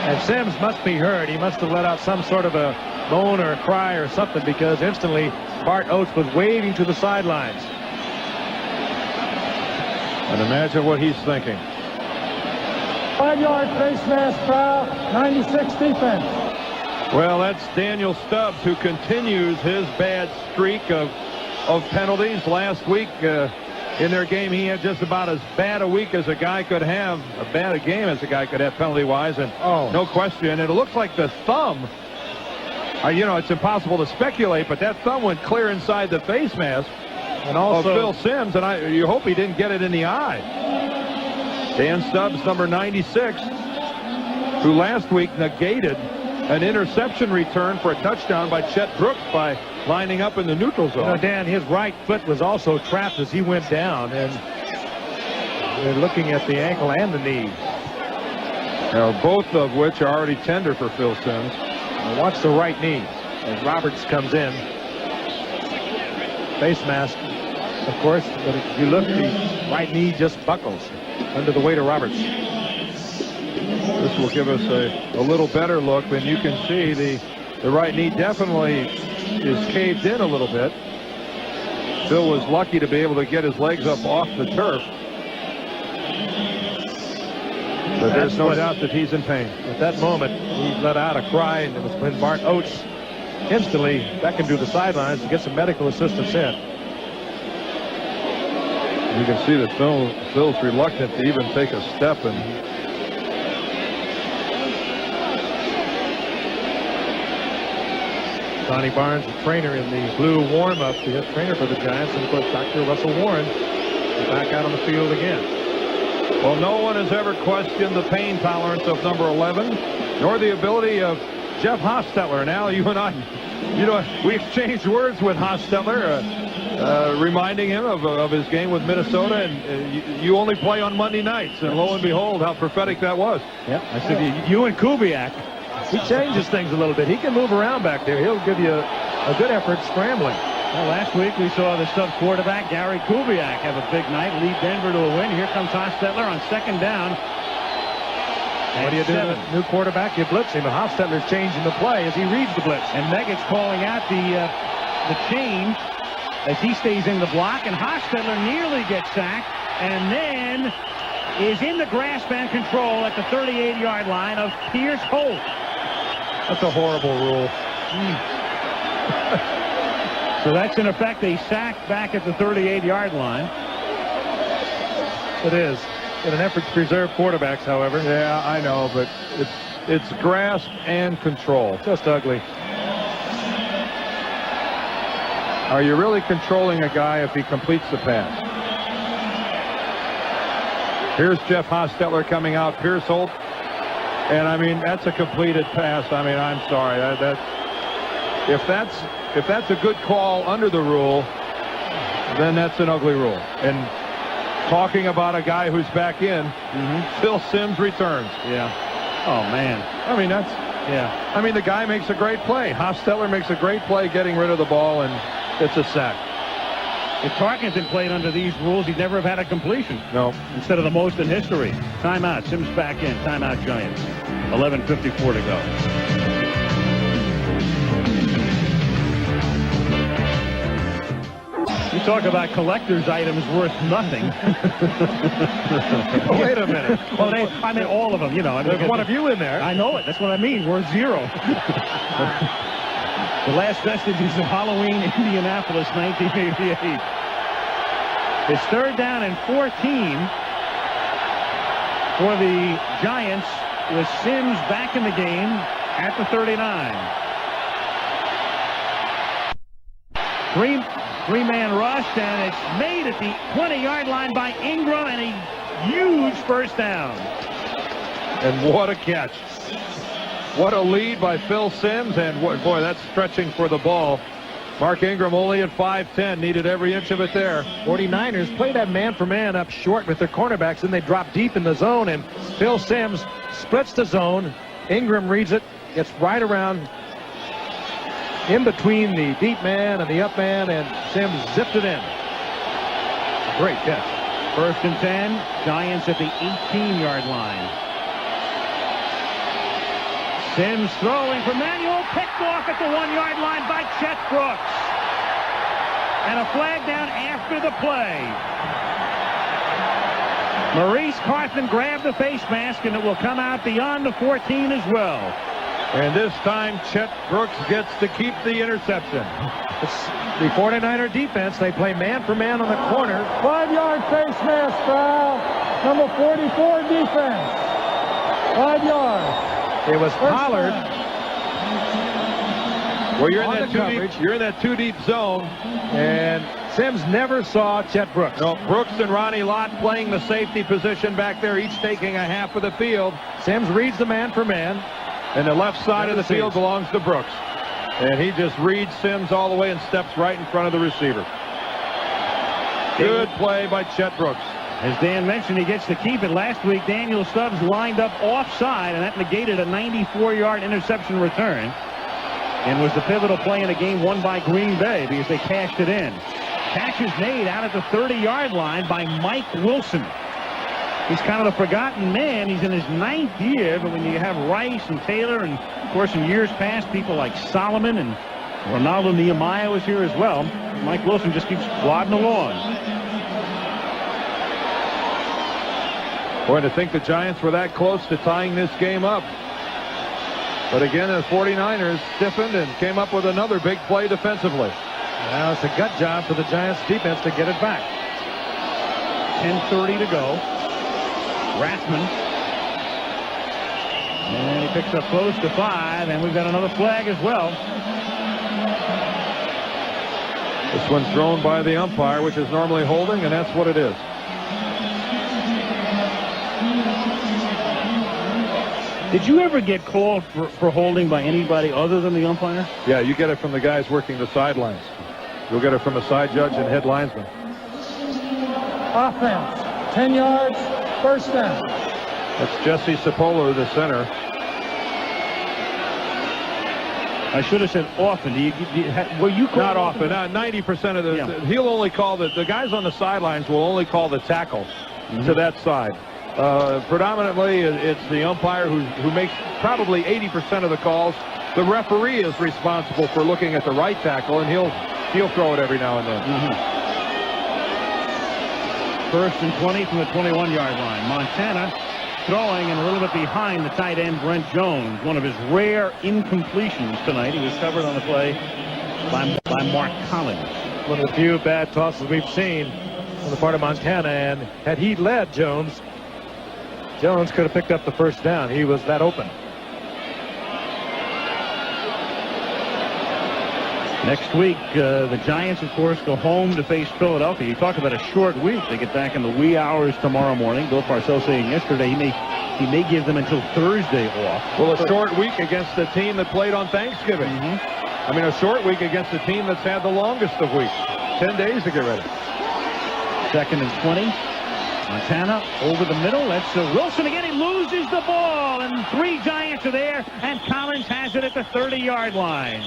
S1: And Sims must be hurt. He must have let out some sort of a moan or a cry or something, because instantly Bart Oates was waving to the sidelines.
S3: And imagine what he's thinking.
S4: 5-yard face mask foul, 96 defense.
S3: Well, that's Daniel Stubbs, who continues his bad streak of penalties. Last week in their game, he had just about as bad a week as a guy could have, a bad a game as a guy could have penalty-wise, and no question. And it looks like the thumb, you know, it's impossible to speculate, but that thumb went clear inside the face mask
S1: and also
S3: of Phil Simms, and you hope he didn't get it in the eye. Dan Stubbs, number 96, who last week negated an interception return for a touchdown by Chet Brooks by lining up in the neutral zone.
S1: You know, Dan, his right foot was also trapped as he went down, and they're looking at the ankle and the knee.
S3: Now, both of which are already tender for Phil Simms.
S1: Now watch the right knee as Roberts comes in. Face mask, of course, but if you look, the right knee just buckles under the weight of Roberts.
S3: This will give us a little better look, and you can see the right knee definitely is caved in a little bit. Phil was lucky to be able to get his legs up off the turf. But there's no doubt that he's in pain.
S1: At that moment, he let out a cry, and it was when Bart Oates instantly beckoned to the sidelines to get some medical assistance in.
S3: You can see that Phil's reluctant to even take a step. And
S1: Donnie Barnes, the trainer in the blue warm-up, the head trainer for the Giants, and of course Dr. Russell Warren is back out on the field again.
S3: well, no one has ever questioned the pain tolerance of number 11, nor the ability of Jeff Hostetler. And Al, you and I, we exchanged words with Hostetler, reminding him of his game with Minnesota, and you only play on Monday nights. And lo and behold, how prophetic that was.
S1: Yep, I said you and Kubiak. He changes things a little bit. He can move around back there. He'll give you a good effort scrambling.
S2: Well, last week we saw the sub quarterback Gary Kubiak have a big night, lead Denver to a win. Here comes Hostetler on second down.
S1: What do you do with a new quarterback? You blitz him, and Hostetler's changing the play as he reads the blitz.
S2: And Meggett's calling out the change as he stays in the block, and Hostetler nearly gets sacked, and then is in the grasp and control at the 38-yard line of Pierce Holt.
S1: That's a horrible rule.
S2: So that's in effect a sack back at the 38-yard line.
S1: It is. In an effort to preserve quarterbacks, however.
S3: Yeah, I know, but it's grasp and control.
S1: Just ugly.
S3: Are you really controlling a guy if he completes the pass? Here's Jeff Hostetler coming out, Pierce Holt. And I mean, that's a completed pass. I mean, I'm sorry. If that's a good call under the rule, then that's an ugly rule. And talking about a guy who's back in, Phil Simms returns.
S2: Yeah. Oh, man.
S3: I mean, I mean, the guy makes a great play. Hostetler makes a great play getting rid of the ball, and it's a sack.
S2: If Tarkenton played under these rules, he'd never have had a completion.
S3: No.
S2: Instead of the most in history. Timeout. Simms back in. Timeout, Giants. 11:54 to go. You talk about collector's items worth nothing.
S1: Wait a minute.
S2: Well, I meant all of them,
S1: There's one of you in there.
S2: I know it. That's what I mean. Worth zero. The last vestiges of Halloween, Indianapolis, 1988. It's third down and 14 for the Giants, with Simms back in the game at the 39. Three-man rush, and it's made at the 20-yard line by Ingram, and a huge first down.
S3: And what a catch. What a lead by Phil Simms, and boy, that's stretching for the ball. Mark Ingram only at 5'10", needed every inch of it there.
S1: 49ers play that man-for-man up short with their cornerbacks, and they drop deep in the zone, and Phil Simms splits the zone. Ingram reads it, gets right around in between the deep man and the up man, and Simms zipped it in. Great catch.
S2: First and 10, Giants at the 18-yard line. Simms throwing for Manuel, picked off at the 1-yard line by Chet Brooks. And a flag down after the play. Maurice Carthan grabbed the face mask, and it will come out beyond the 14 as well.
S3: And this time, Chet Brooks gets to keep the interception.
S1: It's the 49er defense. They play man-for-man on the corner.
S4: 5-yard face mask foul. Number 44 defense. 5 yards.
S1: It was Pollard.
S3: Well, you're in that two deep zone,
S1: and Simms never saw Chet Brooks.
S3: No, Brooks and Ronnie Lott playing the safety position back there, each taking a half of the field.
S1: Simms reads the man-for-man.
S3: And the left side of the field belongs to Brooks. And he just reads Simms all the way and steps right in front of the receiver. Good play by Chet Brooks.
S2: As Dan mentioned, he gets to keep it. Last week, Daniel Stubbs lined up offside, and that negated a 94-yard interception return, and was the pivotal play in a game won by Green Bay because they cashed it in. Catch is made out at the 30-yard line by Mike Wilson. He's kind of the forgotten man. He's in his 9th year, but when you have Rice and Taylor, and of course in years past, people like Solomon and Ronaldo Nehemiah was here as well, Mike Wilson just keeps plodding along.
S3: Boy, to think the Giants were that close to tying this game up. But again, the 49ers stiffened and came up with another big play defensively.
S1: Now it's a gut job for the Giants defense to get it back.
S2: 10:30 to go. Rathman. And he picks up close to 5, and we've got another flag as well.
S3: This one's thrown by the umpire, which is normally holding, and that's what it is.
S2: Did you ever get called for holding by anybody other than the umpire?
S3: Yeah, you get it from the guys working the sidelines. You'll get it from the side judge and head linesman.
S4: Offense, 10 yards, first down.
S3: That's Jesse Cipolla, the center.
S2: I should have said often. Were you called?
S3: Not often. 90% of
S2: Yeah.
S3: he'll only call the guys on the sidelines will only call the tackle to that side. Predominantly, it's the umpire who makes probably 80% of the calls. The referee is responsible for looking at the right tackle, and he'll throw it every now and then.
S2: First and 20 from the 21-yard line. Montana throwing and a little bit behind the tight end Brent Jones. One of his rare incompletions tonight. He was covered on the play by Mark Collins.
S1: One of the few bad tosses we've seen on the part of Montana, and had he led Jones could have picked up the first down. He was that open.
S2: Next week, the Giants, of course, go home to face Philadelphia. You talk about a short week. They get back in the wee hours tomorrow morning. Bill Parcells saying yesterday he may give them until Thursday off.
S3: Well, a short week against the team that played on Thanksgiving. I mean, a short week against the team that's had the longest of weeks. 10 days to get ready.
S2: Second and 20. Montana over the middle. That's Wilson again. He loses the ball, and 3 Giants are there, and Collins has it at the 30-yard line.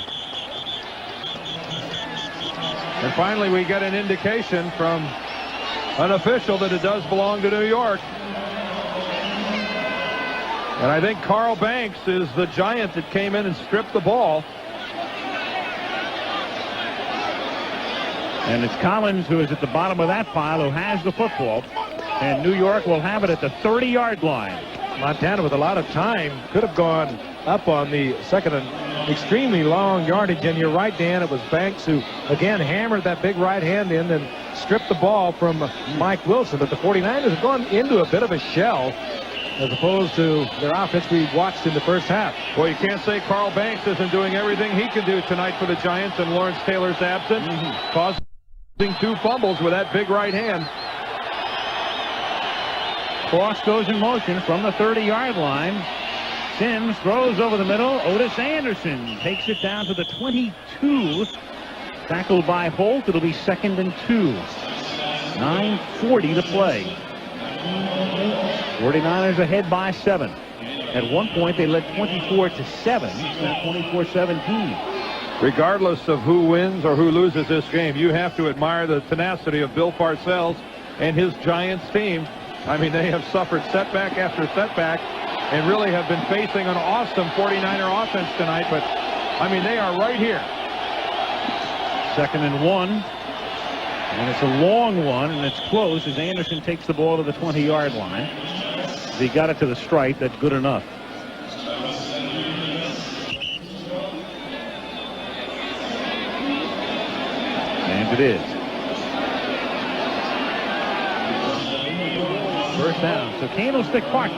S3: And finally, we get an indication from an official that it does belong to New York. And I think Carl Banks is the Giant that came in and stripped the ball.
S2: And it's Collins who is at the bottom of that pile who has the football. And New York will have it at the 30-yard line.
S1: Montana with a lot of time could have gone up on the second and extremely long yardage. And you're right, Dan, it was Banks who again hammered that big right hand in and stripped the ball from Mike Wilson. But the 49ers have gone into a bit of a shell as opposed to their offense we watched in the first half.
S3: Well, you can't say Carl Banks isn't doing everything he can do tonight for the Giants, and Lawrence Taylor's absent, causing 2 fumbles with that big right hand.
S2: Cross goes in motion from the 30-yard line. Sims throws over the middle. Otis Anderson takes it down to the 22. Tackled by Holt. It'll be 2nd and 2. 9:40 to play. 49ers ahead by 7. At one point, they led 24-7. It's now 24-17.
S3: Regardless of who wins or who loses this game, you have to admire the tenacity of Bill Parcells and his Giants team. I mean, they have suffered setback after setback and really have been facing an awesome 49er offense tonight. But, I mean, they are right here.
S2: 2nd and 1. And it's a long one, and it's close as Anderson takes the ball to the 20-yard line. If he got it to the stripe, that's good enough. And it is. First down. So Candlestick Park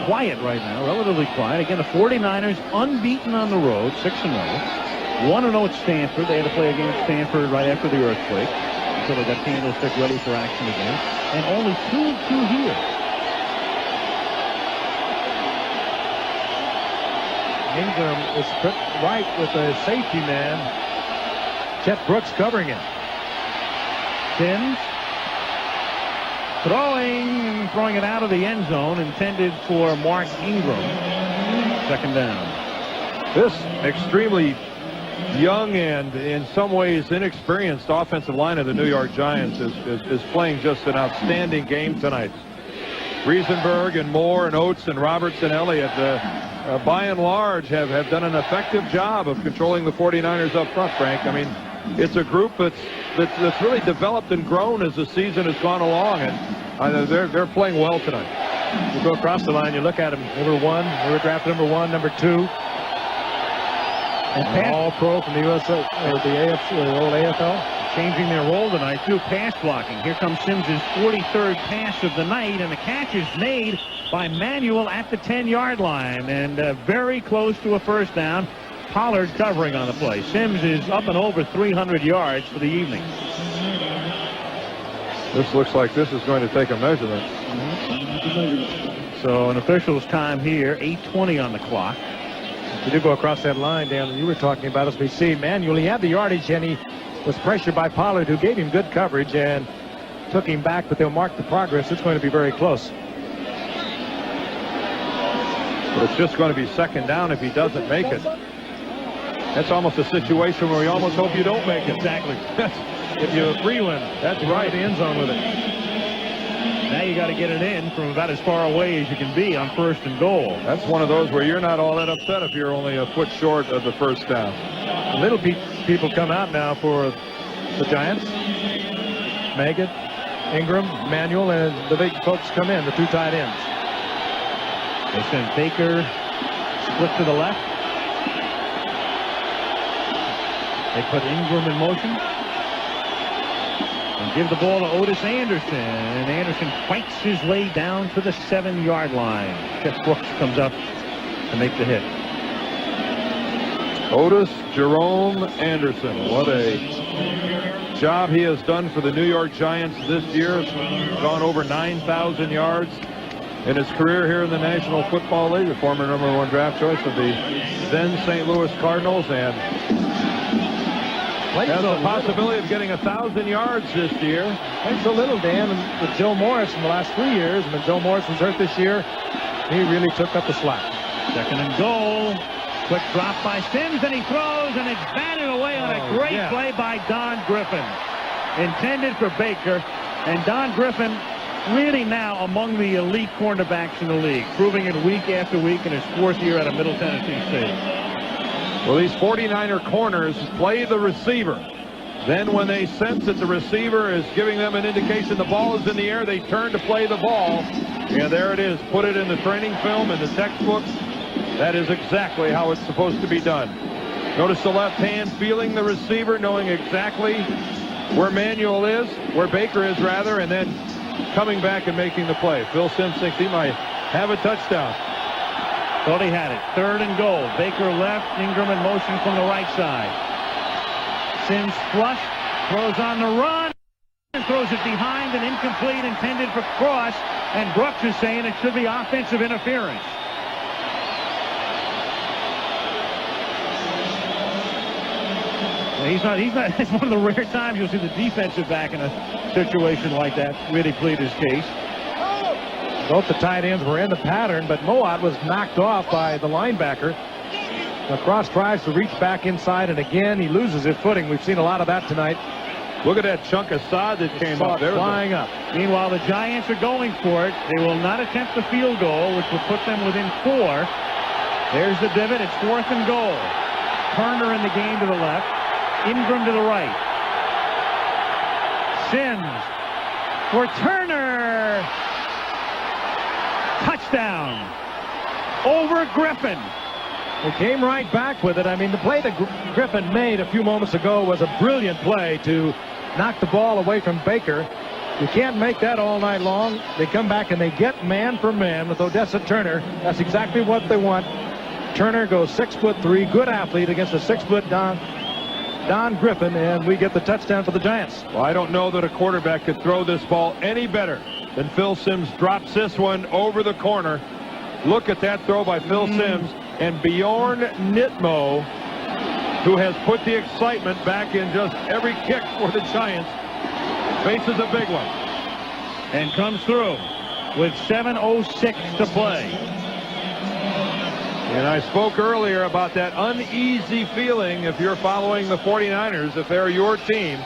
S2: quiet right now, relatively quiet. Again, the 49ers unbeaten on the road, 6-0. 1-0 at Stanford. They had to play against Stanford right after the earthquake. So they got Candlestick ready for action again. And only 2-2 here.
S1: Ingram is put right with a safety man. Chet Brooks covering him.
S2: Sims throwing it out of the end zone, intended for Mark Ingram. 2nd down.
S3: This extremely young and in some ways inexperienced offensive line of the New York Giants is playing just an outstanding game tonight. Riesenberg and Moore and Oates and Roberts and Elliott by and large have done an effective job of controlling the 49ers up front, Frank. I mean, it's a group that's really developed and grown as the season has gone along, and they're playing well tonight.
S1: You go across the line, you look at them. Number 1, they were drafted number 1, number 2. And all pro from the USA, or the AFC, or the old AFL.
S2: Changing their role tonight, too. Pass blocking. Here comes Sims' 43rd pass of the night, and the catch is made by Manuel at the 10-yard line, and very close to a first down. Pollard covering on the play. Sims is up and over 300 yards for the evening.
S3: This looks like this is going to take a measurement.
S2: So an official's time here, 8:20 on the clock.
S1: You did go across that line, Dan, you were talking about, as we see. Manuel, he had the yardage, and he was pressured by Pollard, who gave him good coverage and took him back, but they'll mark the progress. It's going to be very close.
S3: But it's just going to be second down if he doesn't make it. That's almost a situation where we almost hope you don't make it.
S2: Exactly.
S3: If you freeland, that's right.
S1: The end zone with it.
S2: Now you got to get it in from about as far away as you can be on 1st and goal.
S3: That's one of those where you're not all that upset if you're only a foot short of the first down.
S1: Little people come out now for the Giants. Megan, Ingram, Manuel, and the big folks come in, the 2 tight ends.
S2: They send Baker split to the left. They put Ingram in motion. And give the ball to Otis Anderson. And Anderson fights his way down to the 7-yard line. Jeff Brooks comes up to make the hit.
S3: Otis Jerome Anderson. What a job he has done for the New York Giants this year. Gone over 9,000 yards in his career here in the National Football League. The former #1 draft choice of the then St. Louis Cardinals, and has a possibility of getting 1,000 yards this year.
S1: Thanks a little, Dan, with Joe Morris in the last 3 years. When Joe Morris was hurt this year, he really took up the slack.
S2: 2nd and goal. Quick drop by Sims, and he throws, and it's batted away on a great play by Don Griffin. Intended for Baker, and Don Griffin really now among the elite cornerbacks in the league, proving it week after week in his 4th year out of Middle Tennessee State.
S3: Well, these 49er corners play the receiver. Then when they sense that the receiver is giving them an indication the ball is in the air, they turn to play the ball. And there it is. Put it in the training film, in the textbook. That is exactly how it's supposed to be done. Notice the left hand feeling the receiver, knowing exactly where Manuel is, where Baker is rather, and then coming back and making the play. Phil Sims thinks he might have a touchdown.
S2: Thought he had it. 3rd and goal. Baker left. Ingram in motion from the right side. Sims flush. Throws on the run. And throws it behind and incomplete, intended for Cross. And Brooks is saying it should be offensive interference. He's not. It's one of the rare times you'll see the defensive back in a situation like that really plead his case.
S1: Both the tight ends were in the pattern, but Moat was knocked off by the linebacker. Cross tries to reach back inside, and again he loses his footing. We've seen a lot of that tonight.
S3: Look at that chunk of sod that came up there.
S1: Flying up.
S2: Meanwhile, the Giants are going for it. They will not attempt the field goal, which will put them within 4. There's the divot. It's 4th and goal. Turner in the game to the left. Ingram to the right. Sims for Turner. Touchdown over Griffin.
S1: They came right back with it. I mean, the play that Griffin made a few moments ago was a brilliant play to knock the ball away from Baker. You can't make that all night long. They come back and they get man for man with Odessa Turner. That's exactly what they want. Turner goes 6'3", good athlete against a 6-foot Don Griffin, and we get the touchdown for the Giants.
S3: Well, I don't know that a quarterback could throw this ball any better than Phil Sims drops this one over the corner. Look at that throw by Phil Sims, and Bjorn Nitmo, who has put the excitement back in just every kick for the Giants, faces a big one.
S2: And comes through with 7:06 to play.
S3: And I spoke earlier about that uneasy feeling if you're following the 49ers, if they're your team.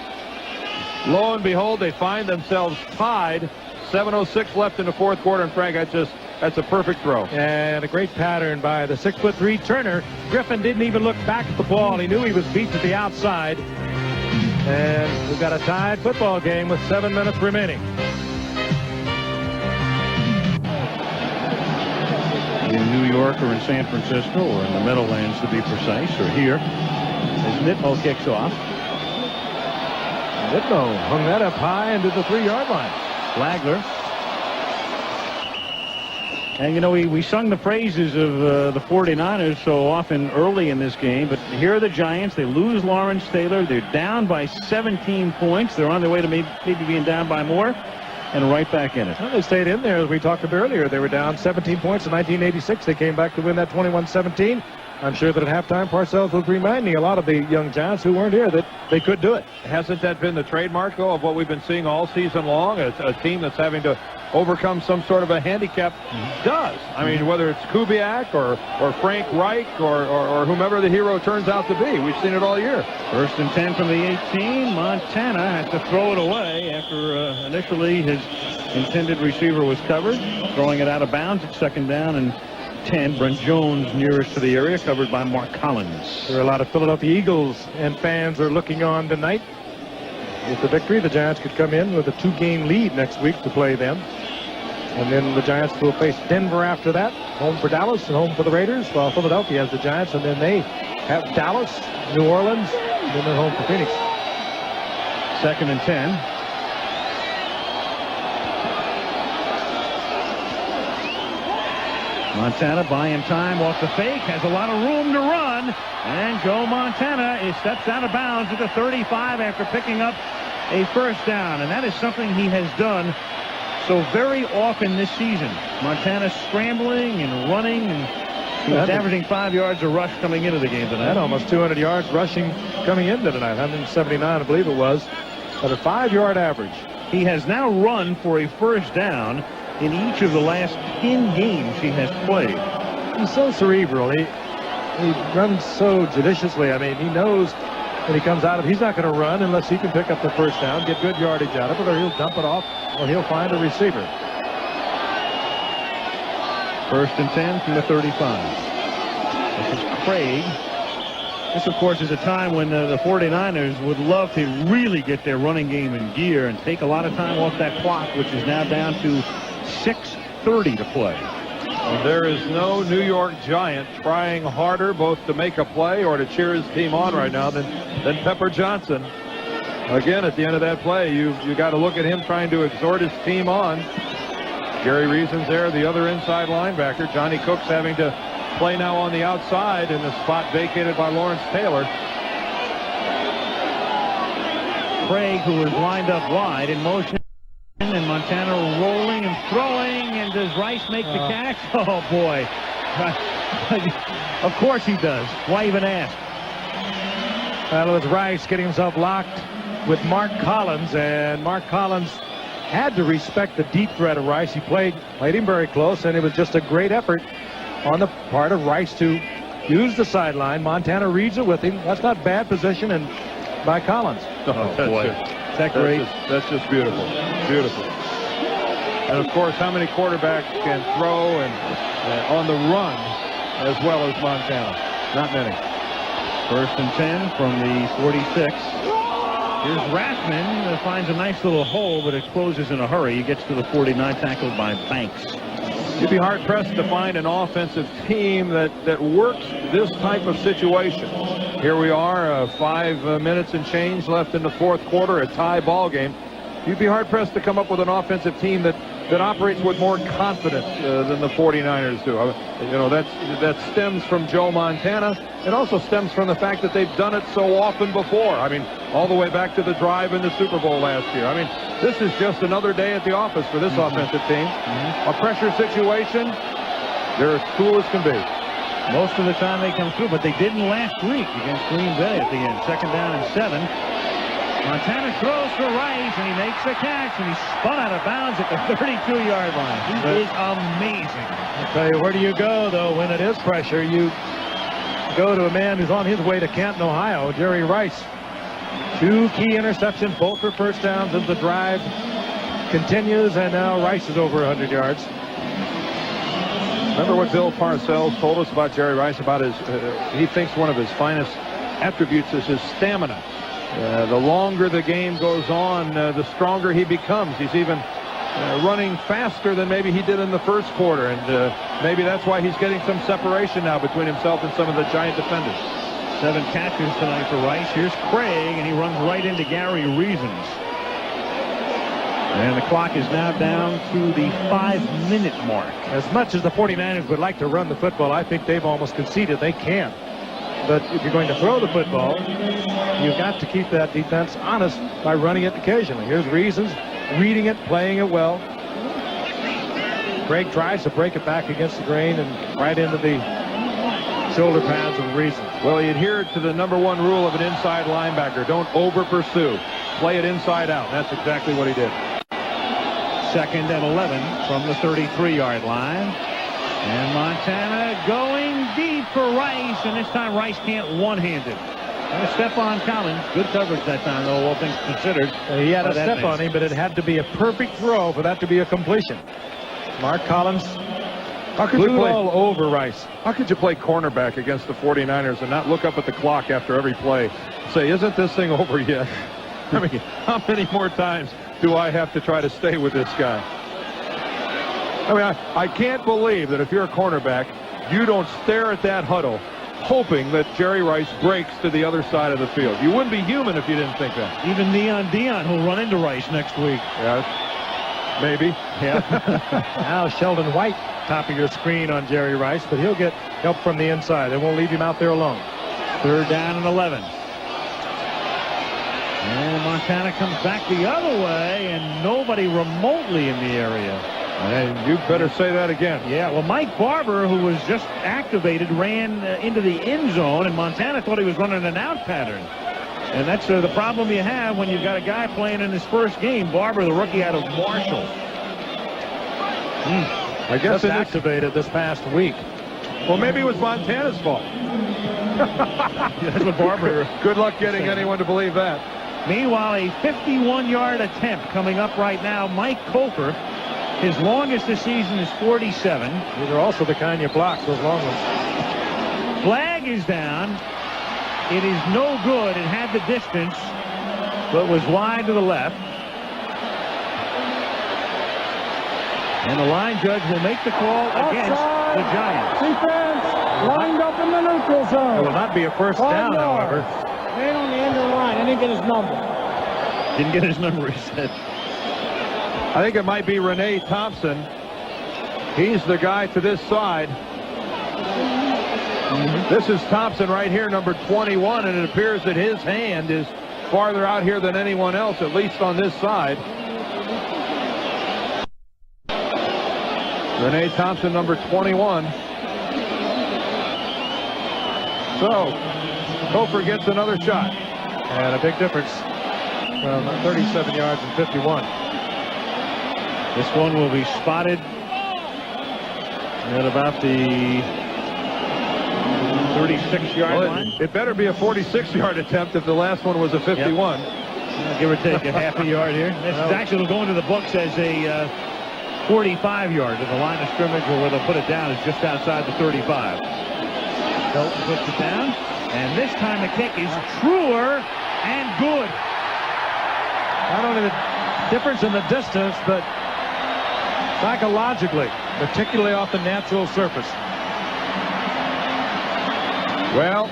S3: Lo and behold, they find themselves tied. 7:06 left in the 4th quarter, and Frank, that's a perfect throw.
S1: And a great pattern by the 6'3" Turner. Griffin didn't even look back at the ball. He knew he was beat to the outside. And we've got a tied football game with 7 minutes remaining.
S2: In New York or in San Francisco or in the Meadowlands, to be precise, or here, as Nitmo kicks off.
S1: Nitmo hung that up high into the 3-yard line.
S2: Flagler. And, you know, we sung the praises of the 49ers so often early in this game, but here are the Giants. They lose Lawrence Taylor. They're down by 17 points. They're on their way to maybe being down by more, and right back in it.
S1: Well, they stayed in there, as we talked about earlier. They were down 17 points in 1986. They came back to win that 21-17. I'm sure that at halftime, Parcells was reminding a lot of the young Giants who weren't here that they could do it.
S3: Hasn't that been the trademark, though, of what we've been seeing all season long? A team that's having to overcome some sort of a handicap does. I mean, whether it's Kubiak or Frank Reich or whomever the hero turns out to be. We've seen it all year.
S2: 1st and 10 from the 18. Montana has to throw it away after initially his intended receiver was covered. Throwing it out of bounds. It's 2nd down and 10. Brent Jones nearest to the area, covered by Mark Collins.
S1: There are a lot of Philadelphia Eagles and fans are looking on tonight. With the victory, the Giants could come in with a 2-game lead next week to play them. And then the Giants will face Denver after that. Home for Dallas and home for the Raiders, while Philadelphia has the Giants, and then they have Dallas, New Orleans, and then they're home for Phoenix.
S2: 2nd and 10. Montana buying time off the fake, has a lot of room to run, and Joe Montana steps out of bounds at the 35 after picking up a 1st down, and that is something he has done so very often this season. Montana scrambling and running, and he was averaging 5 yards a rush coming into the game tonight.
S1: Had almost 200 yards rushing coming into tonight, 179 I believe it was, at a 5-yard average.
S2: He has now run for a 1st down in each of the last 10 games he has played.
S1: He's so cerebral. He runs so judiciously. I mean, he knows when he comes out of, he's not going to run unless he can pick up the 1st down, get good yardage out of it, or he'll dump it off, or he'll find a receiver.
S2: 1st and 10 from the 35. This is Craig. This, of course, is a time when the 49ers would love to really get their running game in gear and take a lot of time off that clock, which is now down to 6:30 to play.
S3: There is no New York Giant trying harder both to make a play or to cheer his team on right now than Pepper Johnson. Again, at the end of that play, you got to look at him trying to exhort his team on. Gary Reason's there, the other inside linebacker. Johnny Cook's having to play now on the outside in the spot vacated by Lawrence Taylor.
S2: Craig, who is lined up wide in motion, and Montana rolling and throwing, and does Rice make the catch? Oh boy. Of course he does. Why even ask?
S1: Well, it was Rice getting himself locked with Mark Collins, and Mark Collins had to respect the deep threat of Rice. He played him very close, and it was just a great effort on the part of Rice to use the sideline. Montana reads it with him. That's not bad position and by Collins.
S3: Oh,
S2: boy.
S3: Is that great? That's just beautiful. Beautiful. And, of course, how many quarterbacks can throw and on the run as well as Montana? Not many.
S2: 1st and 10 from the 46. Here's Rathman. Finds a nice little hole, but it closes in a hurry. He gets to the 49, tackled by Banks.
S3: You'd be hard-pressed to find an offensive team that works this type of situation. Here we are, 5 minutes and change left in the 4th quarter, a tie ball game. You'd be hard-pressed to come up with an offensive team that operates with more confidence than the 49ers do. You know, that stems from Joe Montana. It also stems from the fact that they've done it so often before. I mean, all the way back to the drive in the Super Bowl last year. I mean, this is just another day at the office for this offensive team. A pressure situation, they're as cool as can be.
S2: Most of the time they come through, but they didn't last week against Green Bay at the end. 2nd down and 7. Montana throws for Rice, and he makes the catch, and he's spun out of bounds at the 32-yard line. He is amazing.
S1: I'll tell you, where do you go, though, when it is pressure? You go to a man who's on his way to Canton, Ohio, Jerry Rice. 2 key interceptions, both for 1st downs as the drive continues, and now Rice is over 100 yards.
S3: Remember what Bill Parcells told us about Jerry Rice, about his, he thinks one of his finest attributes is his stamina. The longer the game goes on, the stronger he becomes. He's even running faster than maybe he did in the first quarter, and maybe that's why he's getting some separation now between himself and some of the Giant defenders.
S2: 7 catches tonight for Rice. Here's Craig, and he runs right into Gary Reasons. And the clock is now down to the 5-minute mark.
S1: As much as the 49ers would like to run the football, I think they've almost conceded they can't. But if you're going to throw the football, you've got to keep that defense honest by running it occasionally. Here's Reasons, reading it, playing it well. Craig tries to break it back against the grain and right into the shoulder pads of Reasons.
S3: Well, he adhered to the #1 rule of an inside linebacker. Don't over-pursue. Play it inside out. That's exactly what he did.
S2: 2nd and 11 from the 33-yard line. And Montana going deep for Rice, and this time Rice can't one-handed. And Stephon Collins, good coverage that time, though, all things considered.
S1: He had a step on him, but it had to be a perfect throw for that to be a completion. Mark Collins flew all over Rice.
S3: How could you play cornerback against the 49ers and not look up at the clock after every play and say, isn't this thing over yet? I mean, how many more times do I have to try to stay with this guy? I mean, I can't believe that if you're a cornerback, you don't stare at that huddle hoping that Jerry Rice breaks to the other side of the field. You wouldn't be human if you didn't think that.
S2: Even Neon Dion will run into Rice next week.
S3: Yeah, maybe.
S2: Yeah.
S1: Now Sheldon White top of your screen on Jerry Rice, but he'll get help from the inside. They won't leave him out there alone.
S2: 3rd down and 11. And Montana comes back the other way, and nobody remotely in the area.
S3: And you better say that again.
S2: Yeah, well, Mike Barber, who was just activated, ran into the end zone, and Montana thought he was running an out pattern. And that's the problem you have when you've got a guy playing in his first game. Barber, the rookie out of Marshall.
S3: I guess
S1: Just activated this past week.
S3: Well, maybe it was Montana's fault.
S2: That's what Barber.
S3: Good luck getting anyone to believe that.
S2: Meanwhile, a 51-yard attempt coming up right now. Mike Cofer, his longest this season is 47.
S1: These are also the kind you block, those long ones.
S2: Flag is down. It is no good. It had the distance, but was wide to the left. And the line judge will make the call against the Giants.
S4: Defense lined up in the neutral zone.
S1: It will not be a first
S4: 5
S1: down,
S4: yards.
S1: however.
S4: Man on the end of the line. I didn't get his number.
S2: Didn't get his number, he said.
S3: I think it might be Renee Thompson. He's the guy to this side. This is Thompson right here, number 21, and it appears that his hand is farther out here than anyone else, at least on this side. Renee Thompson, number 21. So, Cofer gets another shot.
S1: And a big difference. Well, 37 yards and 51.
S2: This one will be spotted at about the 36-yard line.
S3: It better be a 46-yard attempt if the last one was a 51.
S2: Yep. Give or take a half a yard here. This is actually going to the books as a 45-yard. And the line of scrimmage, or where they'll put it down, is just outside the 35. Hilton puts it down. And this time the kick is truer and good.
S1: Not only the difference in the distance, but psychologically, particularly off the natural surface.
S3: Well,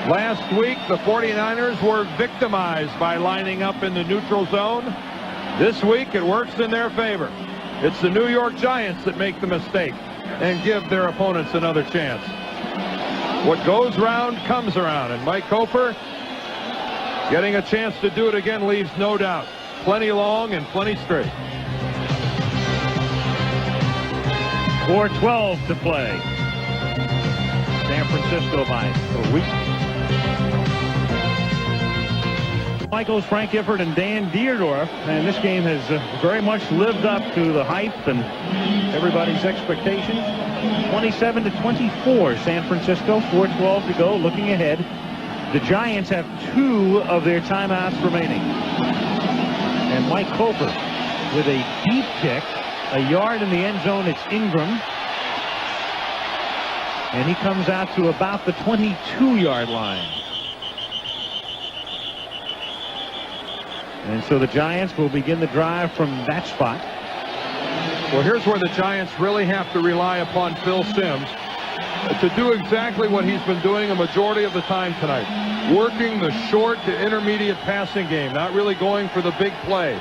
S3: last week the 49ers were victimized by lining up in the neutral zone. This week it works in their favor. It's the New York Giants that make the mistake and give their opponents another chance. What goes round comes around, and Mike Cofer getting a chance to do it again leaves no doubt. Plenty long and plenty straight.
S2: 4:12 to play. San Francisco by a week. Michaels, Frank Gifford, and Dan Dierdorf. And this game has very much lived up to the hype and everybody's expectations. 27-24, San Francisco. 4:12 to go. Looking ahead, the Giants have 2 of their timeouts remaining. And Mike Cofer with a deep kick, a yard in the end zone. It's Ingram. And he comes out to about the 22-yard line. And so the Giants will begin the drive from that spot.
S3: Well, here's where the Giants really have to rely upon Phil Simms to do exactly what he's been doing a majority of the time tonight. Working the short to intermediate passing game, not really going for the big play.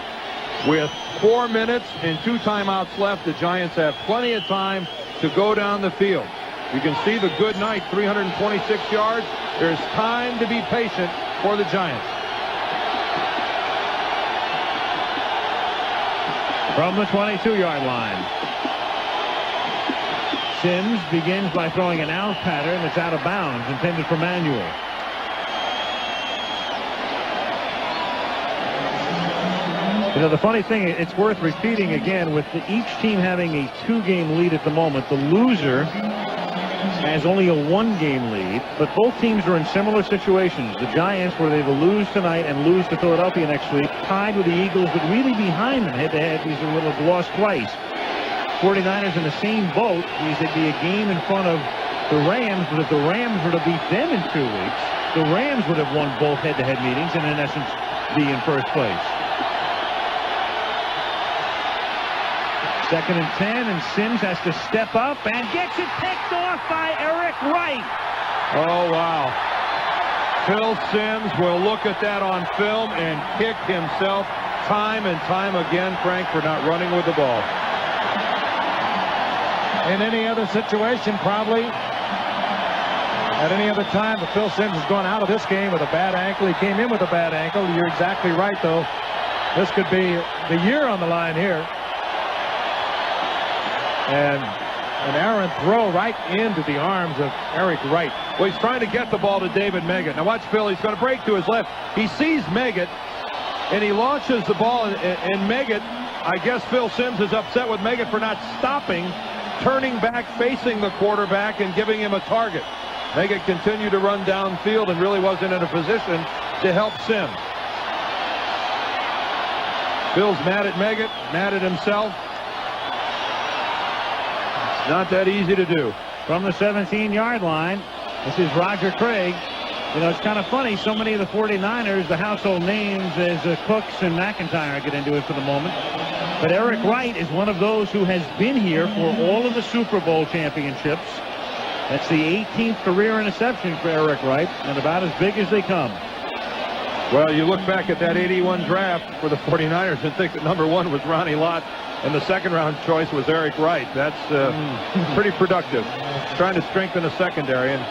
S3: With 4 minutes and 2 timeouts left, the Giants have plenty of time to go down the field. You can see the good night, 326 yards. There's time to be patient for the Giants.
S2: From the 22-yard line, Simms begins by throwing an out pattern that's out of bounds, intended for Manuel. You know, the funny thing, it's worth repeating again, with each team having a 2-game lead at the moment, the loser has only a 1-game lead, but both teams are in similar situations. The Giants, where they will lose tonight and lose to Philadelphia next week, tied with the Eagles, but really behind them head-to-head. These are would have lost twice. 49ers in the same boat. They'd be a game in front of the Rams, but if the Rams were to beat them in 2 weeks, the Rams would have won both head-to-head meetings and in essence be in first place. 2nd and 10, and Simms has to step up and gets it picked off by Eric Wright.
S3: Oh, wow. Phil Simms will look at that on film and kick himself time and time again, Frank, for not running with the ball.
S1: In any other situation, probably at any other time, but Phil Simms has gone out of this game with a bad ankle. He came in with a bad ankle. You're exactly right, though. This could be the year on the line here. And an errant throw right into the arms of Eric Wright.
S3: Well, he's trying to get the ball to David Meggett. Now watch Phil. He's going to break to his left. He sees Meggett, and he launches the ball. And Meggett, I guess Phil Simms is upset with Meggett for not stopping, turning back, facing the quarterback, and giving him a target. Meggett continued to run downfield and really wasn't in a position to help Simms. Phil's mad at Meggett, mad at himself. Not that easy to do.
S2: From the 17-yard line, this is Roger Craig. You know, it's kind of funny. So many of the 49ers, the household names as Cooks and McIntyre, I get into it for the moment. But Eric Wright is one of those who has been here for all of the Super Bowl championships. That's the 18th career interception for Eric Wright, and about as big as they come.
S3: Well, you look back at that 81 draft for the 49ers and think that number 1 was Ronnie Lott. And the second-round choice was Eric Wright. That's pretty productive. Trying to strengthen the secondary. And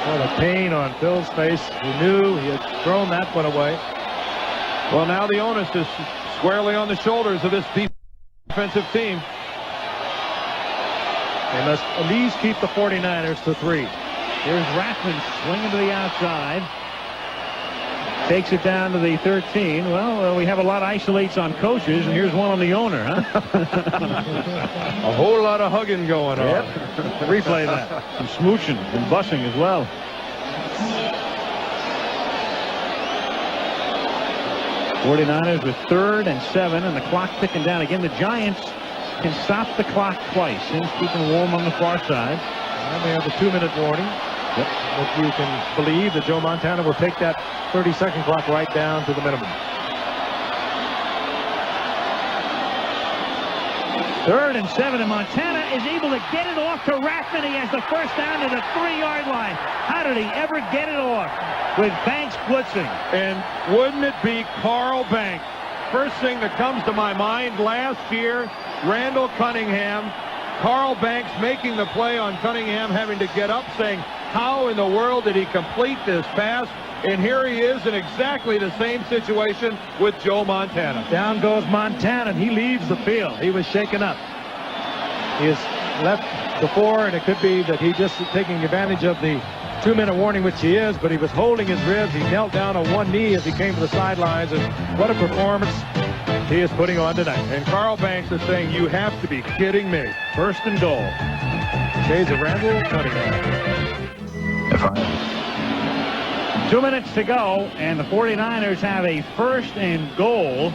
S1: what a pain on Phil's face. He knew he had thrown that one away.
S3: Well, now the onus is squarely on the shoulders of this defensive team.
S1: They must at least keep the 49ers to 3.
S2: Here's Rathman swinging to the outside. Takes it down to the 13. Well, we have a lot of isolates on coaches, and here's one on the owner, huh?
S3: A whole lot of hugging going on.
S2: Yep. Replay that. Some smooching and bussing as well. '49ers with 3rd and 7, and the clock ticking down. Again, the Giants can stop the clock twice. Simms keeping warm on the far side.
S1: And they have the 2-minute warning.
S2: Yep.
S1: But you can believe that Joe Montana will take that 30-second clock right down to the minimum.
S2: 3rd and 7, and Montana is able to get it off to Rathman. He has the first down to the 3-yard line. How did he ever get it off? With Banks blitzing.
S3: And wouldn't it be Carl Banks? First thing that comes to my mind last year, Randall Cunningham, Carl Banks making the play on Cunningham, having to get up, saying, how in the world did he complete this pass? And here he is in exactly the same situation with Joe Montana.
S1: Down goes Montana, and he leaves the field. He was shaken up. He has left before, and it could be that he just taking advantage of the 2-minute warning, which he is, but he was holding his ribs. He knelt down on one knee as he came to the sidelines, and what a performance he is putting on tonight.
S3: And Carl Banks is saying, you have to be kidding me.
S2: 1st and goal.
S1: Shades of Randall Cunningham.
S2: 2 minutes to go, and the 49ers have a 1st and goal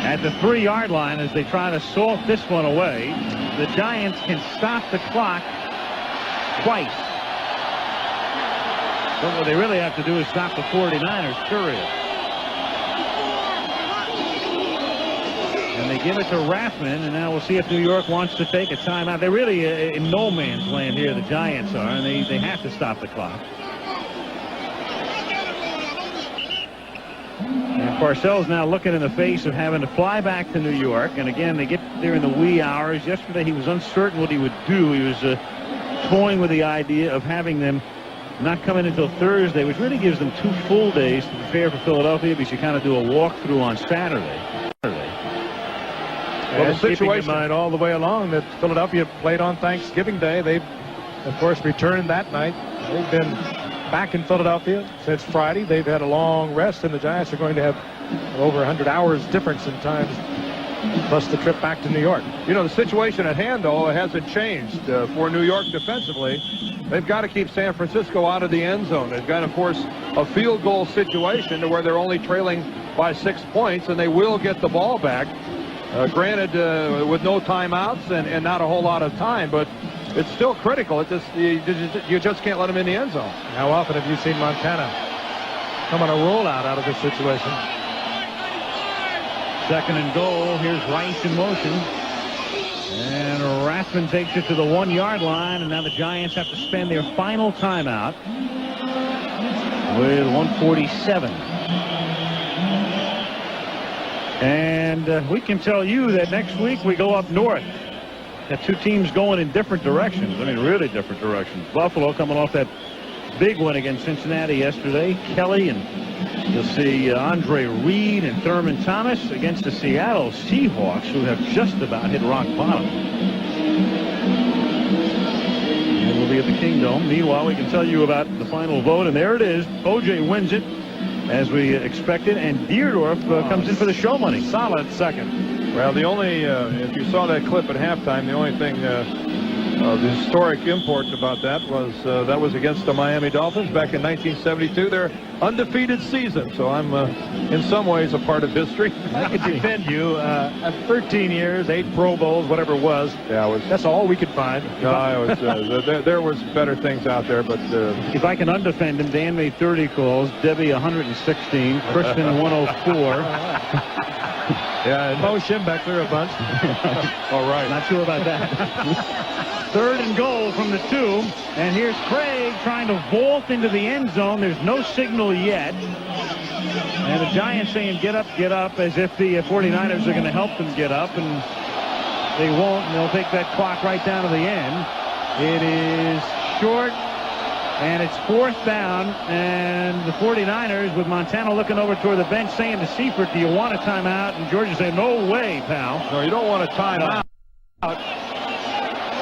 S2: at the 3-yard line as they try to salt this one away. The Giants can stop the clock twice. But what they really have to do is stop the 49ers, period. And they give it to Rathman, and now we'll see if New York wants to take a timeout. They're really in no man's land here, the Giants are, and they have to stop the clock. And Parcells now looking in the face of having to fly back to New York. And again, they get there in the wee hours. Yesterday he was uncertain what he would do. He was toying with the idea of having them not come in until Thursday, which really gives them 2 full days to prepare for Philadelphia, because you kind of do a walkthrough on Saturday.
S3: Well, the situation
S1: keeping in mind all the way along that Philadelphia played on Thanksgiving Day. They've, of course, returned that night. They've been back in Philadelphia since Friday. They've had a long rest, and the Giants are going to have over 100 hours difference in times, plus the trip back to New York.
S3: You know, the situation at hand, though, hasn't changed for New York defensively. They've got to keep San Francisco out of the end zone. They've got to force a field goal situation to where they're only trailing by 6 points, and they will get the ball back. Granted, with no timeouts and not a whole lot of time, but it's still critical. You just can't let them in the end zone.
S1: How often have you seen Montana come on a rollout out of this situation?
S2: 2nd and goal. Here's Rice in motion. And Rathman takes it to the 1-yard line, and now the Giants have to spend their final timeout with 1:47. And we can tell you that next week we go up north. Got 2 teams going in different directions. I mean, really different directions. Buffalo coming off that big win against Cincinnati yesterday. Kelly, and you'll see Andre Reed and Thurman Thomas against the Seattle Seahawks, who have just about hit rock bottom. And we'll be at the Kingdome. Meanwhile, we can tell you about the final vote, and there it is. OJ wins it, as we expected, and Deerdorf comes in for the show money.
S1: Solid second.
S3: Well, the only, if you saw that clip at halftime, the only thing the historic import about that was against the Miami Dolphins back in 1972, their undefeated season. So I'm in some ways a part of history.
S1: I could defend you. 13 years, 8 Pro Bowls, whatever it was.
S3: Yeah,
S1: that's all we could find.
S3: No, there was better things out there, but
S2: if I can undefend him, Dan made 30 calls, Debbie 116, Kristen 104.
S1: Yeah, and Mo Schembechler a bunch.
S3: All right.
S2: Not sure about that. 3rd and goal from the 2, and here's Craig trying to vault into the end zone. There's no signal yet, and the Giants saying get up, as if the 49ers are going to help them get up, and they won't, and they'll take that clock right down to the end. It is short, and it's 4th down, and the 49ers, with Montana looking over toward the bench, saying to Seifert, do you want a timeout? And Georgia saying, no way, pal.
S3: No, you don't want a timeout.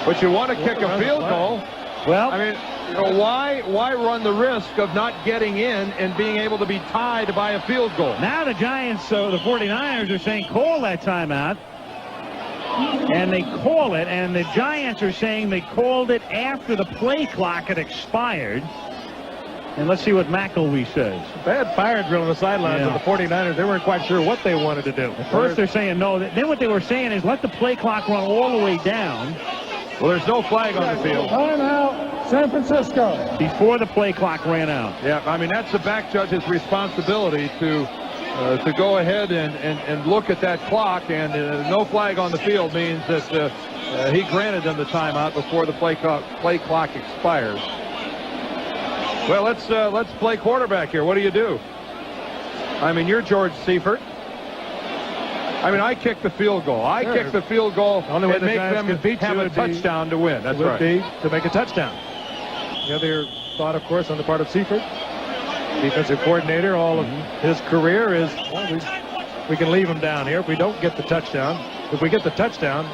S3: But you want to kick a field goal.
S2: Well,
S3: I mean, you know, why run the risk of not getting in and being able to be tied by a field goal?
S2: Now the Giants, the 49ers are saying call that timeout. And they call it, and the Giants are saying they called it after the play clock had expired. And let's see what McElwee says.
S1: Bad fire drill on the sidelines of the 49ers. They weren't quite sure what they wanted to do.
S2: At first they're saying no. Then what they were saying is let the play clock run all the way down.
S3: Well, there's no flag on the field.
S4: Timeout, San Francisco.
S2: Before the play clock ran out.
S3: Yeah, I mean, that's the back judge's responsibility to go ahead and look at that clock, and no flag on the field means that he granted them the timeout before the play clock expires. Well, let's play quarterback here. What do you do? I mean, you're George Seifert. I mean, I kicked the field goal. I kicked the field goal and make them have a touchdown to win. That's right.
S1: Would be to make a touchdown. The other thought, of course, on the part of Seifert, defensive coordinator, all of his career is, well, we can leave him down here if we don't get the touchdown. If we get the touchdown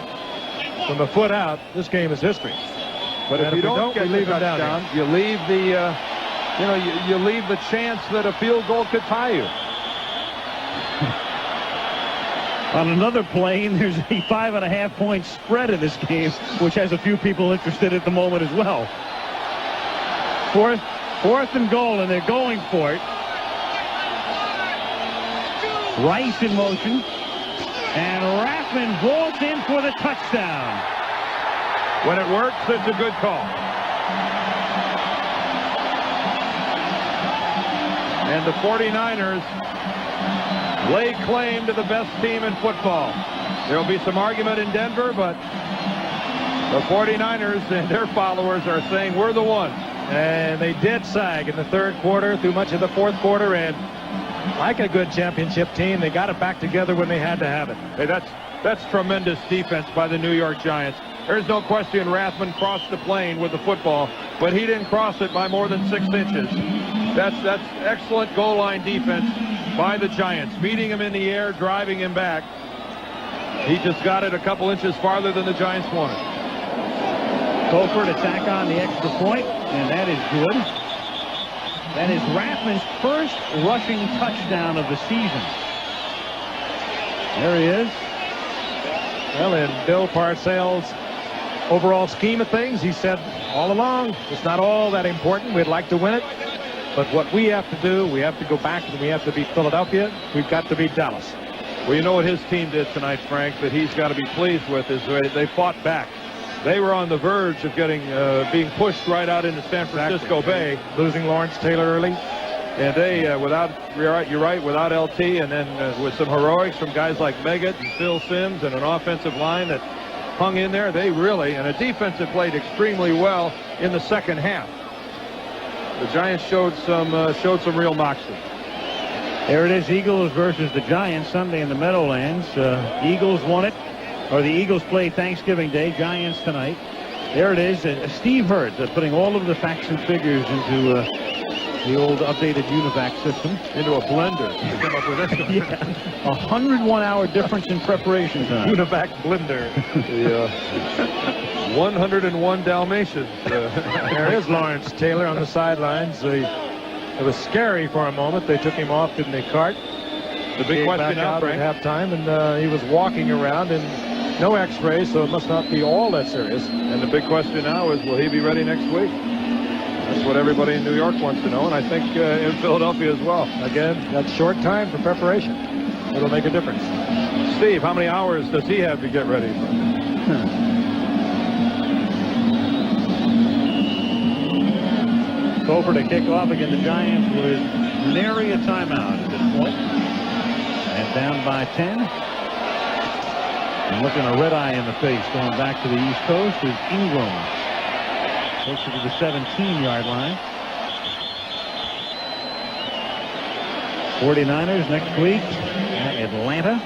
S1: from a foot out, this game is history.
S3: But if you don't get the touchdown, you leave the, you leave the chance that a field goal could tie you.
S2: On another plane, there's a 5.5-point spread in this game, which has a few people interested at the moment as well. Fourth and goal, and they're going for it. Rice in motion, and Rathman vaults in for the touchdown.
S3: When it works, it's a good call. And the 49ers lay claim to the best team in football. There will be some argument in Denver, but the 49ers and their followers are saying we're the ones.
S1: And they did sag in the third quarter through much of the fourth quarter, and like a good championship team, they got it back together when they had to have it.
S3: Hey, that's tremendous defense by the New York Giants. There's no question Rathman crossed the plane with the football, but he didn't cross it by more than 6 inches. That's excellent goal line defense by the Giants, meeting him in the air, driving him back. He just got it a couple inches farther than the Giants wanted.
S2: Colford attack on the extra point, and that is good. That is Rathman's first rushing touchdown of the season. There he is.
S1: Well, in Bill Parcells' overall scheme of things, he said all along, it's not all that important. We'd like to win it. But what we have to do, we have to go back and we have to beat Philadelphia. We've got to beat Dallas.
S3: Well, you know what his team did tonight, Frank, that he's got to be pleased with is they fought back. They were on the verge of being pushed right out into San Francisco Bay.
S1: Losing Lawrence Taylor early.
S3: And they, you're right, without LT, and then with some heroics from guys like Meggett and Phil Simms and an offensive line that hung in there, they really, and a defense that played extremely well in the second half. The Giants showed some real moxie.
S2: There it is, Eagles versus the Giants Sunday in the Meadowlands. Eagles won it, or the Eagles play Thanksgiving Day, Giants tonight. There it is, Steve Hurd putting all of the facts and figures into the old updated UNIVAC system.
S3: Into a blender to come up with this.
S2: Yeah, 101-hour difference in preparation time.
S3: UNIVAC blender. The 101 Dalmatians.
S1: There is Lawrence Taylor on the sidelines. It was scary for a moment. They took him off in the cart.
S3: The big question
S1: out
S3: Frank.
S1: at halftime, and he was walking around, and no X-ray, so it must not be all that serious.
S3: And the big question now is, will he be ready next week? That's what everybody in New York wants to know, and I think in Philadelphia as well.
S1: Again, that's short time for preparation. It'll make a difference.
S3: Steve, how many hours does he have to get ready?
S2: Over to kick off again. The Giants with nary a timeout at this point. And down by 10. And looking a red eye in the face going back to the East Coast is Ingram. Closer to the 17-yard line. 49ers next week at Atlanta.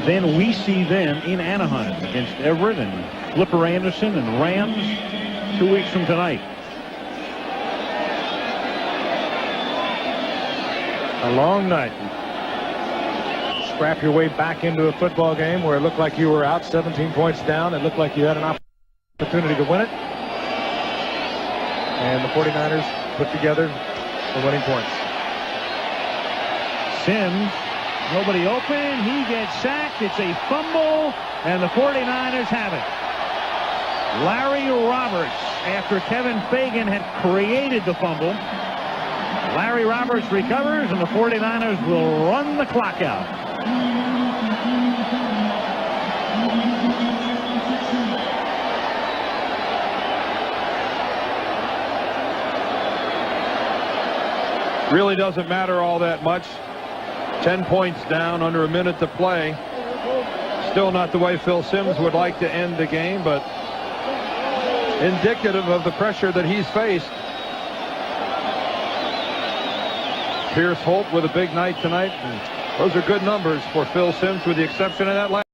S2: Then we see them in Anaheim against Everett and Flipper Anderson and Rams 2 weeks from tonight.
S1: A long night. Scrap your way back into a football game where it looked like you were out 17 points down. It looked like you had an opportunity to win it. And the 49ers put together the winning points.
S2: Simms, nobody open. He gets sacked. It's a fumble, and the 49ers have it. Larry Roberts, after Kevin Fagan had created the fumble, Larry Roberts recovers, and the 49ers will run the clock out.
S3: Really doesn't matter all that much. 10 points down, under a minute to play. Still not the way Phil Simms would like to end the game, but indicative of the pressure that he's faced. Pierce Holt with a big night tonight. And those are good numbers for Phil Simms, with the exception of that last